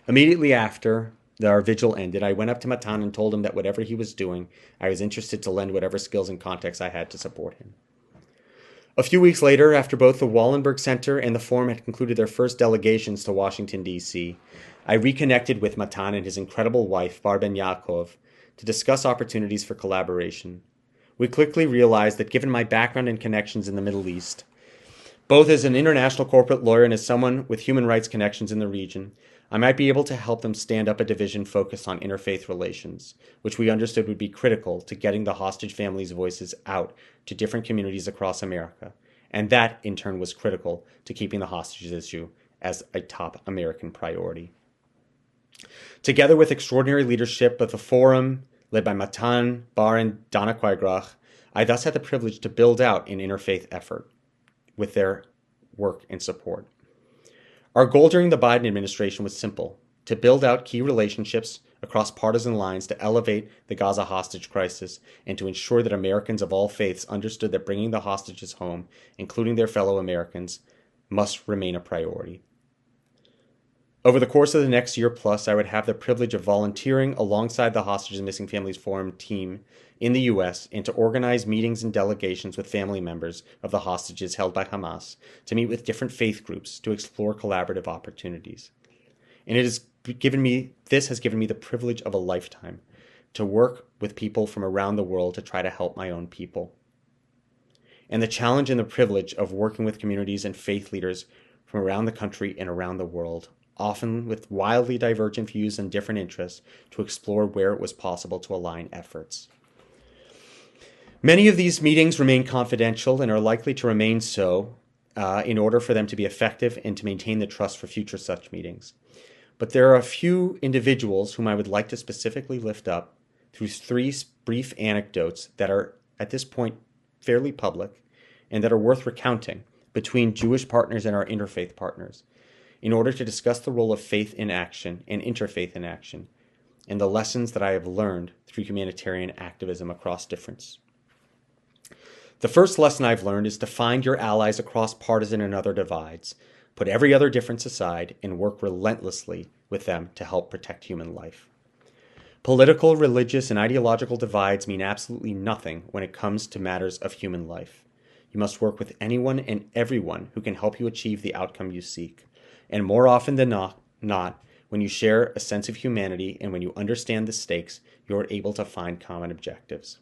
Immediately after our vigil ended, I went up to Matan and told him that whatever he was doing, I was interested to lend whatever skills and contacts I had to support him. A few weeks later, after both the Wallenberg Center and the Forum had concluded their first delegations to Washington, D.C., I reconnected with Matan and his incredible wife, Bar Ben Yaakov, to discuss opportunities for collaboration. We quickly realized that given my background and connections in the Middle East, Both as an international corporate lawyer and as someone with human rights connections in the region, I might be able to help them stand up a division focused on interfaith relations, which we understood would be critical to getting the hostage families' voices out to different communities across America. And that, in turn, was critical to keeping the hostages issue as a top American priority. Together with extraordinary leadership of the forum, led by Matan, Bar, and Donna Quaigrach, I thus had the privilege to build out an interfaith effort with their work and support. Our goal during the Biden administration was simple: to build out key relationships across partisan lines to elevate the Gaza hostage crisis and to ensure that Americans of all faiths understood that bringing the hostages home, including their fellow Americans, must remain a priority. Over the course of the next year plus, I would have the privilege of volunteering alongside the Hostages and Missing Families Forum team in the U.S. and to organize meetings and delegations with family members of the hostages held by Hamas to meet with different faith groups to explore collaborative opportunities. And this has given me the privilege of a lifetime to work with people from around the world to try to help my own people. And the challenge and the privilege of working with communities and faith leaders from around the country and around the world, often with wildly divergent views and different interests, to explore where it was possible to align efforts. Many of these meetings remain confidential and are likely to remain so in order for them to be effective and to maintain the trust for future such meetings. But there are a few individuals whom I would like to specifically lift up through three brief anecdotes that are, at this point, fairly public and that are worth recounting between Jewish partners and our interfaith partners, in order to discuss the role of faith in action and interfaith in action, and the lessons that I have learned through humanitarian activism across difference. The first lesson I've learned is to find your allies across partisan and other divides, put every other difference aside, and work relentlessly with them to help protect human life. Political, religious, and ideological divides mean absolutely nothing when it comes to matters of human life. You must work with anyone and everyone who can help you achieve the outcome you seek. And more often than not, when you share a sense of humanity and when you understand the stakes, you're able to find common objectives.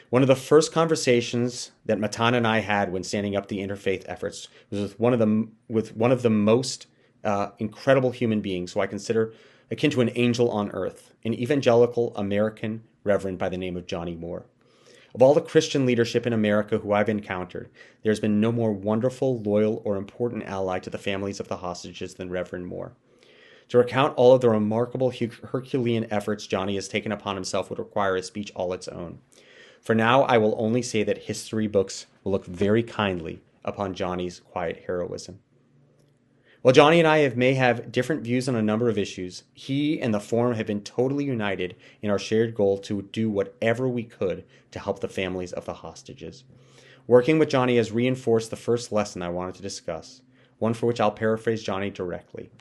One of the first conversations that Matan and I had when standing up the interfaith efforts was with one of the most incredible human beings who I consider akin to an angel on earth, an evangelical American reverend by the name of Johnny Moore. Of all the Christian leadership in America who I've encountered, there's been no more wonderful, loyal, or important ally to the families of the hostages than Reverend Moore. To recount all of the remarkable Herculean efforts Johnny has taken upon himself would require a speech all its own. For now, I will only say that history books will look very kindly upon Johnny's quiet heroism. While Johnny and I may have different views on a number of issues, he and the forum have been totally united in our shared goal to do whatever we could to help the families of the hostages. Working with Johnny has reinforced the first lesson I wanted to discuss, one for which I'll paraphrase Johnny directly.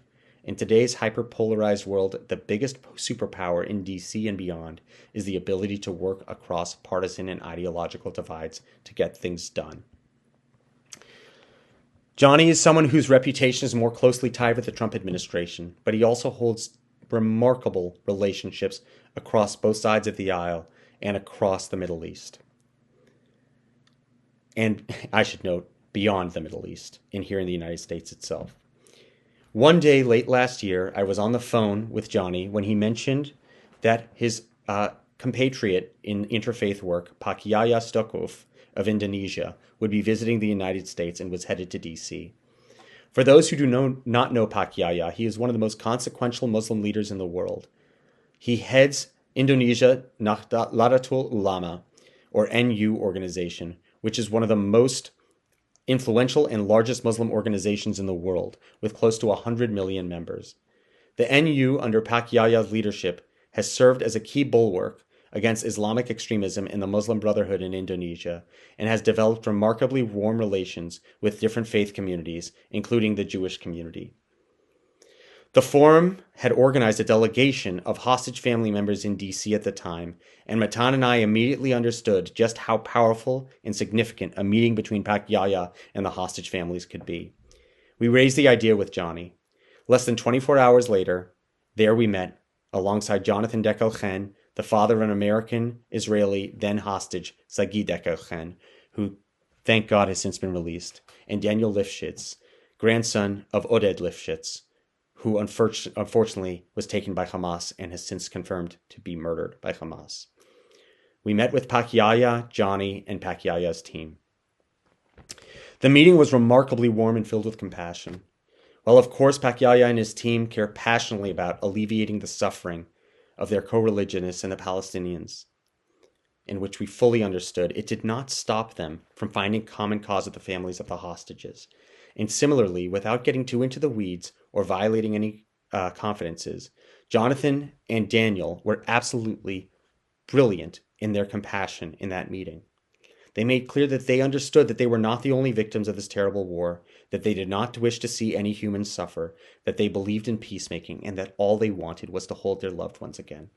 In today's hyper-polarized world, the biggest superpower in DC and beyond is the ability to work across partisan and ideological divides to get things done. Johnny is someone whose reputation is more closely tied with the Trump administration, but he also holds remarkable relationships across both sides of the aisle and across the Middle East. And I should note, beyond the Middle East, and here in the United States itself. One day late last year, I was on the phone with Johnny when he mentioned that his compatriot in interfaith work, Pak Yahya Stokov of Indonesia, would be visiting the United States and was headed to D.C. For those who do not know Pak Yahya, he is one of the most consequential Muslim leaders in the world. He heads Indonesia Nahdlatul Ulama, or NU organization, which is one of the most influential and largest Muslim organizations in the world, with close to 100 million members. The NU, under Pak Yahya's leadership, has served as a key bulwark against Islamic extremism in the Muslim Brotherhood in Indonesia, and has developed remarkably warm relations with different faith communities, including the Jewish community. The forum had organized a delegation of hostage family members in DC at the time, and Matan and I immediately understood just how powerful and significant a meeting between Pak Yahya and the hostage families could be. We raised the idea with Johnny. Less than 24 hours later, there we met, alongside Jonathan Dekel-Chen, the father of an American-Israeli then hostage, Sagi Dekel-Chen, who, thank God, has since been released, and Daniel Lifshitz, grandson of Oded Lifshitz, who unfortunately was taken by Hamas and has since confirmed to be murdered by Hamas. We met with Pakyaya, Johnny, and Pakyaya's team. The meeting was remarkably warm and filled with compassion. While of course Pakyaya and his team care passionately about alleviating the suffering of their co-religionists and the Palestinians, in which we fully understood, it did not stop them from finding common cause with the families of the hostages. And similarly, without getting too into the weeds or violating any confidences, Jonathan and Daniel were absolutely brilliant in their compassion in that meeting. They made clear that they understood that they were not the only victims of this terrible war, that they did not wish to see any humans suffer, that they believed in peacemaking, and that all they wanted was to hold their loved ones again.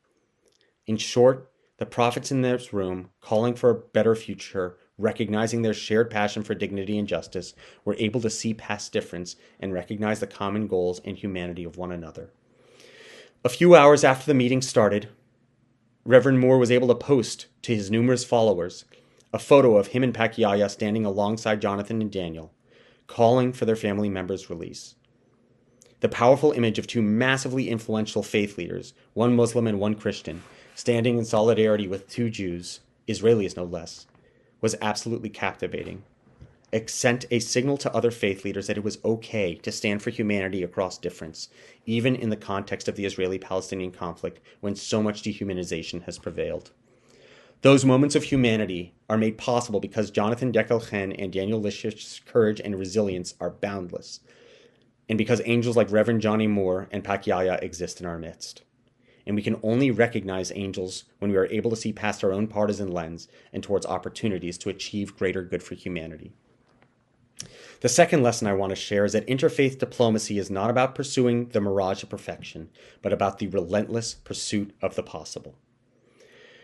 In short, the prophets in this room, calling for a better future, recognizing their shared passion for dignity and justice, were able to see past difference and recognize the common goals and humanity of one another. A few hours after the meeting started, Reverend Moore was able to post to his numerous followers a photo of him and Pakyaya standing alongside Jonathan and Daniel, calling for their family members' release. The powerful image of two massively influential faith leaders, one Muslim and one Christian, standing in solidarity with two Jews, Israelis no less, was absolutely captivating. It sent a signal to other faith leaders that it was okay to stand for humanity across difference, even in the context of the Israeli-Palestinian conflict when so much dehumanization has prevailed. Those moments of humanity are made possible because Jonathan Dekelchen and Daniel Lifshitz's courage and resilience are boundless, and because angels like Reverend Johnny Moore and Pakyaya exist in our midst. And we can only recognize angels when we are able to see past our own partisan lens and towards opportunities to achieve greater good for humanity. The second lesson I want to share is that interfaith diplomacy is not about pursuing the mirage of perfection, but about the relentless pursuit of the possible.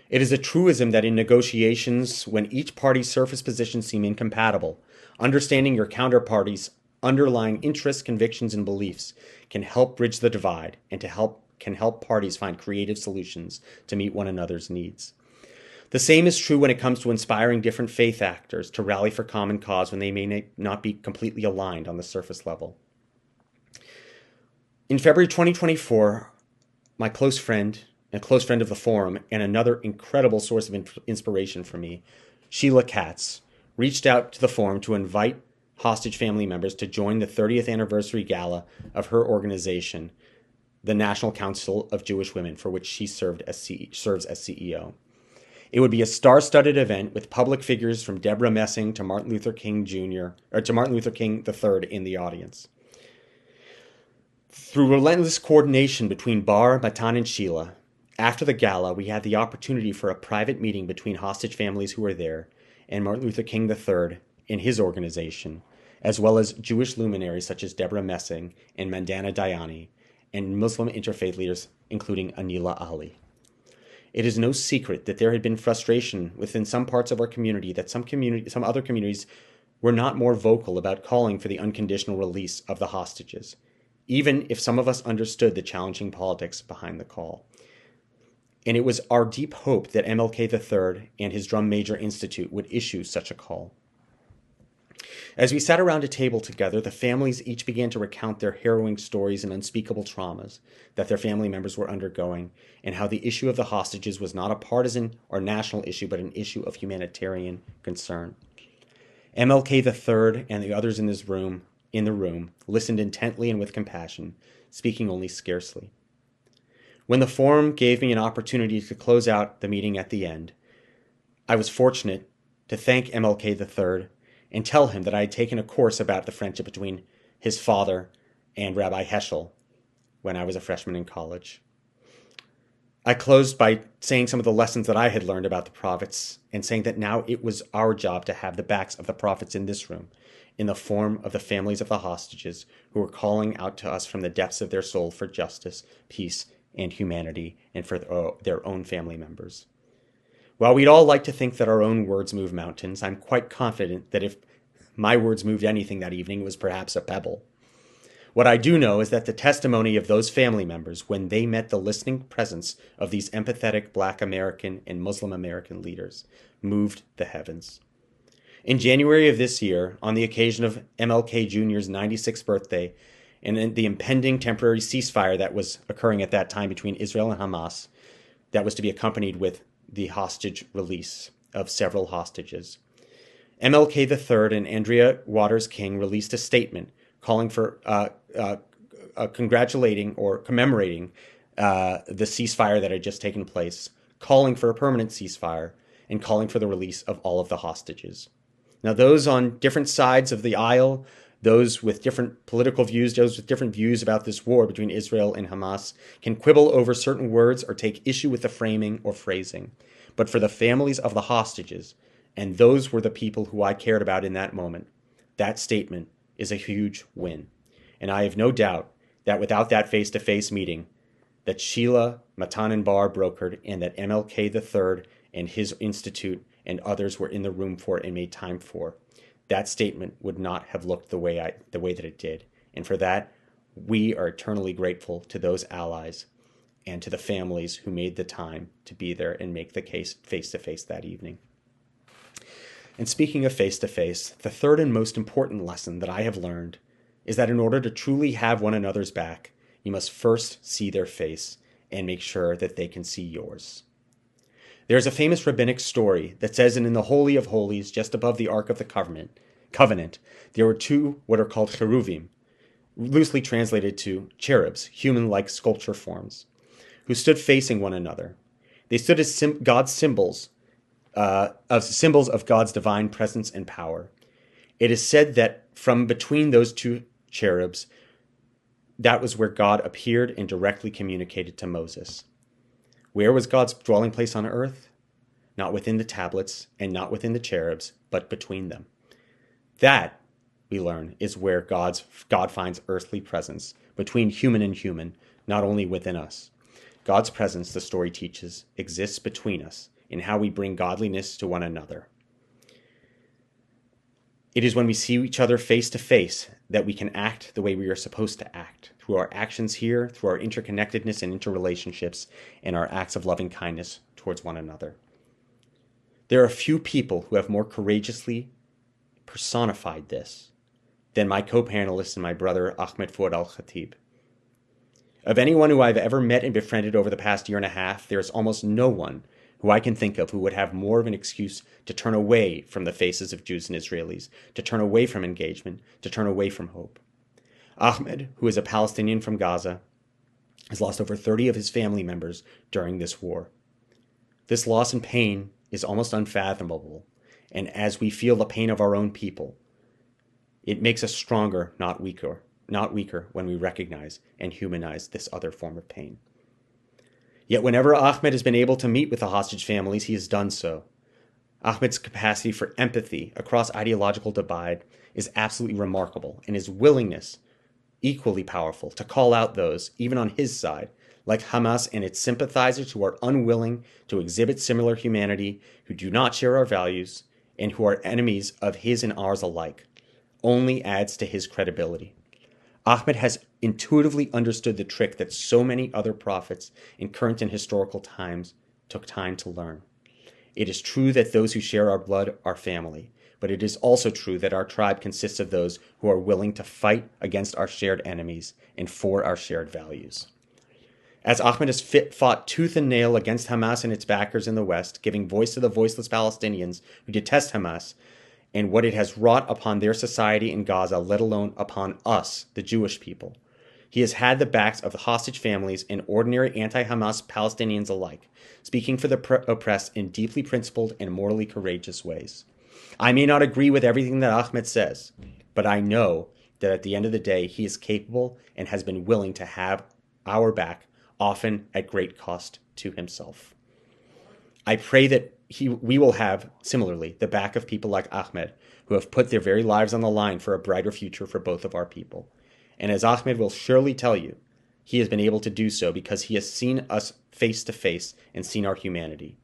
It is a truism that in negotiations, when each party's surface positions seem incompatible, understanding your counterparty's underlying interests, convictions, and beliefs can help bridge the divide and can help parties find creative solutions to meet one another's needs. The same is true when it comes to inspiring different faith actors to rally for common cause when they may not be completely aligned on the surface level. In February 2024, my close friend, a close friend of the forum, and another incredible source of inspiration for me, Sheila Katz, reached out to the forum to invite hostage family members to join the 30th anniversary gala of her organization, the National Council of Jewish Women, for which she serves as CEO. It would be a star-studded event with public figures from Deborah Messing to Martin Luther King III in the audience. Through relentless coordination between Bar, Matan, and Sheila, after the gala, we had the opportunity for a private meeting between hostage families who were there and Martin Luther King III and his organization, as well as Jewish luminaries such as Deborah Messing and Mandana Dayani, and Muslim interfaith leaders, including Anila Ali. It is no secret that there had been frustration within some parts of our community that some other communities were not more vocal about calling for the unconditional release of the hostages, even if some of us understood the challenging politics behind the call. And it was our deep hope that MLK III and his Drum Major Institute would issue such a call. As we sat around a table together, the families each began to recount their harrowing stories and unspeakable traumas that their family members were undergoing, and how the issue of the hostages was not a partisan or national issue, but an issue of humanitarian concern. MLK III and the others in the room listened intently and with compassion, speaking only scarcely. When the forum gave me an opportunity to close out the meeting at the end, I was fortunate to thank MLK III and tell him that I had taken a course about the friendship between his father and Rabbi Heschel when I was a freshman in college. I closed by saying some of the lessons that I had learned about the prophets and saying that now it was our job to have the backs of the prophets in this room, in the form of the families of the hostages who were calling out to us from the depths of their soul for justice, peace, and humanity, and for their own family members. While we'd all like to think that our own words move mountains, I'm quite confident that if my words moved anything that evening, it was perhaps a pebble. What I do know is that the testimony of those family members when they met the listening presence of these empathetic Black American and Muslim American leaders moved the heavens. In January of this year, on the occasion of MLK Jr.'s 96th birthday and the impending temporary ceasefire that was occurring at that time between Israel and Hamas, that was to be accompanied with the hostage release of several hostages, MLK III and Andrea Waters King released a statement calling for congratulating or commemorating the ceasefire that had just taken place, calling for a permanent ceasefire, and calling for the release of all of the hostages. Now, those on different sides of the aisle, those with different political views, those with different views about this war between Israel and Hamas, can quibble over certain words or take issue with the framing or phrasing. But for the families of the hostages, and those were the people who I cared about in that moment, that statement is a huge win. And I have no doubt that without that face-to-face meeting that Sheila, Matan, and Bar brokered, and that MLK III and his institute and others were in the room for and made time for, that statement would not have looked the way that it did. And for that, we are eternally grateful to those allies and to the families who made the time to be there and make the case face-to-face that evening. And speaking of face-to-face, the third and most important lesson that I have learned is that in order to truly have one another's back, you must first see their face and make sure that they can see yours. There's a famous rabbinic story that says that in the Holy of Holies, just above the Ark of the Covenant, there were two what are called cheruvim, loosely translated to cherubs, human-like sculpture forms, who stood facing one another. They stood as God's symbols of God's divine presence and power. It is said that from between those two cherubs, that was where God appeared and directly communicated to Moses. Where was God's dwelling place on earth? Not within the tablets and not within the cherubs, but between them. That, we learn, is where God finds earthly presence, between human and human, not only within us. God's presence, the story teaches, exists between us in how we bring godliness to one another. It is when we see each other face to face that we can act the way we are supposed to act, through our actions here, through our interconnectedness and interrelationships, and our acts of loving kindness towards one another. There are few people who have more courageously personified this than my co-panelist and my brother, Ahmed Fouad Alkhatib. Of anyone who I've ever met and befriended over the past year and a half, there is almost no one who I can think of who would have more of an excuse to turn away from the faces of Jews and Israelis, to turn away from engagement, to turn away from hope. Ahmed, who is a Palestinian from Gaza, has lost over 30 of his family members during this war. This loss and pain is almost unfathomable, and as we feel the pain of our own people, it makes us stronger, not weaker when we recognize and humanize this other form of pain. Yet whenever Ahmed has been able to meet with the hostage families, he has done so. Ahmed's capacity for empathy across ideological divide is absolutely remarkable, and his willingness, equally powerful, to call out those, even on his side, like Hamas and its sympathizers who are unwilling to exhibit similar humanity, who do not share our values, and who are enemies of his and ours alike, only adds to his credibility. Ahmed has intuitively understood the trick that so many other prophets in current and historical times took time to learn. It is true that those who share our blood are family, but it is also true that our tribe consists of those who are willing to fight against our shared enemies and for our shared values. As Ahmed has fought tooth and nail against Hamas and its backers in the West, giving voice to the voiceless Palestinians who detest Hamas, and what it has wrought upon their society in Gaza, let alone upon us, the Jewish people. He has had the backs of the hostage families and ordinary anti-Hamas Palestinians alike, speaking for the oppressed in deeply principled and morally courageous ways. I may not agree with everything that Ahmed says, but I know that at the end of the day, he is capable and has been willing to have our back, often at great cost to himself. I pray that we will have, similarly, the back of people like Ahmed, who have put their very lives on the line for a brighter future for both of our people. And as Ahmed will surely tell you, he has been able to do so because he has seen us face to face and seen our humanity.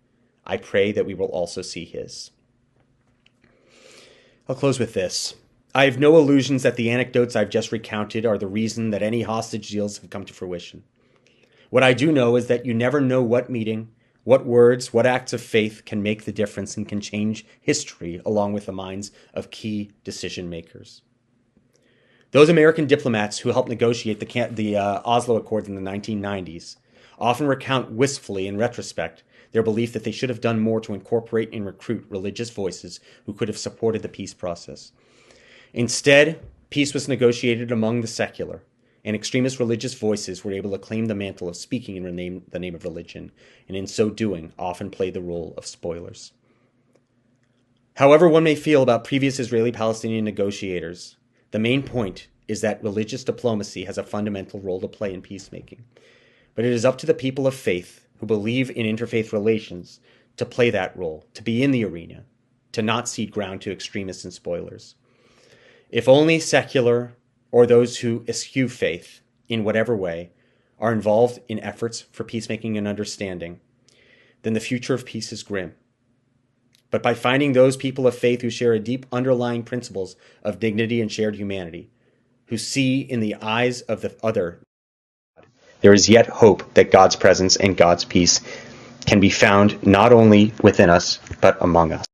I pray that we will also see his. I'll close with this. I have no illusions that the anecdotes I've just recounted are the reason that any hostage deals have come to fruition. What I do know is that you never know what meeting, What words, what acts of faith can make the difference and can change history along with the minds of key decision makers? Those American diplomats who helped negotiate the Oslo Accords in the 1990s often recount wistfully in retrospect their belief that they should have done more to incorporate and recruit religious voices who could have supported the peace process. Instead, peace was negotiated among the secular, and extremist religious voices were able to claim the mantle of speaking in the name of religion, and in so doing often played the role of spoilers. However one may feel about previous Israeli-Palestinian negotiators, the main point is that religious diplomacy has a fundamental role to play in peacemaking. But it is up to the people of faith who believe in interfaith relations to play that role, to be in the arena, to not cede ground to extremists and spoilers. If only secular or those who eschew faith in whatever way are involved in efforts for peacemaking and understanding, then the future of peace is grim. But by finding those people of faith who share a deep underlying principles of dignity and shared humanity, who see in the eyes of the other, there is yet hope that God's presence and God's peace can be found not only within us, but among us.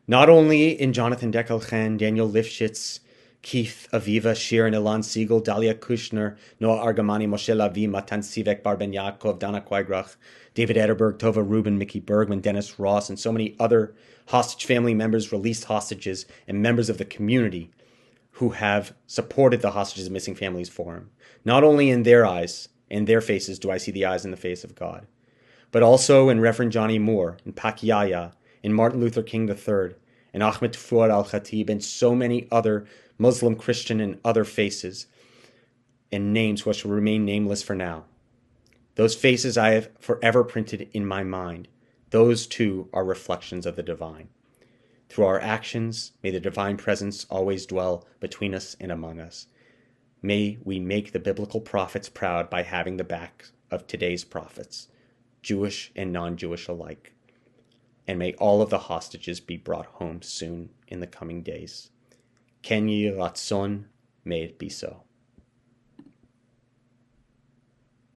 Not only in Jonathan Deckelchen, Daniel Lifshitz, Keith Aviva, Sharon Elan Siegel, Dalia Kushner, Noah Argamani, Moshe Lavi, Matan Sivek, Barben Yaakov, Dana Quaigrach, David Ederberg, Tova Rubin, Mickey Bergman, Dennis Ross, and so many other hostage family members, released hostages, and members of the community who have supported the Hostages and Missing Families Forum. Not only in their eyes and their faces do I see the eyes and the face of God, but also in Reverend Johnny Moore, in Pakyaya, in Martin Luther King III, and Ahmed Fouad Alkhatib, and so many other Muslim, Christian, and other faces and names which will remain nameless for now. Those faces I have forever printed in my mind. Those too are reflections of the divine. Through our actions, may the divine presence always dwell between us and among us. May we make the biblical prophets proud by having the back of today's prophets, Jewish and non-Jewish alike. And may all of the hostages be brought home soon in the coming days. Ken Yi Ratzon, may it be so.